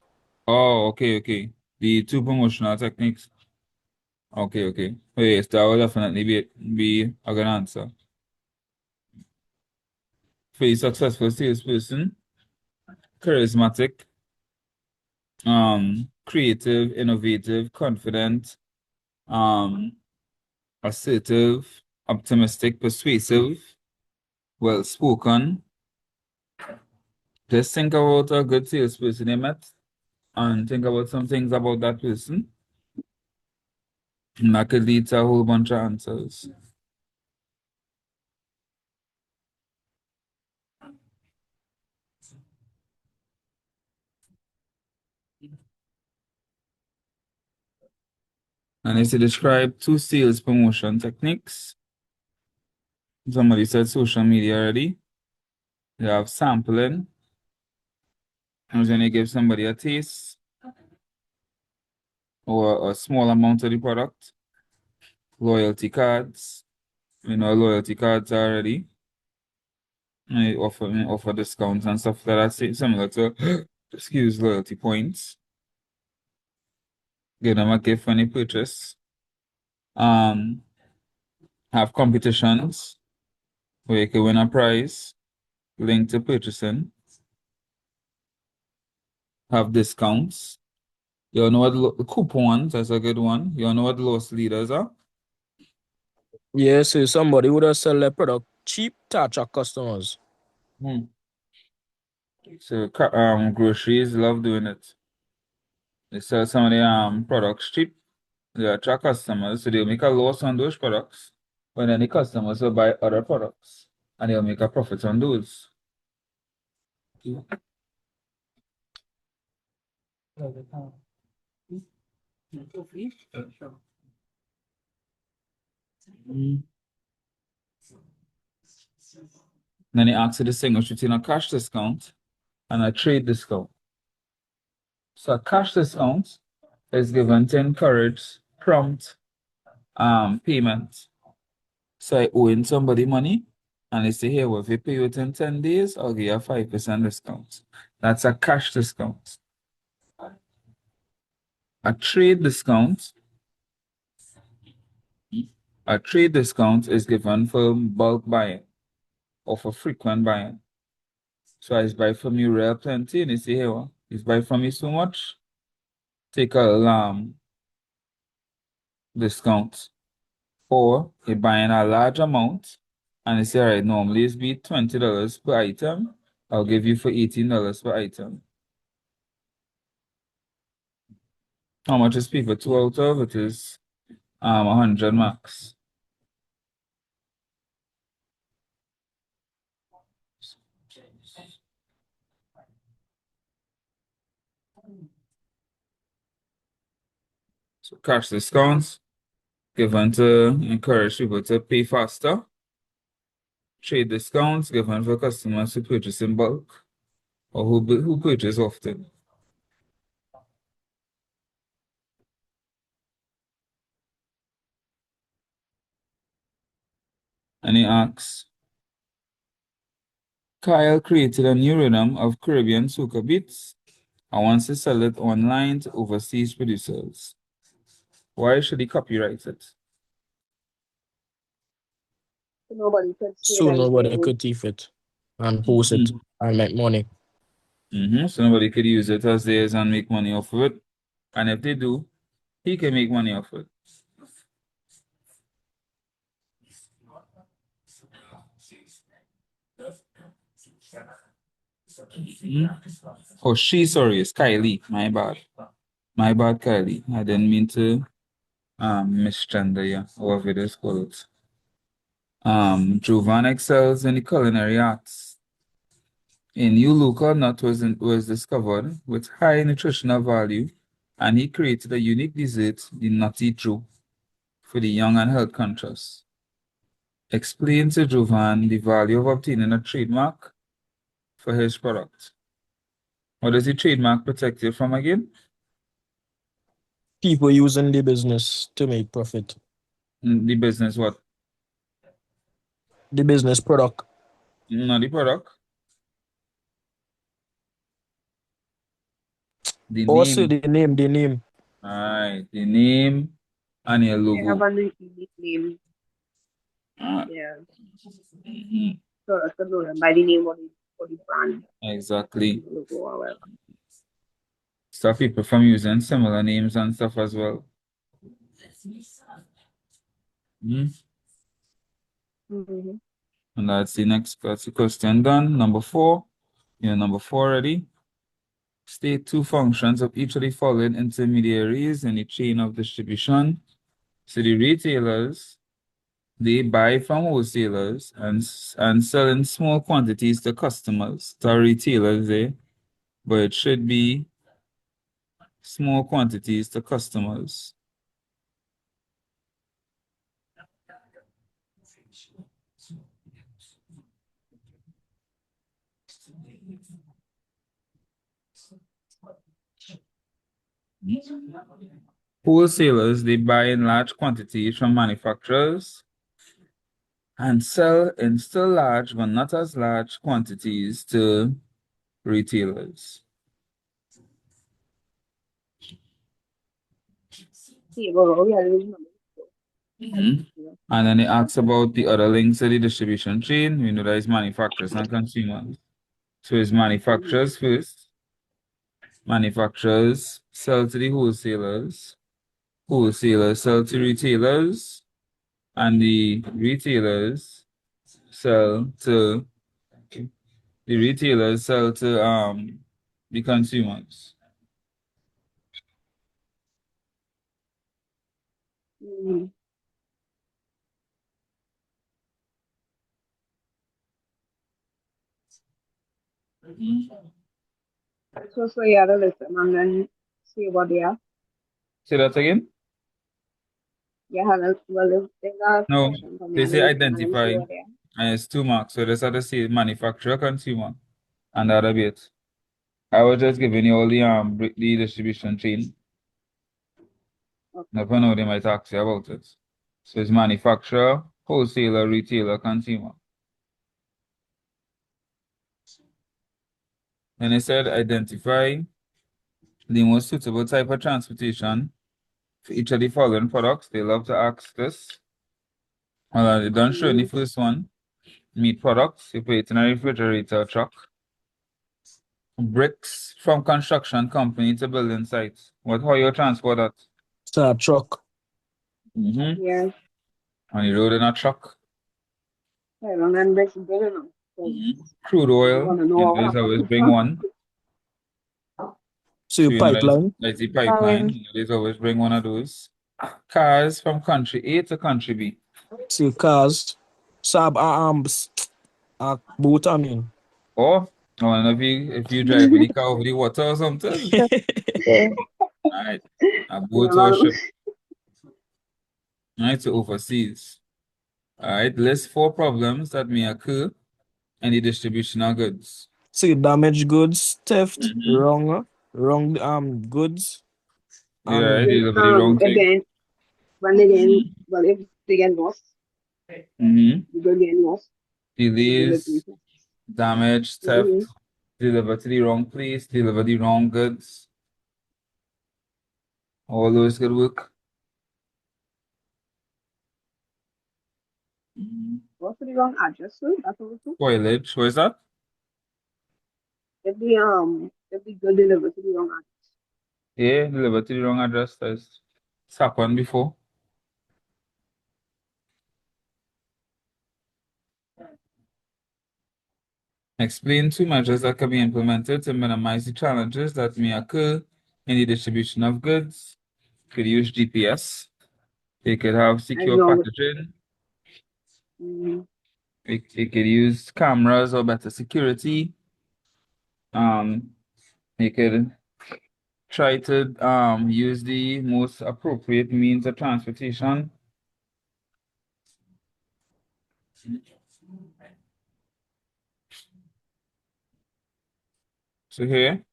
Oh, okay. The 2 promotional techniques. Okay. Oh, yes, that will definitely be a good answer. For a successful salesperson, charismatic, creative, innovative, confident, assertive, optimistic, persuasive, well spoken. Just think about a good salesperson you met and think about some things about that person. And that could lead to a whole bunch of answers. And if you describe 2 sales promotion techniques, somebody said social media already. You have sampling, and when you give somebody a taste or a small amount of the product. Loyalty cards, we know loyalty cards already. And they offer discounts and stuff like that, similar to excuse loyalty points. Give them a gift when they purchase. Have competitions where you can win a prize linked to purchasing. Have discounts. You know what coupons, that's a good one. You know what loss leaders are? Yeah, so somebody would have sell their product cheap to attract customers. So groceries love doing it. They sell some of the products cheap. They attract customers, so they'll make a loss on those products. But then the customers will buy other products and they'll make a profit on those. Then they ask you the distinguish between a cash discount and a trade discount. So a cash discount is given to encourage prompt payment. So I owe somebody money and they say, hey, well, if you pay within 10 days, I'll give you a 5% discount. That's a cash discount. A trade discount is given for bulk buying or for frequent buying. So I buy from you real plenty and they say, hey, well, you buy from me so much, take a discount. Or you're buying a large amount and they say, all right, normally it's be $20 per item. I'll give you for $18 per item. How much is people 2 out of? It is 100 max. So cash discounts given to encourage people to pay faster. Trade discounts given for customers who purchase in bulk or who purchase often. And he asks, Kyle created a new rhythm of Caribbean soca beats and wants to sell it online to overseas producers. Why should he copyright it? Nobody could say So nobody anything. could thief it and post it and make money. So nobody could use it as theirs and make money off of it. And if they do, he can make money off it. Oh, sorry, it's Kylie. My bad. My bad, Kylie. I didn't mean to misgender you, however it is called. Jovan excels in the culinary arts. A new local nut was discovered with high nutritional value, and he created a unique dessert, the Nutty Joe, for the young and health conscious. Explain to Jovan the value of obtaining a trademark for his product. What does the trademark protect you from again? People using the business to make profit. The business what? The business product. Not the product. The Also name. the name. Alright, the name and your They have logo. a unique name. Yeah. So that's the know them by the name of the brand, Exactly. logo or whatever. Stop people from using similar names and stuff as well. Mm-hmm. And that's the question done. Number 4. Number 4 already. State 2 functions of each of the following intermediaries in the chain of distribution. So the retailers, they buy from wholesalers and sell in small quantities to customers, to retailers, but it should be small quantities to customers. Wholesalers, they buy in large quantities from manufacturers and sell in still large but not as large quantities to retailers. Yeah, well, yeah, there is no- And then it asks about the other links of the distribution chain. We know that is manufacturers and consumers. So it's manufacturers first. Manufacturers sell to the wholesalers. Wholesalers sell to retailers. And the retailers sell to the consumers. Mm-hmm. So you have to listen and then see what they are. Say that again? You have to, well, if there's a No, question from they you, say listen and then see identify, what they are. and it's 2 marks. So that's how they say manufacturer, consumer, and the other bit. I was just giving you all the distribution chain. Okay. Never know they might ask you about it. So it's manufacturer, wholesaler, retailer, consumer. And it said identify the most suitable type of transportation for each of the following products. They love to ask this. Well, they don't show in the first one. Meat products, you put it in a refrigerator truck. Bricks from construction company to building sites. How you transport that? It's a truck. Yeah. On the road in a truck. I don't know, break it down. So Crude I oil, want to know what there's always happened. bring one. So So pipeline. that's the pipeline. There's always bring one of those. Cars from country A to country B. So cars. Sab boat I mean. Or I don't know if you drive the car over the water or something. Yeah. Alright. A You boat or a know, ship. Alright, so overseas. Alright, list 4 problems that may occur in the distribution of goods. So damaged goods, theft, wrong goods. Yeah, And they deliver the wrong thing. again, when they get, well, if they get lost, you go get lost. Delays, damage, theft, deliver to the wrong place, deliver the wrong goods. All those could work. What's the wrong address? So that's also Spoilage, what is that? if the good deliver to the wrong address. Yeah, deliver to the wrong address. That's happened before. Explain two measures that can be implemented to minimize the challenges that may occur in the distribution of goods. Could use GPS. They could have As secure long as packaging. mm, They could use cameras or better security. They could try to use the most appropriate means of transportation. So here,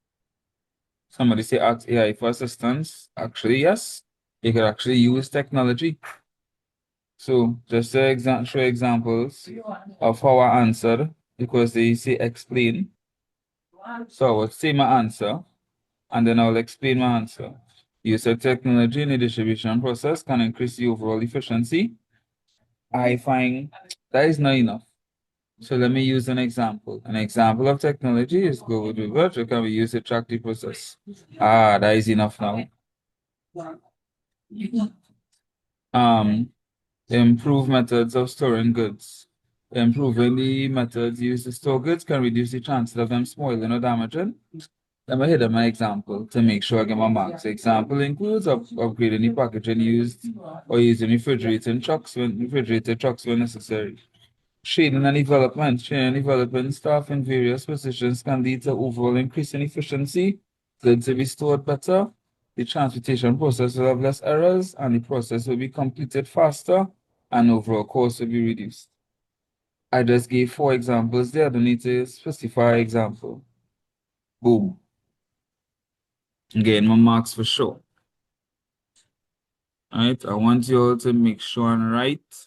somebody say ask AI for assistance. Actually, yes, you could actually use technology. So just to show examples of how I answered, because they say explain. So I would say my answer, and then I'll explain my answer. Use of technology in the distribution process can increase the overall efficiency. I find that is not enough. So let me use an example. An example of technology is Google Reverse, which can be used to track the process. Ah, that is enough now. Um, improve methods of storing goods. Improving the methods used to store goods can reduce the chances of them spoiling or damaging. Let me hit my example to make sure I get my marks. Example includes upgrading the packaging used or using refrigerated trucks when necessary. Training and developing staff in various positions can lead to overall increase in efficiency, goods will be stored better, the transportation process will have less errors, and the process will be completed faster, and overall cost will be reduced. I just gave 4 examples there. I don't need to specify example. Boom. Getting my marks for sure. All right, I want you all to make sure and write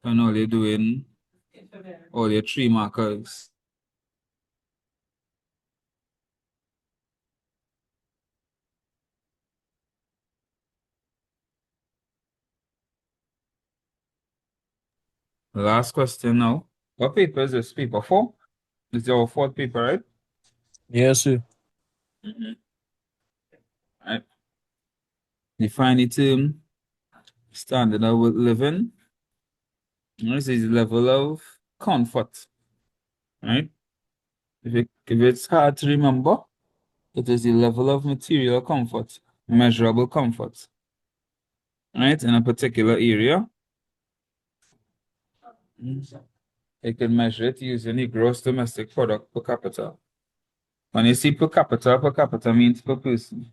and all you're doing, all your 3 markers. Last question now. What paper is this? Paper 4? This is our 4th paper, right? Yes, sir. Right. Define the term standard of living. This is the level of comfort. Right? If it's hard to remember, it is the level of material comfort, measurable comfort. Right? In a particular area. You can measure it using the gross domestic product per capita. When you see per capita means per person.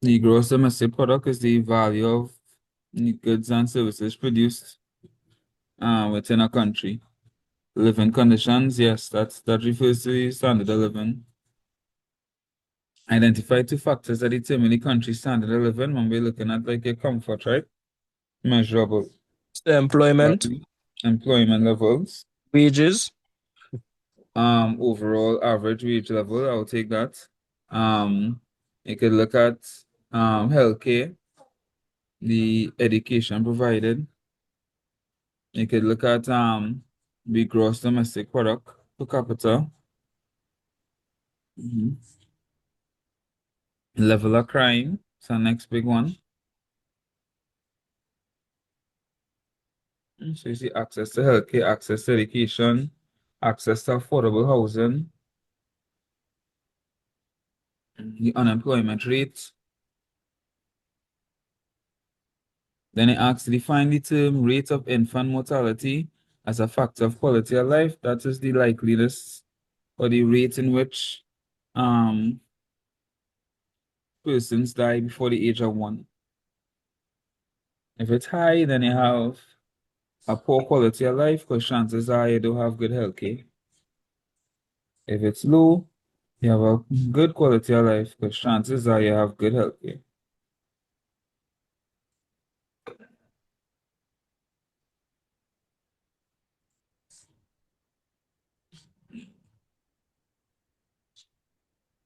The gross domestic product is the value of the goods and services produced within a country. Living conditions, yes, that refers to the standard of living. Identify 2 factors that determine the country's standard of living when we're looking at like your comfort, right? Measurable. Employment, Employment levels. wages, Overall average wage level, I'll take that. You could look at healthcare, the education provided. You could look at the gross domestic product per capita. Level of crime, it's the next big one. So you see access to healthcare, access to education, access to affordable housing, the unemployment rate. Then it asks to define the term rate of infant mortality as a factor of quality of life. That is the likeliness or the rate in which persons die before the age of 1. If it's high, then you have a poor quality of life because chances are you don't have good health care. If it's low, you have a good quality of life because chances are you have good health care.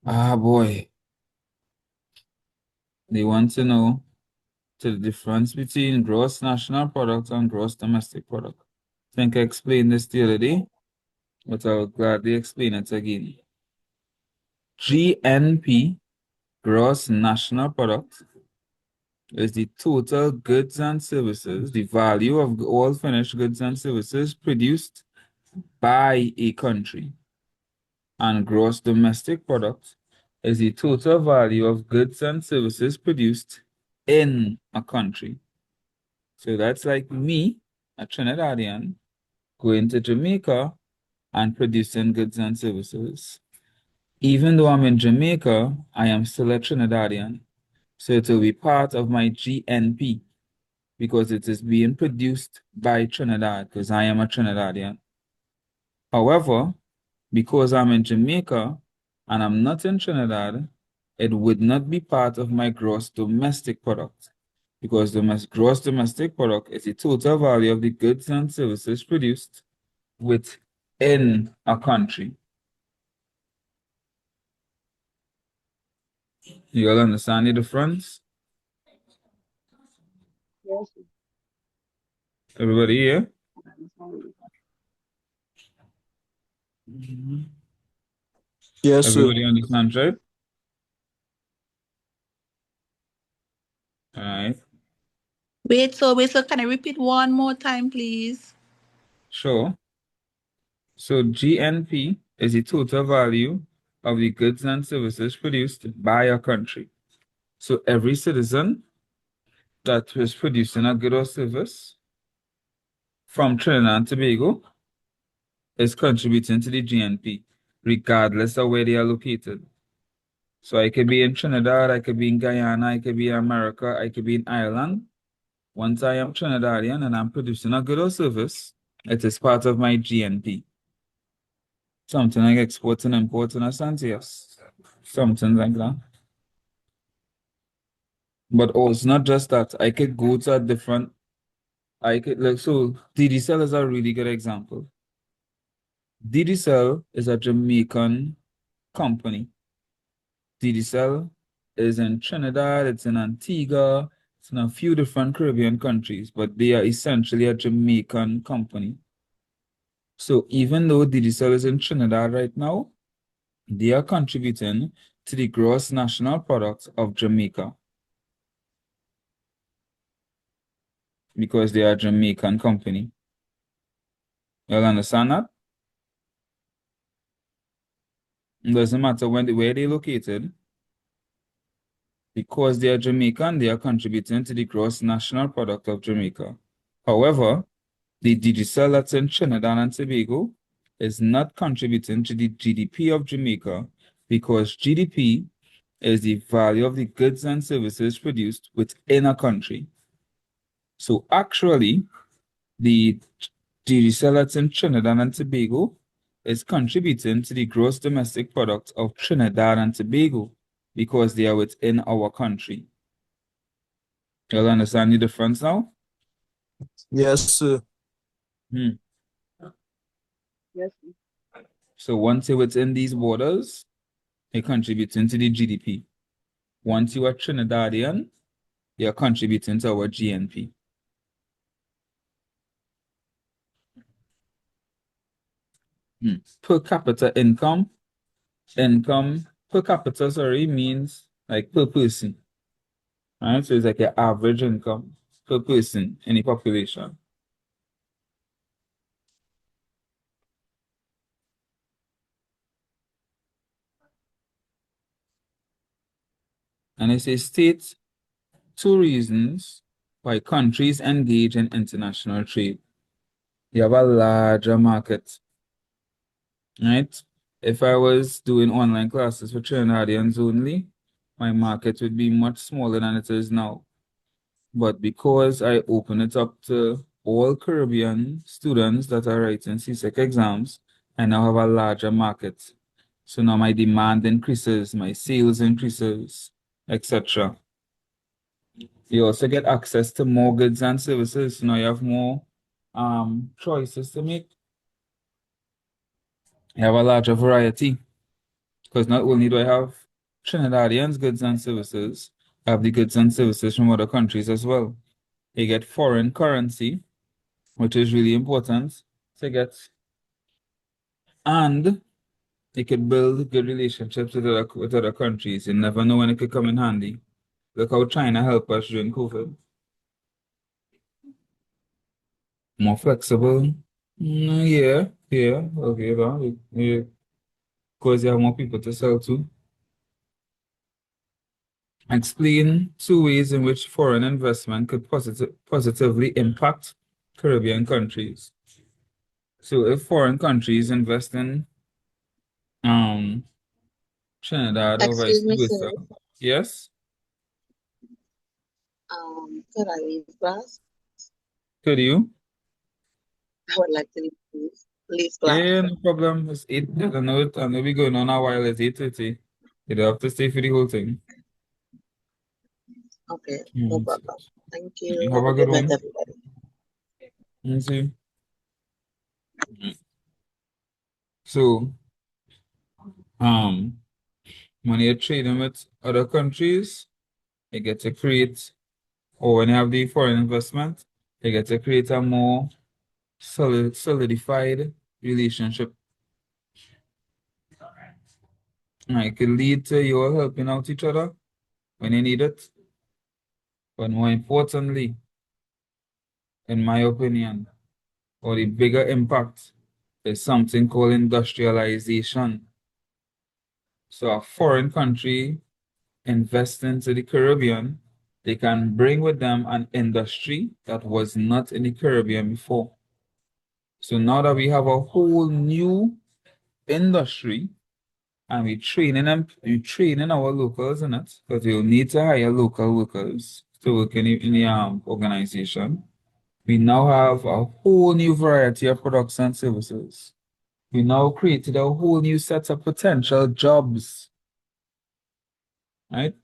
Ah, boy. They want to know the difference between gross national product and gross domestic product. think I explained this the other day, but I'll gladly explain it again. GNP, Gross National Product, is the total goods and services, the value of all finished goods and services produced by a country. And gross domestic product is the total value of goods and services produced in a country. So that's like me, a Trinidadian, going to Jamaica and producing goods and services. Even though I'm in Jamaica, I am still a Trinidadian. So it will be part of my GNP because it is being produced by Trinidad because I am a Trinidadian. However, because I'm in Jamaica and I'm not in Trinidad, it would not be part of my gross domestic product because the gross domestic product is the total value of the goods and services produced within a country. You all understand the difference? Yes. Everybody here? Yes, sir. Everybody understand, right? All right. Wait, so can I repeat one more time, please? Sure. So GNP is the total value of the goods and services produced by a country. So every citizen that was producing a good or service from Trinidad and Tobago is contributing to the GNP, regardless of where they are located. So I could be in Trinidad, I could be in Guyana, I could be in America, I could be in Ireland. Once I am Trinidadian and I'm producing a good or service, it is part of my GNP. Something like export and import in a sense, yes. Something like that. But also not just that. I could go to a different, I could like so DDCell is a really good example. DDCell is a Jamaican company. DDCell is in Trinidad, it's in Antigua, it's in a few different Caribbean countries, but they are essentially a Jamaican company. So even though DDCell is in Trinidad right now, they are contributing to the gross national product of Jamaica because they are a Jamaican company. You all understand that? It doesn't matter where they're located. Because they are Jamaican, they are contributing to the gross national product of Jamaica. However, the digicel that's in Trinidad and Tobago is not contributing to the GDP of Jamaica because GDP is the value of the goods and services produced within a country. So actually, the digicel that's in Trinidad and Tobago is contributing to the gross domestic product of Trinidad and Tobago because they are within our country. You all understand the difference now? Yes, sir. Yes. So once you're within these borders, you're contributing to the GDP. Once you are Trinidadian, you're contributing to our GNP. Per capita income per capita, sorry, means like per person. Right? So it's like your average income per person in the population. And it says state 2 reasons why countries engage in international trade. You have a larger market, right? If I was doing online classes for Trinidadians only, my market would be much smaller than it is now. But because I open it up to all Caribbean students that are writing CSEC exams, I now have a larger market. So now my demand increases, my sales increases, etc. You also get access to more goods and services. Now you have more choices to make. You have a larger variety because not only do I have Trinidadians goods and services, I have the goods and services from other countries as well. You get foreign currency which is really important to get. And it could build good relationships with other countries. You never know when it could come in handy. Look how China helped us during COVID. More flexible. Yeah. Okay, well, yeah. Because you have more people to sell to. Explain two ways in which foreign investment could positively impact Caribbean countries. So if foreign countries invest in Trinidad or vice Excuse me, versa, sir. yes, Could I leave class? could you? I would like to leave class. Yeah, no problem. It's 8. I know we're going on a while. It's 8:30. You don't have to stay for the whole thing. Okay, no Mm, problem. Thank you. You have Have a a good good night, one. everybody. You see? So, um, when you're trading with other countries, you get to create, or when you have the foreign investment, you get to create a more solidified relationship. And it can lead to you all helping out each other when you need it. But more importantly, in my opinion, or the bigger impact is something called industrialization. So a foreign country invests into the Caribbean, they can bring with them an industry that was not in the Caribbean before. So now that we have a whole new industry and we training our locals in it, because you'll need to hire local workers to work in the organization. We now have a whole new variety of products and services. We now created a whole new set of potential jobs, right?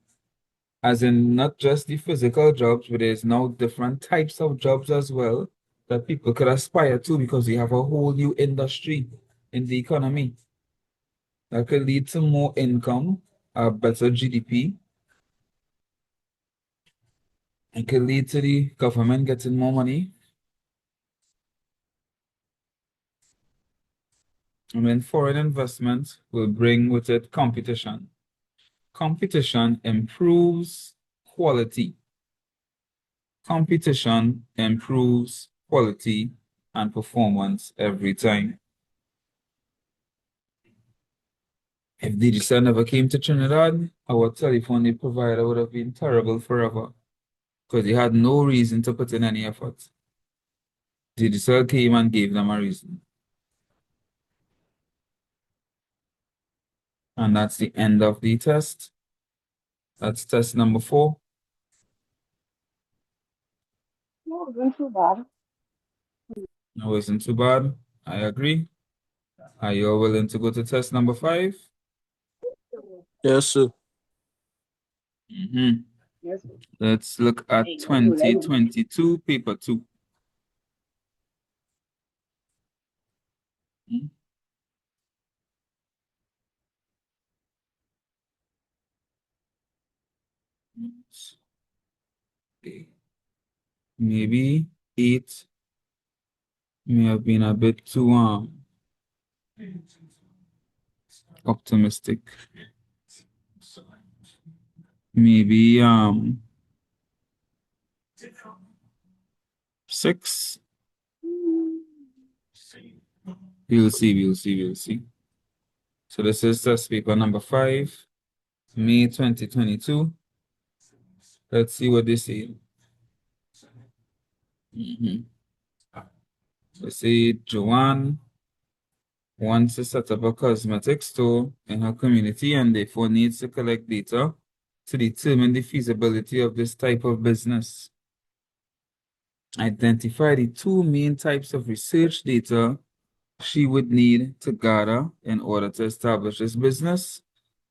As in not just the physical jobs, but there's now different types of jobs as well that people could aspire to because we have a whole new industry in the economy that could lead to more income, a better GDP. It could lead to the government getting more money. And then foreign investment will bring with it competition. Competition improves quality. Competition improves quality and performance every time. If Digicel never came to Trinidad, our telephony provider would have been terrible forever because they had no reason to put in any effort. Digicel came and gave them a reason. And that's the end of the test. That's test number 4. No, it wasn't too bad. It wasn't too bad. I agree. Are you all willing to go to test number 5? Yes, sir. Mm-hmm. Yes. Let's look at Hey, no, you like 2022 paper 2. Hmm. Maybe 8 may have been a bit too optimistic. Maybe 6. We'll see. So this is test paper number 5, May 2022. Let's see what they say. They say Joanne wants to set up a cosmetic store in her community and therefore needs to collect data to determine the feasibility of this type of business. Identify the 2 main types of research data she would need to gather in order to establish this business.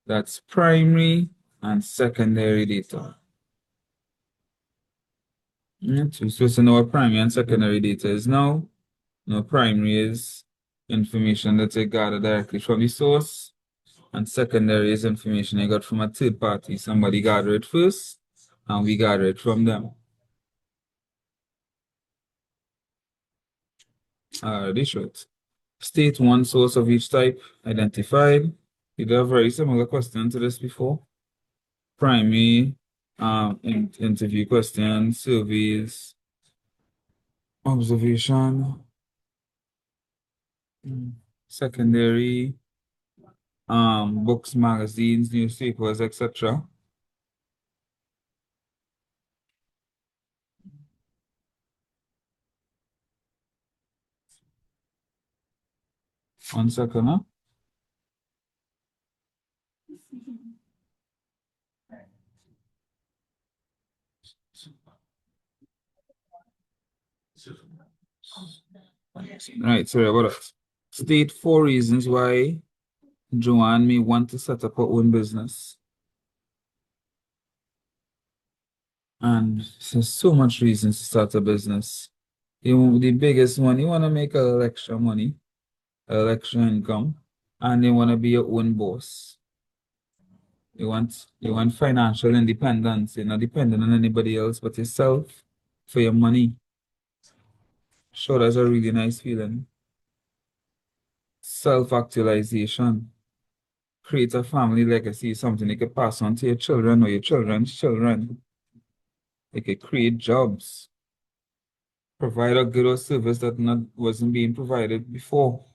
That's primary and secondary data. So we're supposed to know what primary and secondary data is now. No, primary is information that you gather directly from the source, and secondary is information you got from a third party. Somebody gather it first, and we gather it from them. This short. State one source of each type identified. You did a very similar question to this before. Primary, interview questions, surveys, observation, secondary, books, magazines, newspapers, etc. One second, huh? Right, sorry about that. State 4 reasons why Joanne may want to set up her own business. And there's so much reasons to start a business. The biggest one, you want to make a little extra money, a little extra income, and you want to be your own boss. You want financial independence. You're not dependent on anybody else but yourself for your money. Sure, that's a really nice feeling. Self-actualization. Create a family legacy, something you could pass on to your children or your children's children. You could create jobs. Provide a good or service that wasn't being provided before.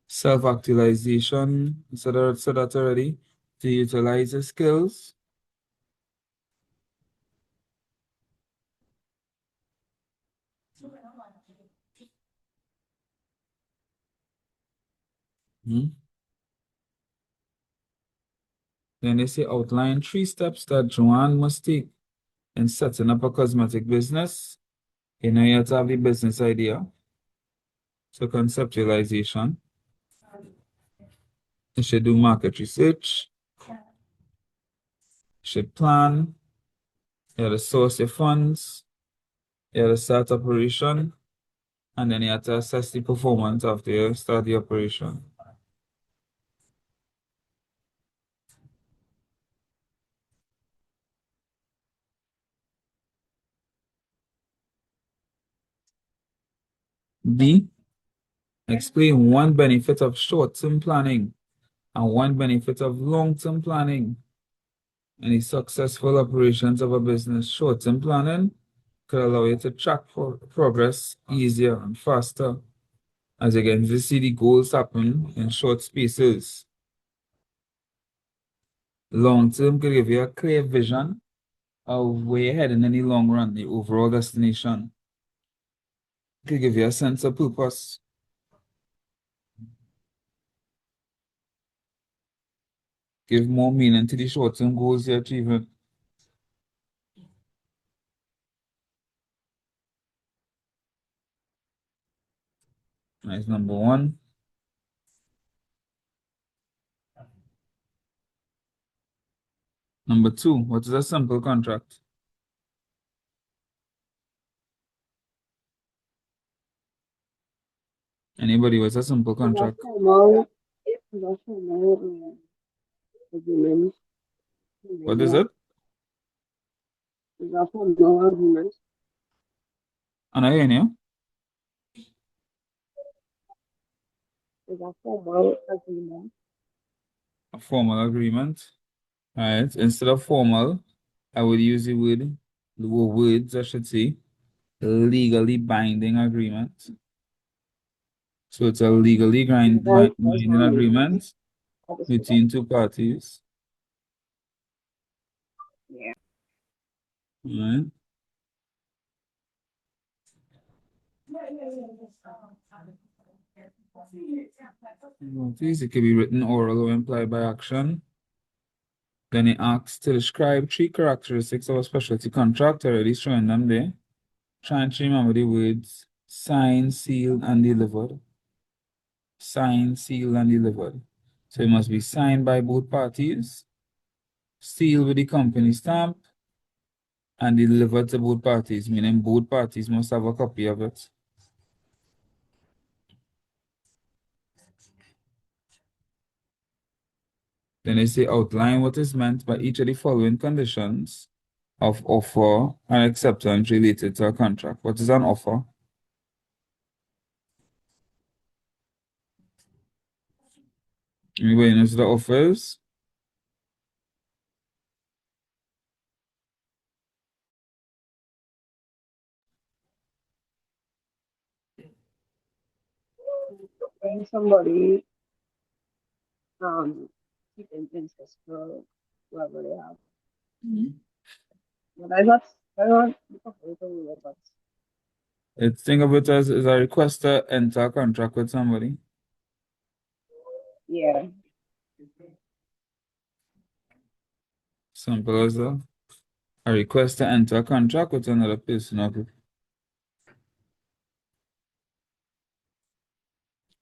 Self-actualization, said that already. To utilize your skills. Then they say outline 3 steps that Joanne must take in setting up a cosmetic business. You know, you have to have the business idea. So conceptualization. You should do market research. You should plan. You have to source your funds. You have to start operation. And then you have to assess the performance after you start the operation. B, explain one benefit of short-term planning and one benefit of long-term planning. Any successful operations of a business. Short-term planning could allow you to track progress easier and faster, as you get to see the goals happen in short spaces. Long-term could give you a clear vision of where you're heading in the long run, the overall destination. Could give you a sense of purpose. Give more meaning to the short-term goals you're achieving. That's number 1. Number 2, what is a simple contract? Anybody, what's a simple contract? Agreement. What is it? Is that formal agreement? And I hear you. Is that formal agreement? A formal agreement. Right. Instead of formal, I would use the words, I should say, legally binding agreement. So it's a legally binding agreement between 2 parties. Yeah. Right. Notice it can be written oral or implied by action. Then it asks to describe 3 characteristics of a specialty contract, already showing them there. Trying to remember the words signed, sealed, and delivered. Signed, sealed, and delivered. So it must be signed by both parties, sealed with the company stamp, and delivered to both parties, meaning both parties must have a copy of it. Then they say outline what is meant by each of the following conditions of offer and acceptance related to a contract. What is an offer? Anybody knows what the offer is? When somebody keeping interest for whoever they have. But I'm not looking for it, but Think of it as a request to enter a contract with somebody. yeah. Simple as that. A request to enter a contract with another person.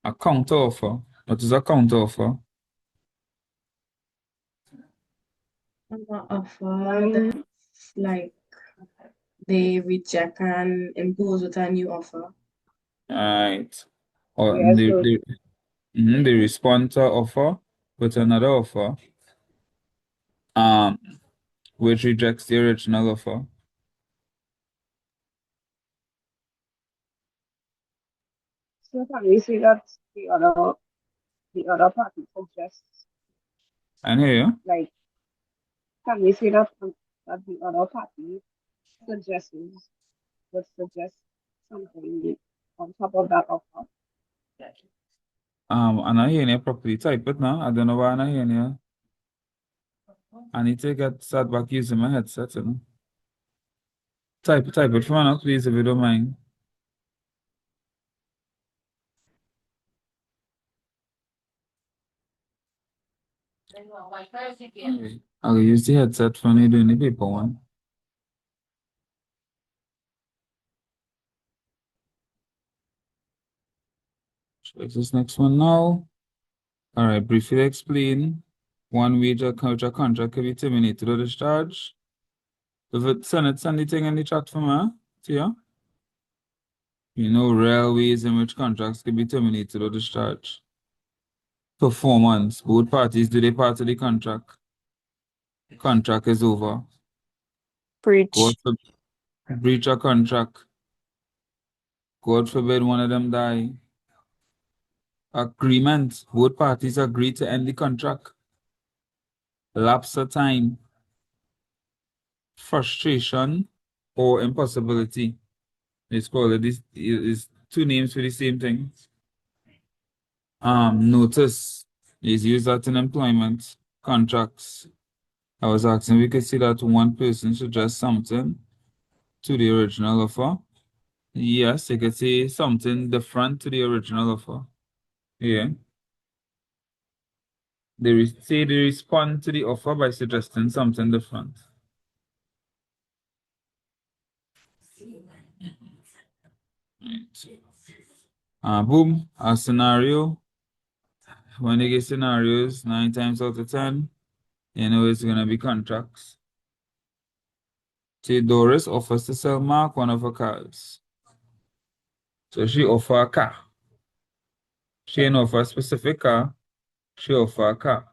A counter offer. What is a counter offer? An offer that's like they reject and impose with a new offer. Right. Or Yeah, so they respond to offer with another offer, which rejects the original offer. can we say that the other party suggests, And here, like, can we say that the other party suggests suggest something on top of that offer? I'm not hearing you properly. Type it now. I don't know why I'm not hearing you. I need to start back using my headset. Type it for me now, please, if you don't mind. I'll use the headset for you doing the paper one. Check this next one now. All right, briefly explain. One wage or contract can be terminated or discharged. If it send the thing in the chat for me, see ya. You know, rare ways in which contracts can be terminated or discharged. Performance. Both parties do their part of the contract. Contract is over. God Preach. forbid, breach a contract. God forbid one of them die. Agreement. Both parties agree to end the contract. Lapse of time. Frustration or impossibility. It's called it. This is two names for the same thing. Notice is used that in employment contracts. I was asking if we could see that one person suggests something to the original offer. Yes, you could say something different to the original offer. Yeah. They respond to the offer by suggesting something different. Right. Boom, a scenario. When you get scenarios, 9 times out of 10, you know it's gonna be contracts. Say Doris offers to sell Mark one of her cars. So she offer a car. She didn't offer a specific car, she offer a car.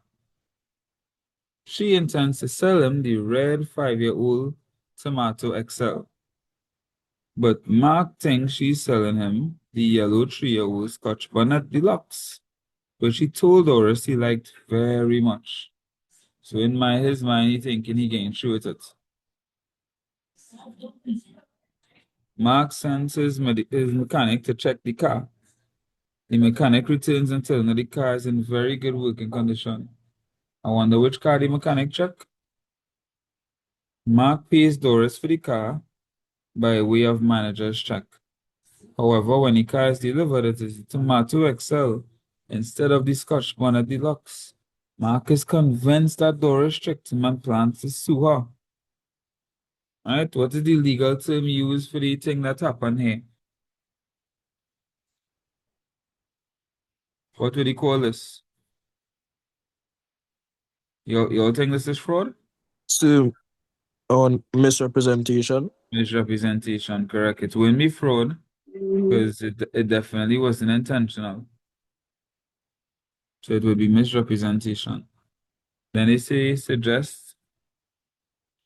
She intends to sell him the red 5-year-old Tomato XL. But Mark thinks she's selling him the yellow 3-year-old Scotch Bonnet Deluxe, which he told Doris he liked very much. So in his mind, he thinking he can through with it. Mark sends his mechanic to check the car. The mechanic returns and tells him the car is in very good working condition. I wonder which car the mechanic checked. Mark pays Doris for the car by way of manager's check. However, when the car is delivered, it is the Tomato XL instead of the Scotch Bonnet Deluxe. Mark is convinced that Doris tricked him and plans to sue her. Right? What is the legal term used for the thing that happened here? What would he call this? You think this is fraud? So, on misrepresentation. Misrepresentation, correct. It wouldn't be fraud because it definitely wasn't intentional. So it would be misrepresentation. Then they say suggest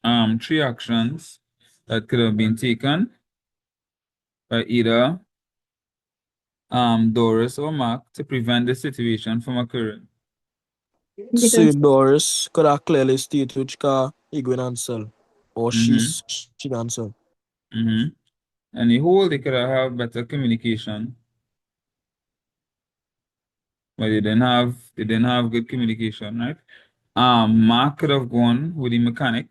three actions that could have been taken by either Doris or Mark to prevent the situation from occurring. So Because Doris could have clearly state which car he going and sell, or Mm-hmm. she can sell. Mm-hmm. And the whole they could have better communication, but they didn't have good communication, right? Mark could have gone with the mechanic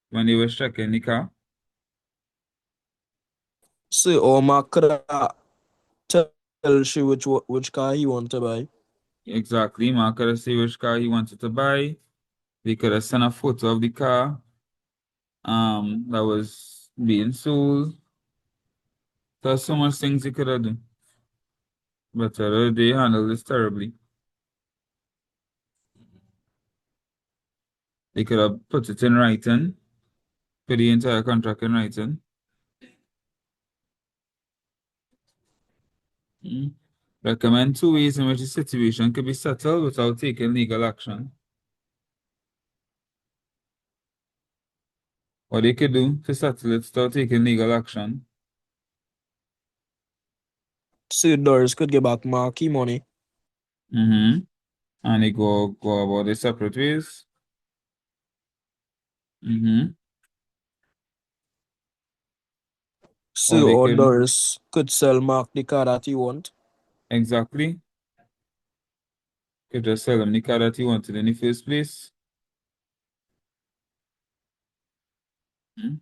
when they were checking the car. So or Mark could have tell she which car he want to buy. Exactly. Mark could have said which car he wanted to buy. They could have sent a photo of the car that was being sold. There's so much things they could have done. But they handled this terribly. They could have put it in writing, put the entire contract in writing. Mm. Recommend 2 ways in which the situation could be settled without taking legal action. What they could do to settle it without taking legal action. So Doris could get back Marky money. Mm-hmm. And they go about it separate ways. Mm-hmm. Or So they or can Doris could sell Mark the car that he want. exactly could just sell them the car that you wanted in the first place. Mm.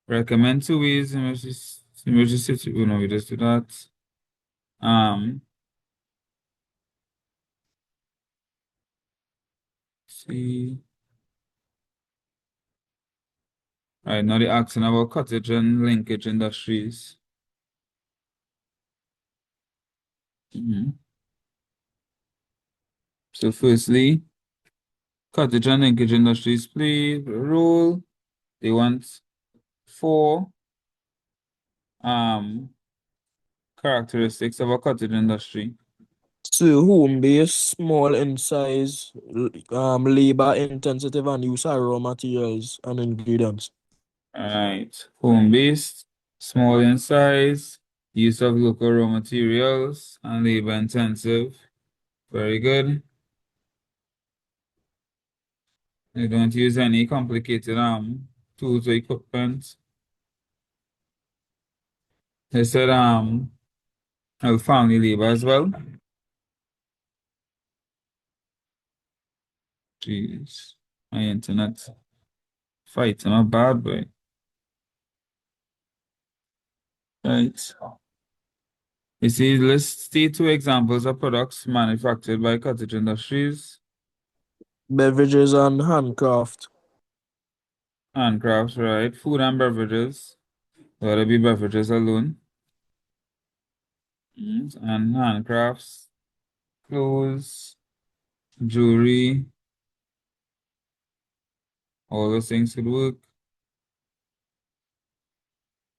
Recommend 2 ways in which situation. Oh, no, we just do that. See. All right, now they're asking about cottage and linkage industries. Mhm. So firstly, cottage and linkage industries play a role. They want 4 characteristics of a cottage industry. So home based, small in size, labor intensive and use of raw materials and ingredients. All right, home-based, small in size, use of local raw materials, and labor intensive. Very good. They don't use any complicated tools or equipment. They said family labor as well. Jeez, my internet fighting a bad boy. Right. You see, list the 2 examples of products manufactured by cottage industries. Beverages and handcraft. Handcrafts, right? Food and beverages. Gotta be beverages alone. And handcrafts, clothes, jewelry, all those things could work.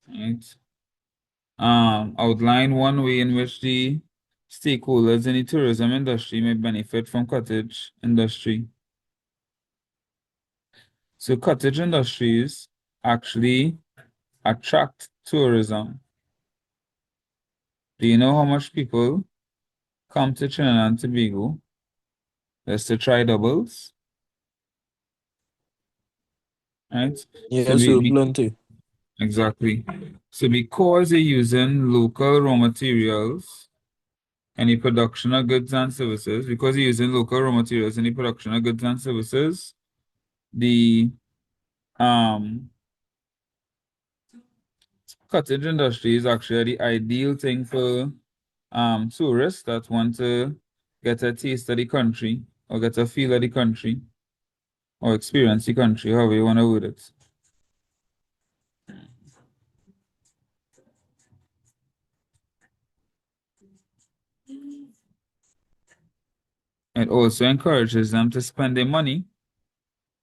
Right. Outline one way in which the stakeholders in the tourism industry may benefit from cottage industry. So cottage industries actually attract tourism. Do you know how much people come to Trinidad and Tobago just to try doubles? Right? So Yes, so plenty. exactly. So because they're using local raw materials in the production of goods and services, because they're using local raw materials in the production of goods and services, the um cottage industry is actually the ideal thing for tourists that want to get a taste of the country or get a feel of the country or experience the country, however you want to word it. It also encourages them to spend their money,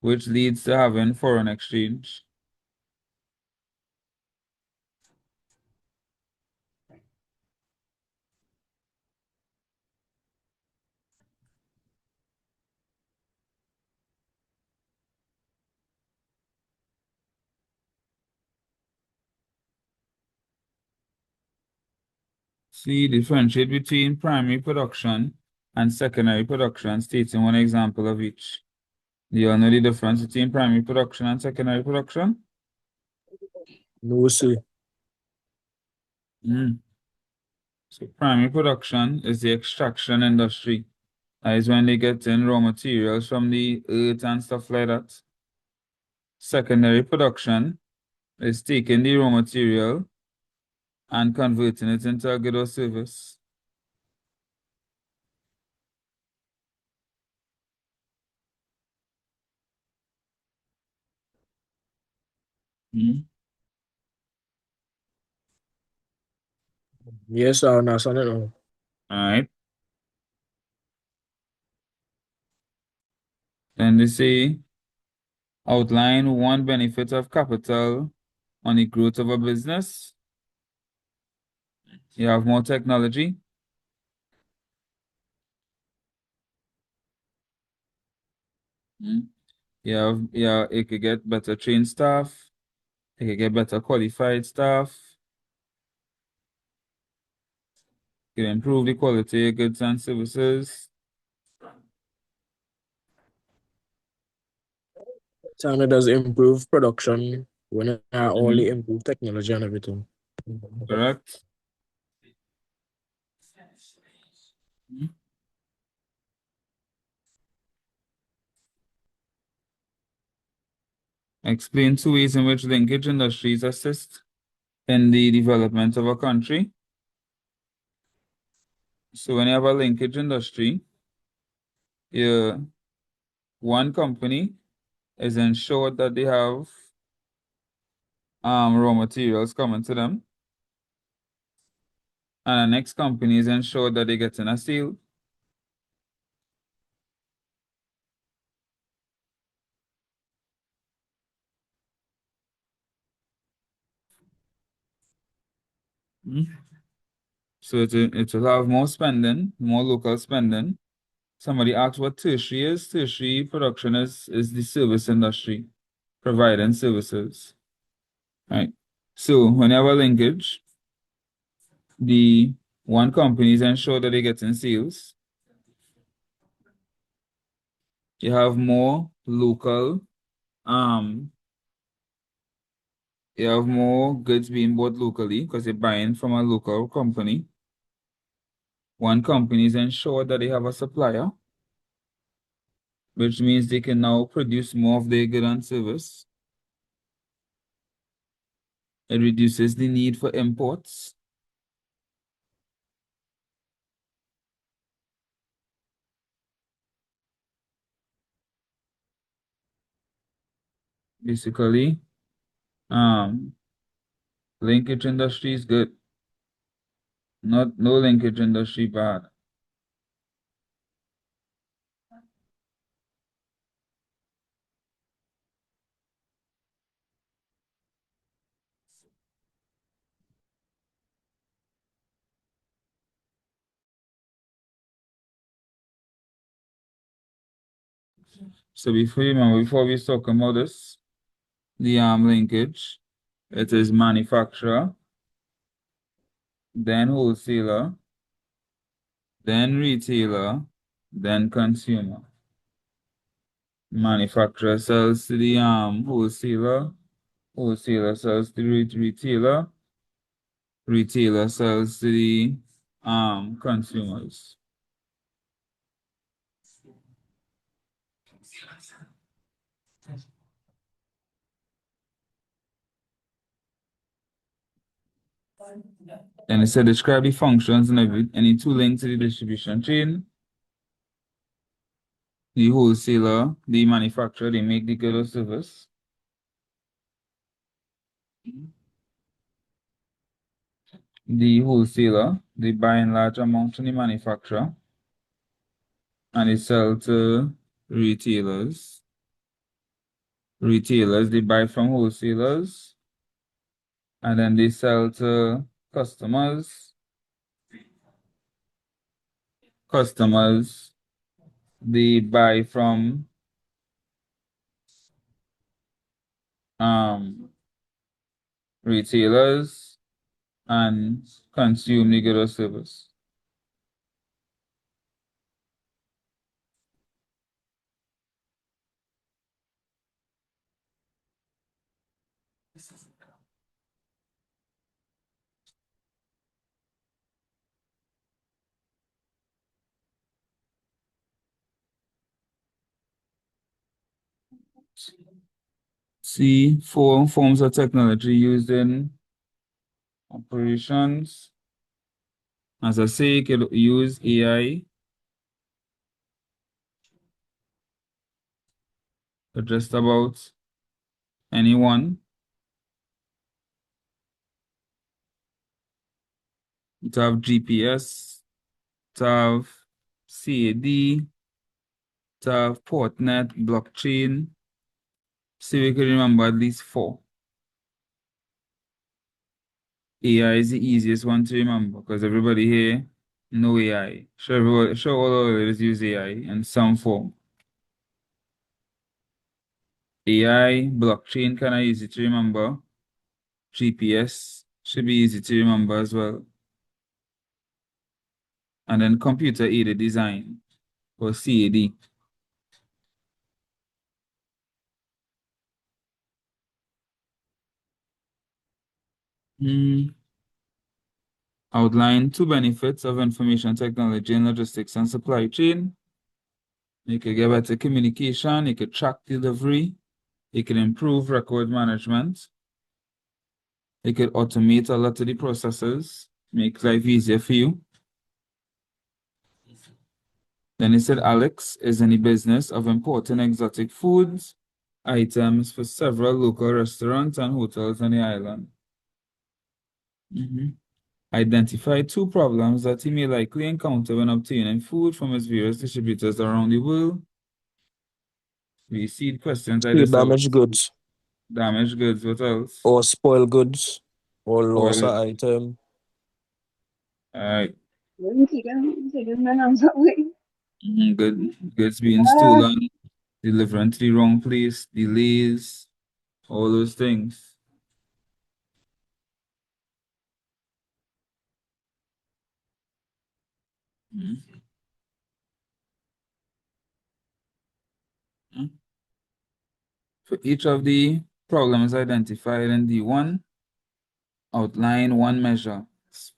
which leads to having foreign exchange. See, differentiate between primary production and secondary production, stating one example of each. Do you all know the difference between primary production and secondary production? No, see. So primary production is the extraction industry. That is when they get in raw materials from the earth and stuff like that. Secondary production is taking the raw material and converting it into a good or service. Yes, I understand it now. All right. Then they say outline one benefit of capital on the growth of a business. You have more technology. Yeah, it could get better trained staff. It could get better qualified staff. It could improve the quality of goods and services. Time it does improve production when I only improve technology and everything. Correct. Explain two ways in which linkage industries assist in the development of a country. So when you have a linkage industry, one company is ensured that they have raw materials coming to them, and the next company is ensured that they get in a sale. So it will have more spending, more local spending. Somebody asked what tertiary is. Tertiary production is the service industry, providing services. Right. So when you have a linkage, the one company is ensured that they get in sales. You have more local, you have more goods being bought locally because they're buying from a local company. One company is ensured that they have a supplier, which means they can now produce more of their good and service. It reduces the need for imports. Basically, linkage industry is good. No linkage industry bad. So before we talk about this, the linkage, it is manufacturer, then wholesaler, then retailer, then consumer. Manufacturer sells to the wholesaler, wholesaler sells to the retailer, retailer sells to the consumers. And it said describe the functions and any two links to the distribution chain. The wholesaler, the manufacturer, they make the good or service. The wholesaler, they buy in large amounts from the manufacturer and they sell to retailers. Retailers, they buy from wholesalers and then they sell to customers. Customers, they buy from retailers and consume the good or service. See, four forms of technology used in operations. As I say, you could use AI for just about anyone. To have GPS, to have CAD, to have Portnet, blockchain. So we can remember at least four. AI is the easiest one to remember because everybody here know AI. Sure all of us use AI in some form. AI, blockchain kind of easy to remember. GPS should be easy to remember as well. And then computer aided design or CAD. Outline two benefits of information technology in logistics and supply chain. You could get better communication, you could track delivery, you could improve record management, you could automate a lot of the processes, make life easier for you. Then he said Alex is in the business of importing exotic foods, items for several local restaurants and hotels on the island. Identify two problems that he may likely encounter when obtaining food from his various distributors around the world. We see questions like See this. damaged goods Damaged goods, what else? or spoiled goods or loss of Spoiled. item. All right. You're taking my hands away. Goods being stolen, delivering to the wrong place, delays, all those things. Mhm. For each of the problems identified in D1, outline one measure. It's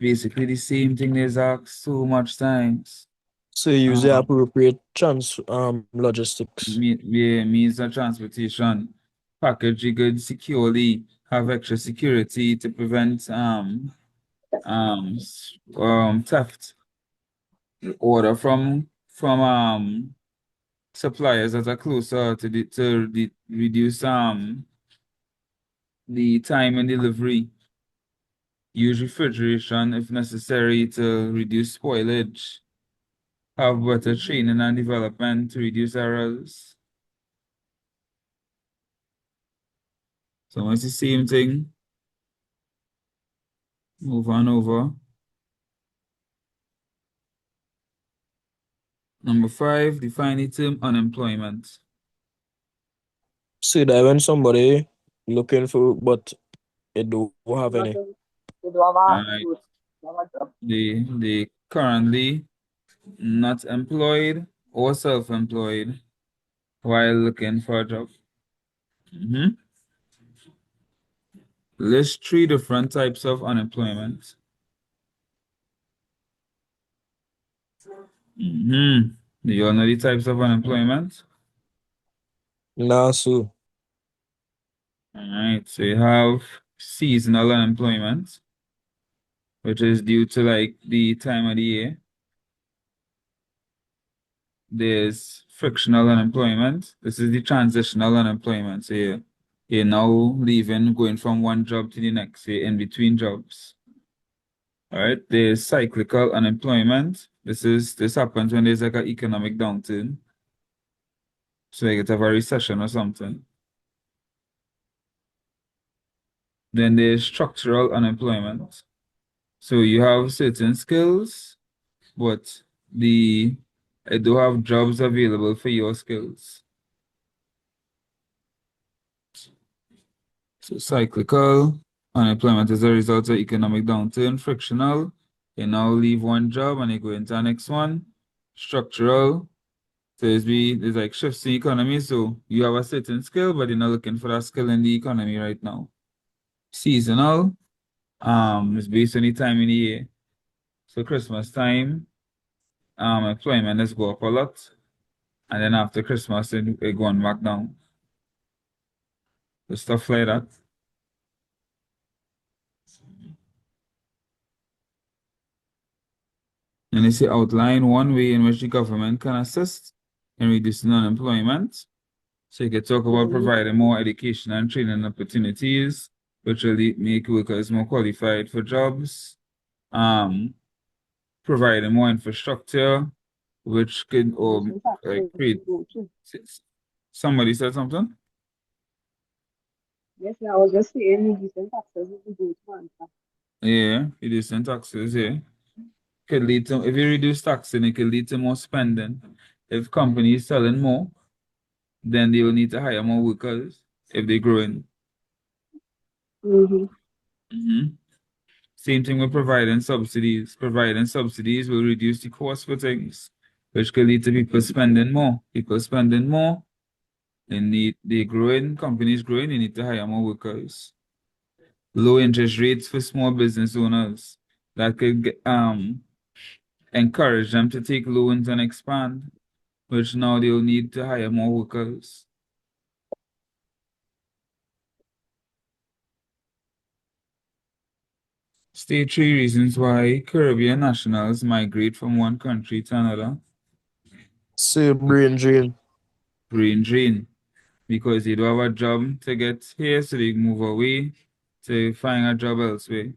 basically the same thing they asked so much times. So use the Um, appropriate logistics. Means of transportation, package the goods securely, have extra security to prevent theft. Order from suppliers that are closer to reduce the time and delivery. Use refrigeration if necessary to reduce spoilage. Have better training and development to reduce errors. So it's the same thing. Move on over. Number 5, define the term unemployment. See that when somebody looking for but it don't have any. Alright. They currently not employed or self-employed while looking for a job. List 3 different types of unemployment. Do you all know the types of unemployment? Nah, so All right, so you have seasonal unemployment, which is due to like the time of the year. There's frictional unemployment. This is the transitional unemployment. So you're now leaving, going from one job to the next, you're in between jobs. All right, there's cyclical unemployment. This happens when there's like an economic downturn. So you get a recession or something. Then there's structural unemployment. So you have certain skills, but I do have jobs available for your skills. So cyclical. Unemployment is a result of economic downturn. Frictional, you now leave one job and you go into the next one. Structural, so there's like shifts in the economy. So you have a certain skill, but you're not looking for that skill in the economy right now. Seasonal, it's based on the time in the year. So Christmas time, employment has go up a lot. And then after Christmas, it going back down. So stuff like that. And they say outline one way in which the government can assist in reducing unemployment. So you can talk about providing more education and training opportunities, which will make workers more qualified for jobs. Providing more infrastructure, which could like create. Somebody said something? Yes, I was just saying decent taxes is the good one. Yeah, reducing taxes, yeah. Could lead to, if you reduce taxing, it could lead to more spending. If companies selling more, then they will need to hire more workers if they're growing. Same thing with providing subsidies. Providing subsidies will reduce the cost for things, which could lead to people spending more. People spending more, they growing, companies growing, they need to hire more workers. Low interest rates for small business owners that could encourage them to take loans and expand, which now they'll need to hire more workers. State 3 reasons why Caribbean nationals migrate from one country to another. Say brain drain. Brain drain. Because they don't have a job to get here, so they move away to find a job elsewhere.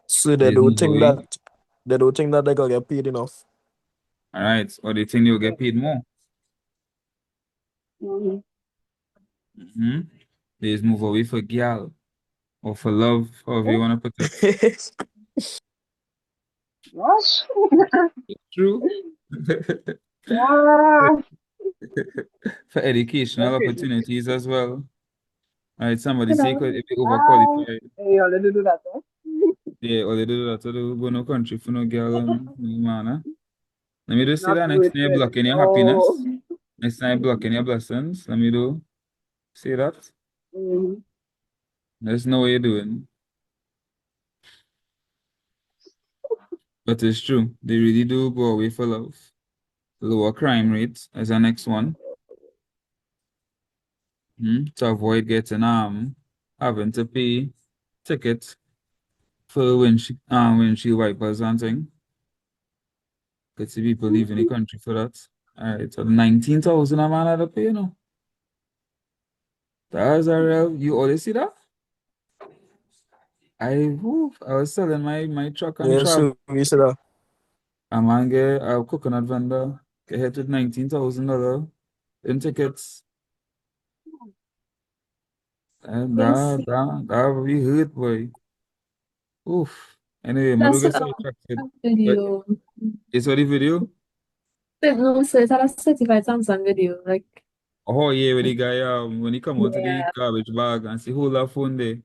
So They move away. they don't think that they gonna get paid enough. All right. Or they think they'll get paid more. They just move away for girl or for love, however you want to put it. What? True. Yeah. For educational opportunities as well. All right, somebody say if they Ah, overqualified. you already do that, huh? Yeah, all they do that to do go no country for no girl and no man. Huh? Let me just say Not that next worth time you're it. blocking your No. happiness. Next time you're blocking your blessings. Let me do say that. There's no way you're doing. But it's true. They really do go away for love. Lower crime rates as the next one. To avoid getting having to pay tickets for windshield wipers and thing. Could see people leaving the country for that. Alright, so 19,000 a man had to pay, you know. That's a real you always see that? I was selling my truck and Yeah, travel. so we said that. A man get a coconut vendor get hit with $19,000 in tickets. And Yes, that would be hurt, boy. Oof. Anyway, I do that's get a sidetracked. But video. you saw the video? No, so it's a certified Samsung video. Like, Oh yeah, with the guy when he come out to the yeah, garbage bag and see hold that phone there.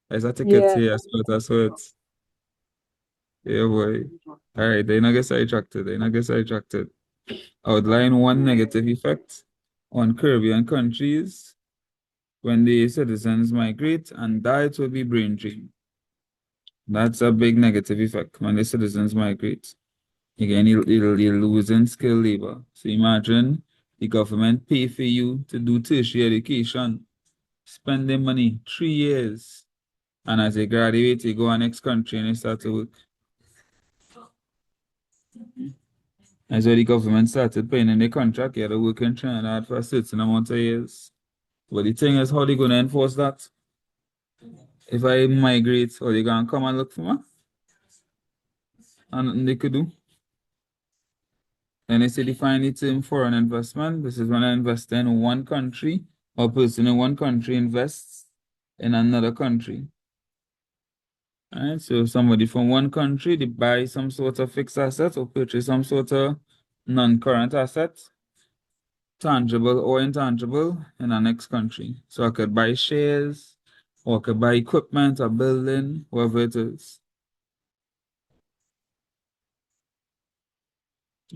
There's a ticket yeah. here, I saw it. Yeah, boy. All right, they not get sidetracked. They not get sidetracked. Outline one negative effect on Caribbean countries when the citizens migrate, and that will be brain drain. That's a big negative effect when the citizens migrate. Again, you're losing skilled labor. So imagine the government pay for you to do tertiary education, spending money 3 years, and as you graduate, you go to next country and you start to work. That's why the government started paying in the contract. You had to work in Trinidad for a certain amount of years. But the thing is, how they going to enforce that? If I migrate, or they going to come and look for me? And nothing they could do. And they say define the term foreign investment. This is when I invest in one country, or person in one country invests in another country. All right, so somebody from one country, they buy some sort of fixed asset or purchase some sort of non-current asset, tangible or intangible, in the next country. So I could buy shares, or could buy equipment, a building, whatever it is.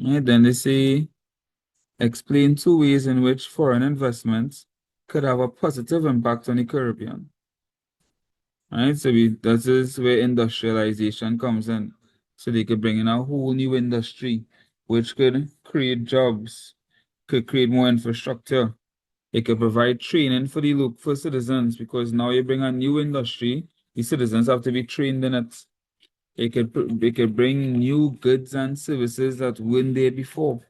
Right, then they say explain two ways in which foreign investments could have a positive impact on the Caribbean. Right, so that is where industrialization comes in. So they could bring in a whole new industry, which could create jobs, could create more infrastructure. It could provide training for the local citizens because now you bring a new industry, the citizens have to be trained in it. It could bring new goods and services that weren't there before.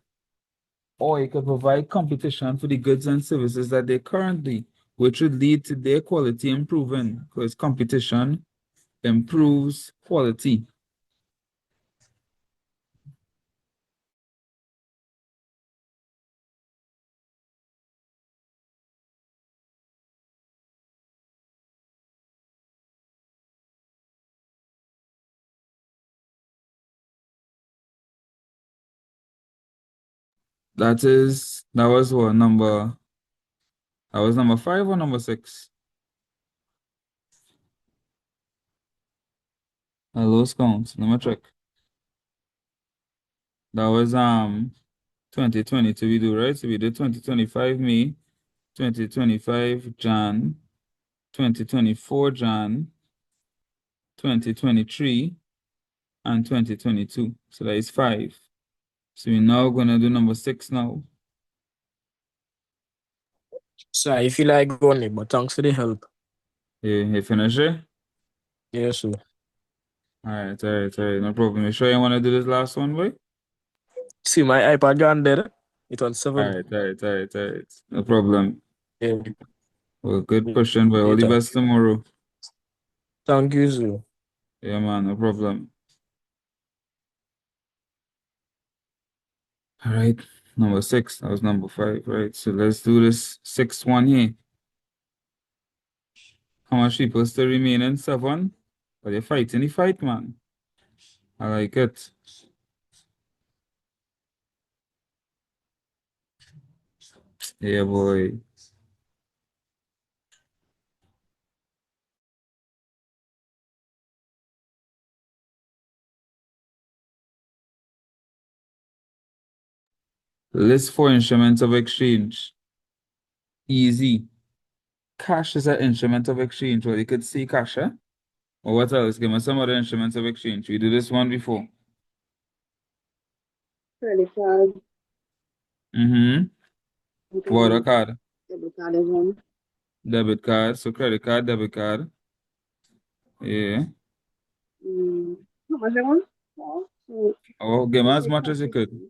Or it could provide competition for the goods and services that they currently, which would lead to their quality improving because competition improves quality. That was what number, that was number 5 or number 6? Lowest counts. Let me check. That was 2022 we do, right? So we did 2025 May, 2025 Jan, 2024 Jan, 2023, and 2022. So that is 5. So we're now gonna do number 6 now. So I feel like going, but thanks for the help. Yeah, you finish it? Yes, sir. All right, no problem. You sure you wanna do this last one, boy? See my iPad gone there. It on All 7. right. No problem. Yeah. Well, good question, boy. All the Later. best tomorrow. Thank you, sir. Yeah, man, no problem. All right, number 6. That was number 5, right? So let's do this 6th one here. How much people still remain in 7? But they're fighting the fight, man. I like it. Yeah, boy. List 4 instruments of exchange. Easy. Cash is an instrument of exchange. Well, you could see cash, eh? Or what else? Give me some other instruments of exchange. We did this one before. Credit card, Mm-hmm. What a card? debit card is one. Debit card. So credit card, debit card. Yeah. How much I want? Well, so Oh, give me let's as say much cash as you is could.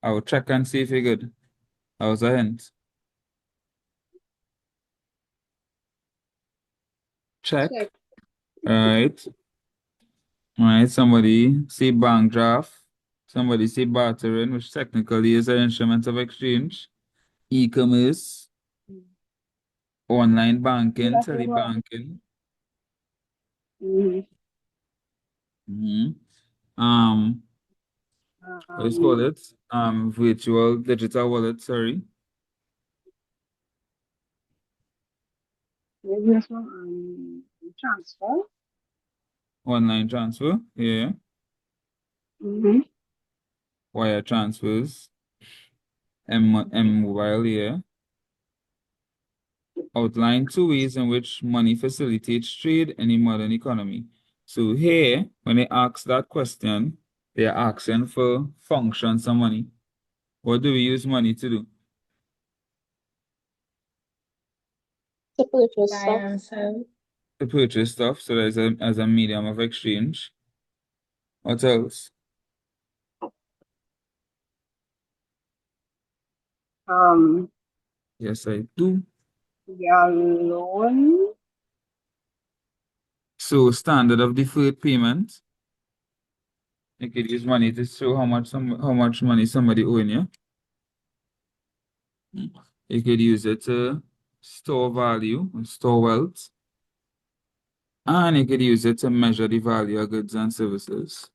I will check and see if you're good. That was a hint. Check. check. All right. All right. Somebody see bank draft. Somebody see bartering, which technically is an instrument of exchange. E-commerce, online What banking, I say about? telebanking. Mm-hmm. Mm-hmm. What do you call Um, it? Virtual digital wallet, sorry. maybe this one. Transfer. Online transfer, yeah. Mm-hmm. Wire transfers, mobile, yeah. Outline 2 ways in which money facilitates trade in the modern economy. So here, when they ask that question, they're asking for functions of money. What do we use money to do? To purchase Buy stuff. and sell. To purchase stuff, so as a medium of exchange. What else? Um, Yes, I do. yeah, loan. So standard of deferred payment. You could use money to show how much money somebody owing you. You could use it to store value and store wealth. And you could use it to measure the value of goods and services.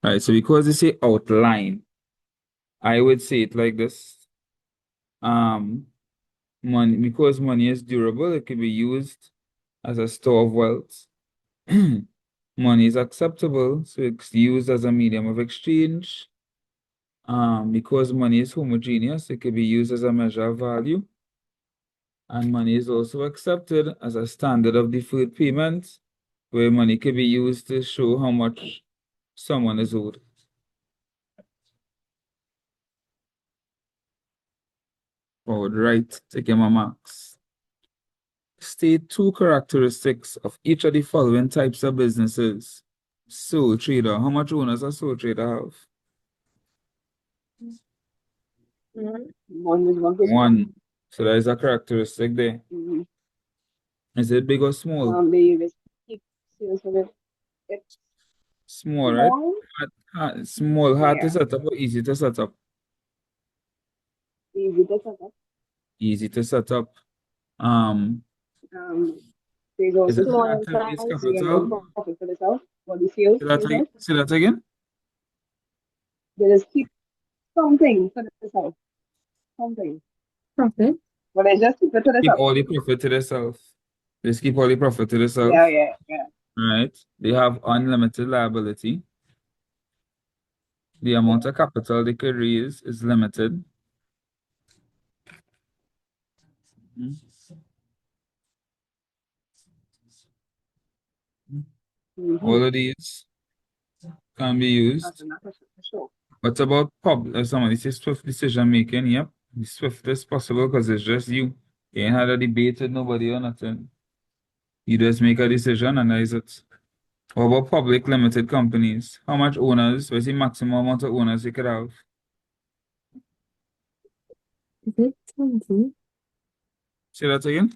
Right, so because they say outline, I would say it like this. Money, because money is durable, it can be used as a store of wealth. Money is acceptable, so it's used as a medium of exchange. Because money is homogeneous, it can be used as a measure of value. And money is also accepted as a standard of deferred payment, where money can be used to show how much someone is owed. Forward right, taking my marks. State two characteristics of each of the following types of businesses. Sole trader. How much owners a sole trader have? One is one person. One. So that is a characteristic there. Mm-hmm. Is it big or small? They just keep sales of it. It's Small, right? small. Small, hard to Yeah. set up or easy to set up? Easy to set up. Easy to set up. Um, There's is also it Small hard to some raise size. the amount capital? of profit for the self or the sales for the self. Say that again? They just keep something for the self. Something. Profit. But they just keep it to the Keep self. all the profit to themselves. Just keep all the profit to Yeah, themselves. yeah. Right? They have unlimited liability. The amount of capital they could raise is limited. Mm-hmm. All of these can be That's used. enough for sure. What about somebody says swift decision making? Yep, the swiftest possible because it's just you. You ain't had a debate with nobody or nothing. You just make a decision and that is it. What about public limited companies? How much owners? What's the maximum amount of owners you could have? Is it 20? Say that again.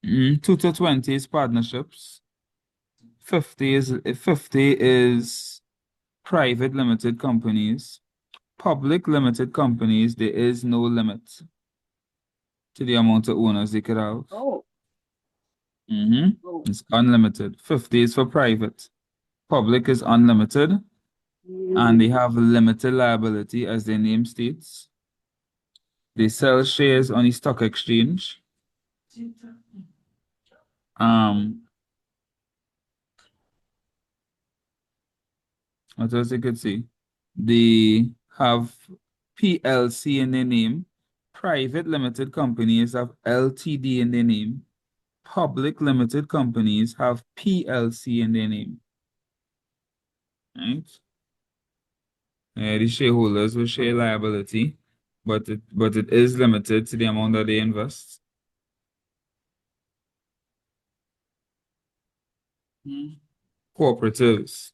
2 to 20 is partnerships. 50 is private limited companies. Public limited companies, there is no limit to the amount of owners they could have. Oh. It's unlimited. 50 is for private. Public is unlimited, and they have limited liability, as their name states. They sell shares on the stock exchange. What else you could see? They have PLC in their name. Private limited companies have LTD in their name. Public limited companies have PLC in their name. Right? The shareholders will share liability, but it is limited to the amount that they invest. Cooperatives.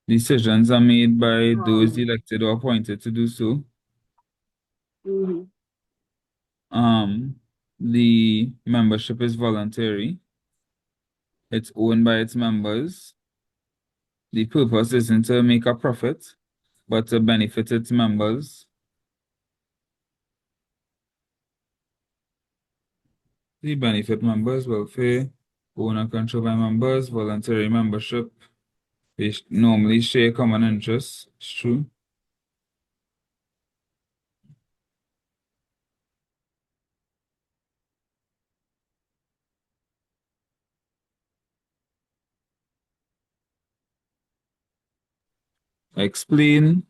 Decisions are made by those elected or appointed to do so. The membership is voluntary. It's owned by its members. The purpose isn't to make a profit, but to benefit its members. The benefit members, welfare, own and control by members, voluntary membership. They normally share common interests. It's true. Explain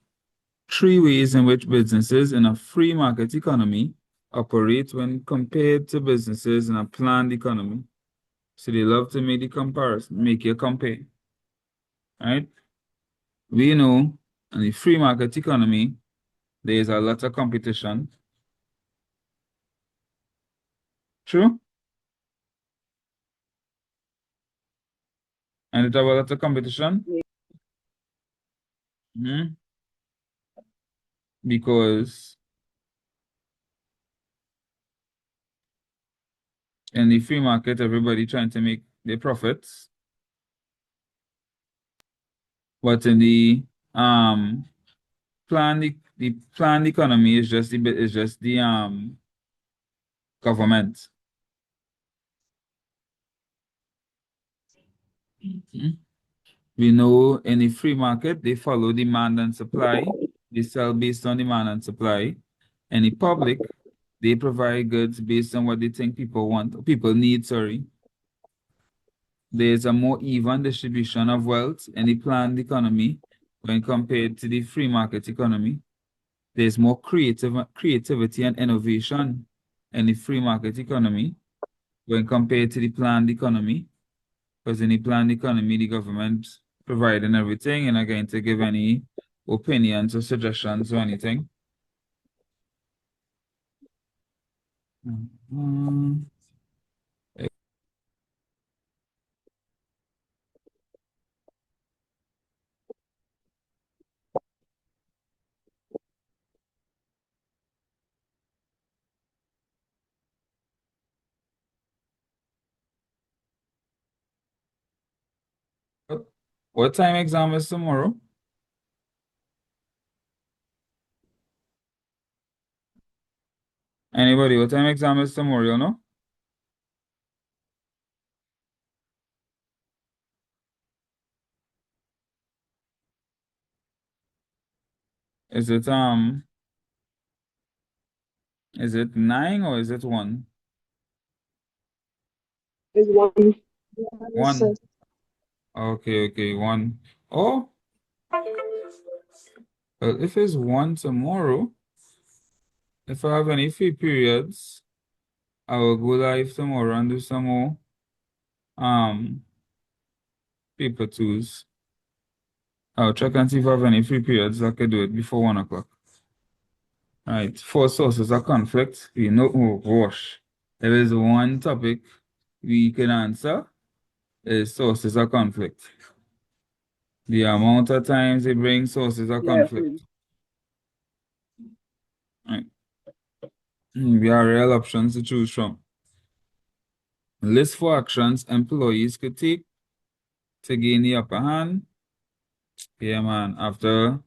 3 ways in which businesses in a free market economy operate when compared to businesses in a planned economy. So they love to make the comparison, make you compare. Right? We know in the free market economy, there is a lot of competition. True? And it have a lot of competition? Because in the free market, everybody trying to make their profits. But in the planned economy is just the government. We know in the free market, they follow demand and supply. They sell based on demand and supply. In the public, they provide goods based on what they think people want, people need, sorry. There's a more even distribution of wealth in the planned economy when compared to the free market economy. There's more creativity and innovation in the free market economy when compared to the planned economy. Because in the planned economy, the government providing everything and are going to give any opinions or suggestions or anything. Mhm. What time exam is tomorrow? Anybody, what time exam is tomorrow, you know? Is it 9 or is it 1? Is one. 1. Okay, 1. Oh, well, if it's 1 tomorrow, if I have any free periods, I will go live tomorrow and do some more paper twos. I'll check and see if I have any free periods. I could do it before 1 o'clock. Right. 4 sources of conflict. We know, oh gosh. There is one topic we can answer is sources of conflict. The amount of times they bring sources of Yeah. conflict. Right. We have real options to choose from. List 4 actions employees could take to gain the upper hand. Yeah, man. After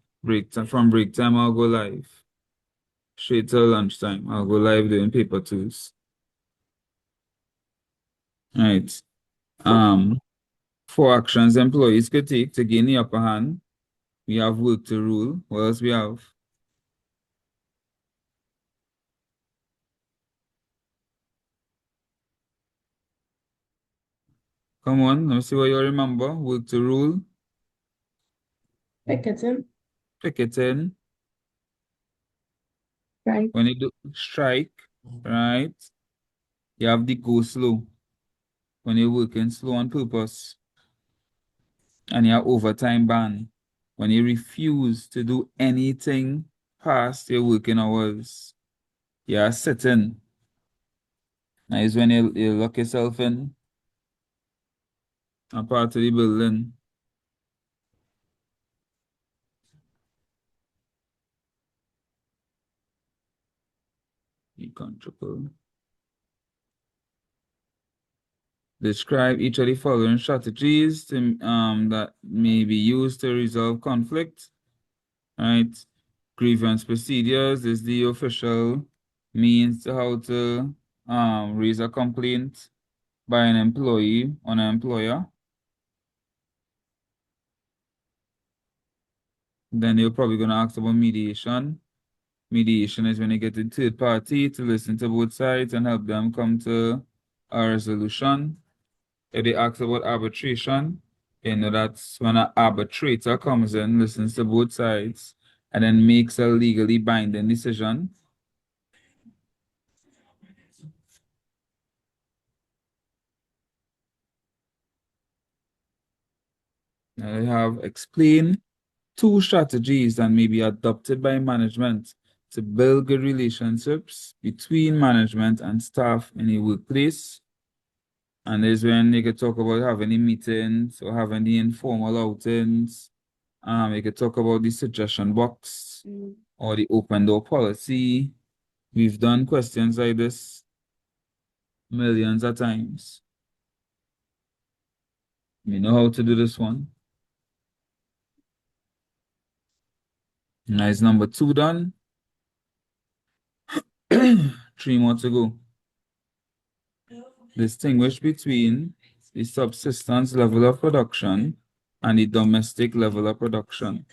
from break time, I'll go live. Straight till lunchtime, I'll go live doing paper twos. Right. 4 actions employees could take to gain the upper hand. We have work to rule. What else we have? Come on, let me see what you remember. Work to rule. Picketing. Picketing. Right. When you do strike, right? You have the go slow. When you're working slow on purpose. And you have overtime ban. When you refuse to do anything past your working hours. You are sitting. That is when you lock yourself in a part of the building. You can't triple. Describe each of the following strategies that may be used to resolve conflict. Right? Grievance procedures is the official means to how to raise a complaint by an employee on an employer. Then you're probably going to ask about mediation. Mediation is when you get a third party to listen to both sides and help them come to a resolution. If they ask about arbitration, you know that's when an arbitrator comes in, listens to both sides, and then makes a legally binding decision. I have explained 2 strategies that may be adopted by management to build good relationships between management and staff in a workplace. And there's when you could talk about having the meetings or having the informal outings. You could talk about the suggestion box or the open door policy. We've done questions like this millions of times. We know how to do this one. Nice, number 2 done. 3 more to go. Distinguish between the subsistence level of production, and the domestic level of production.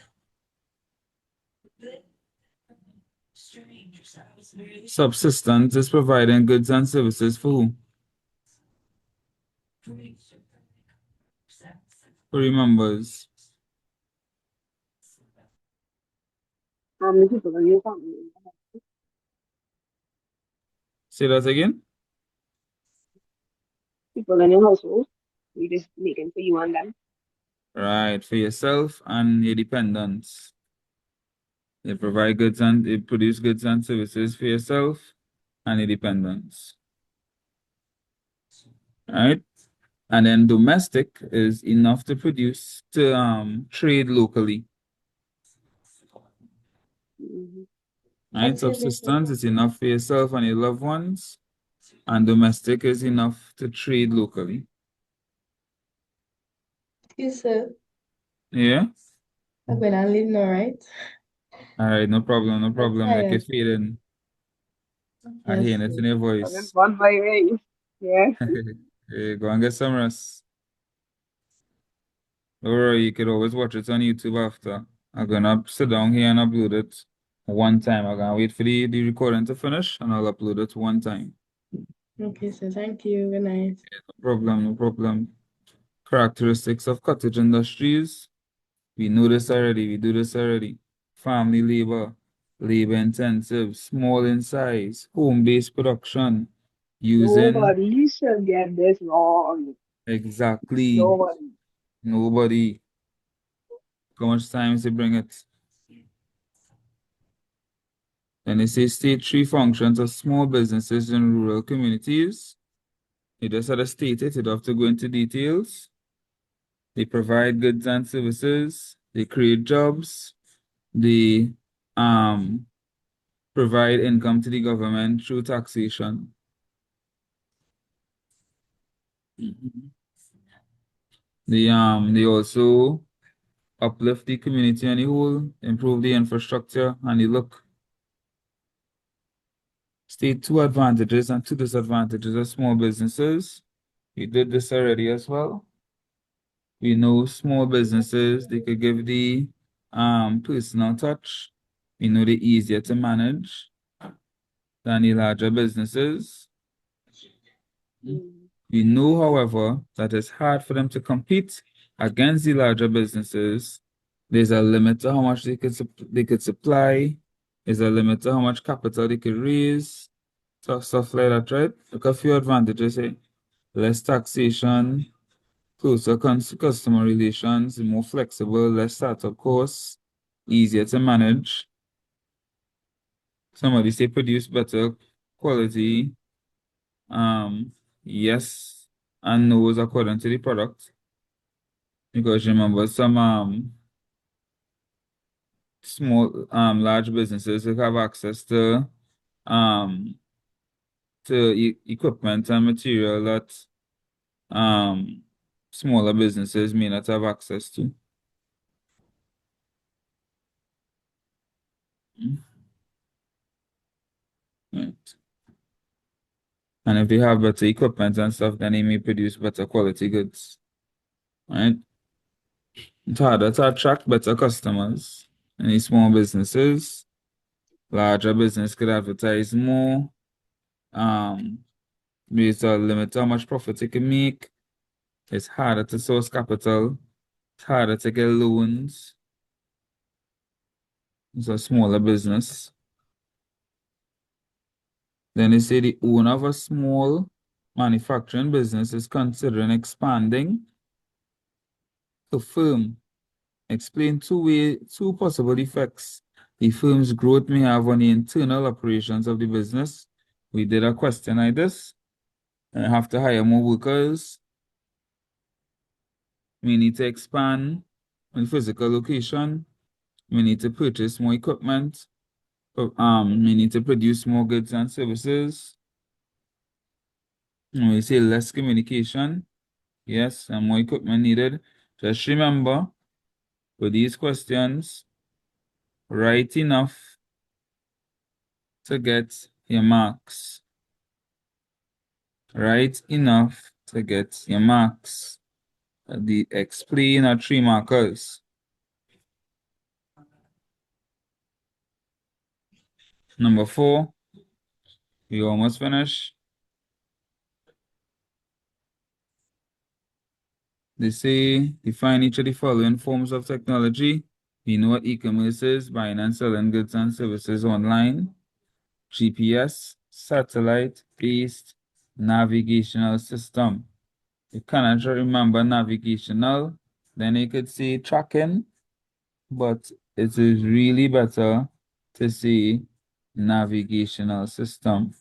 Subsistence is providing goods and services for who? Who remembers? How many people in your family? Say that again? People in your household. You just making for you and them. Right, for yourself and your dependents. They provide goods and they produce goods and services for yourself and your dependents. Right? And then domestic is enough to produce to trade locally. Right? Subsistence is enough for yourself and your loved ones, and domestic is enough to trade locally. Yes, sir. Yeah? I'm gonna leave now, right? All right, no problem, no problem. Make it Tired. feeling. I Yes, hear it in sir. your So then voice. one by way. Yeah. Hey, go and get some rest. Don't worry, you could always watch it on YouTube after. I'm gonna sit down here and upload it one time. I'm gonna wait for the recording to finish and I'll upload it one time. Okay, sir. Thank you. Good night. No problem, no problem. Characteristics of cottage industries. We know this already, we do this already. Family labor, labor intensive, small in size, home-based production, using Nobody should get this wrong. exactly Nobody. nobody. How much time to bring it? And it says state three functions of small businesses in rural communities. You just had to state it, you don't have to go into details. They provide goods and services, they create jobs, they provide income to the government through taxation. They also uplift the community and the whole, improve the infrastructure and the look. State two advantages and two disadvantages of small businesses. We did this already as well. We know small businesses, they could give the personal touch. We know they're easier to manage than the larger businesses. We know, however, that it's hard for them to compete against the larger businesses. There's a limit to how much they could supply. There's a limit to how much capital they could raise. Stuff like that, right? Look, a few advantages, eh? Less taxation, closer customer relations, more flexible, less startup costs, easier to manage. Somebody say produce better quality. Yes and no's according to the product. Because remember some small large businesses will have access um to equipment and material that smaller businesses may not have access to. Right. And if they have better equipment and stuff, then they may produce better quality goods. Right? It's harder to attract better customers. Any small businesses, larger business could advertise more. There's a limit to how much profit you can make. It's harder to source capital. It's harder to get loans. It's a smaller business. Then they say the owner of a small manufacturing business is considering expanding the firm. Explain two possible effects the firm's growth may have on the internal operations of the business. We did a question like this. I have to hire more workers. We need to expand in physical location. We need to purchase more equipment. We need to produce more goods and services. And we say less communication. Yes, and more equipment needed. Just remember, for these questions, write enough to get your marks. Write enough to get your marks. The explain are 3 markers. Number 4, we almost finished. They say define each of the following forms of technology. We know what e-commerce is, buying and selling goods and services online. GPS, satellite-based navigational system. You cannot remember navigational, then you could say tracking, but it is really better to say navigational system.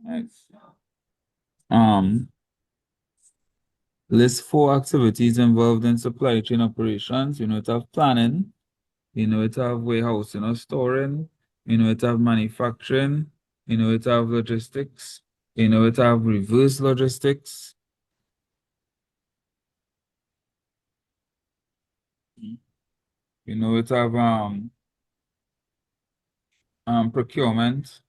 Next. List 4 activities involved in supply chain operations. You know, it have planning, you know, it have warehousing or storing, you know, it have manufacturing, you know, it have logistics, you know, it have reverse logistics. You know, it have procurement.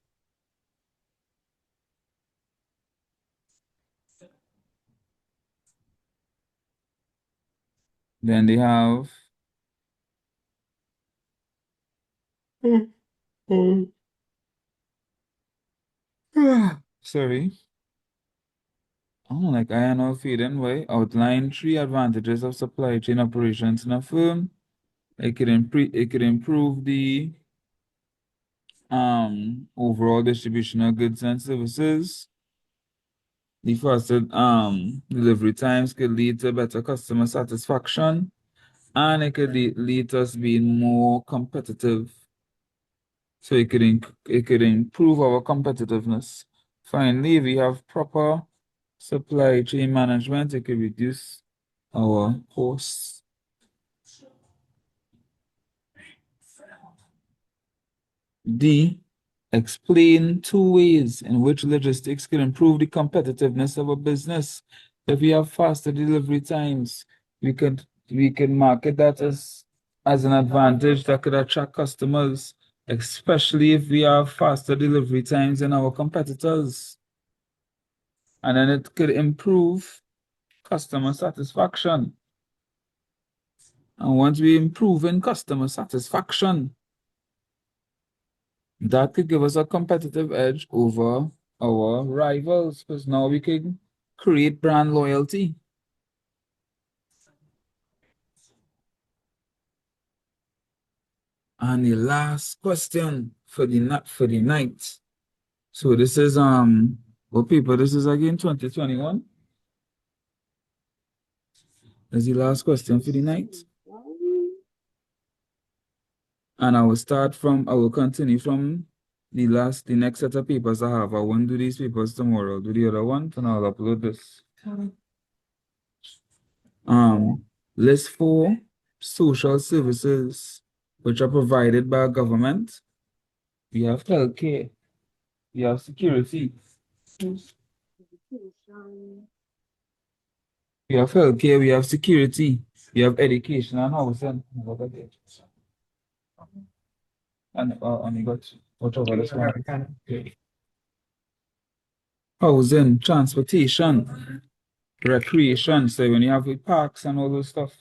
Then they have sorry. Oh, like I know feeding way. Outline 3 advantages of supply chain operations in a firm. It could improve the overall distribution of goods and services. The faster delivery times could lead to better customer satisfaction, and it could lead us being more competitive. So it could improve our competitiveness. Finally, if we have proper supply chain management, it could reduce our costs. D, explain 2 ways in which logistics can improve the competitiveness of a business. If we have faster delivery times, we can market that as an advantage that could attract customers, especially if we have faster delivery times than our competitors. And then it could improve customer satisfaction. And once we improve in customer satisfaction, that could give us a competitive edge over our rivals, because now we can create brand loyalty. And the last question for the night. So this is what paper this is again, 2021. That's the last question for the night. And I will continue from the next set of papers I have. I won't do these papers tomorrow. I'll do the other one, and I'll upload this. List 4 social services which are provided by government. We have healthcare, we have security, we have healthcare, we have security, we have education and housing. And only got whatever this one. Housing, transportation, recreation. So when you have the parks and all those stuff.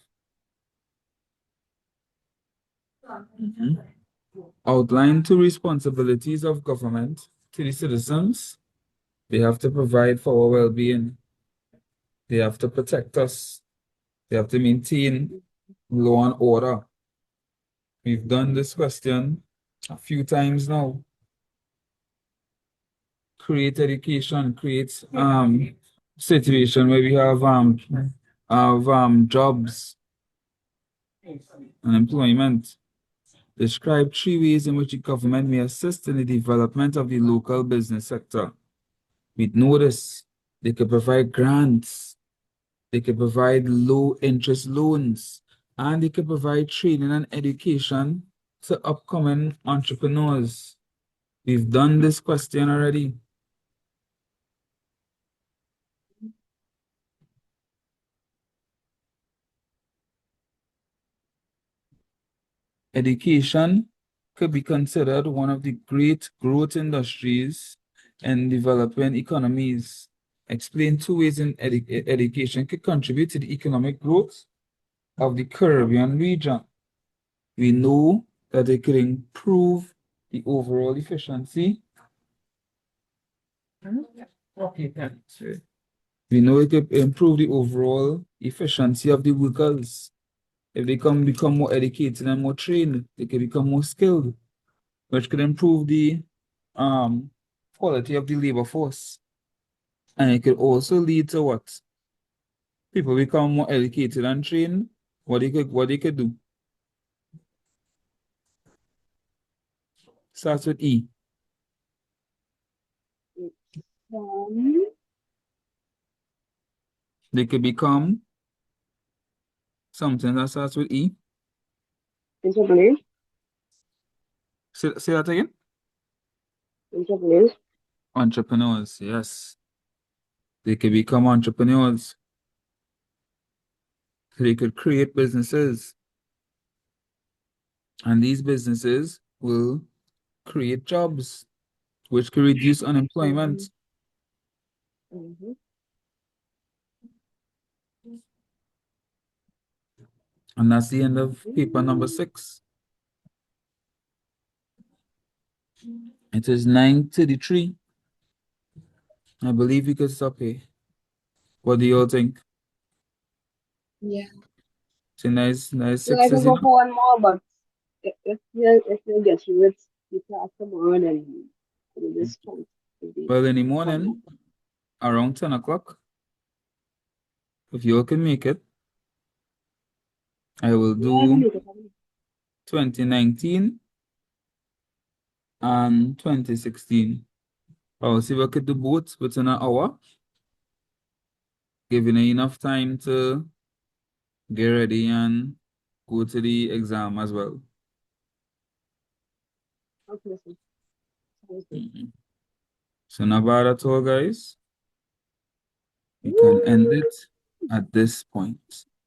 Outline 2 responsibilities of government to the citizens. They have to provide for our well-being. They have to protect us. They have to maintain law and order. We've done this question a few times now. Create education, create situation where we have jobs and employment. Describe 3 ways in which the government may assist in the development of the local business sector. We'd notice they could provide grants, they could provide low interest loans, and they could provide training and education to upcoming entrepreneurs. We've done this question already. education could be considered one of the great growth industries in developing economies. Explain two ways in education could contribute to the economic growth of the Caribbean region. We know that it could improve the overall efficiency. Okay, thanks. We know it could improve the overall efficiency of the workers. If they become more educated and more trained, they can become more skilled, which could improve the quality of the labor force. And it could also lead to what? People become more educated and trained. What they could do? Starts with E. They could become something that starts with E. Entrepreneurs. Say that again. Entrepreneurs. Entrepreneurs, yes. They could become entrepreneurs. They could create businesses. And these businesses will create jobs, which could reduce unemployment. Mm-hmm. And that's the end of paper number 6. It is 9:33. I believe we could stop here. What do you all think? Yeah. It's a nice So I 6, can is it? go for one more, but if you get through it, you class tomorrow, then you just count the day. Well, in the One more. morning, around 10 o'clock, if you all can make it, I will Yeah, I can do make it. 2019 and 2016. I'll see if I could do both within an hour, giving you enough time to get ready and go to the exam as well. Okay, so sounds good. So not bad at all, guys. We can end it at this point.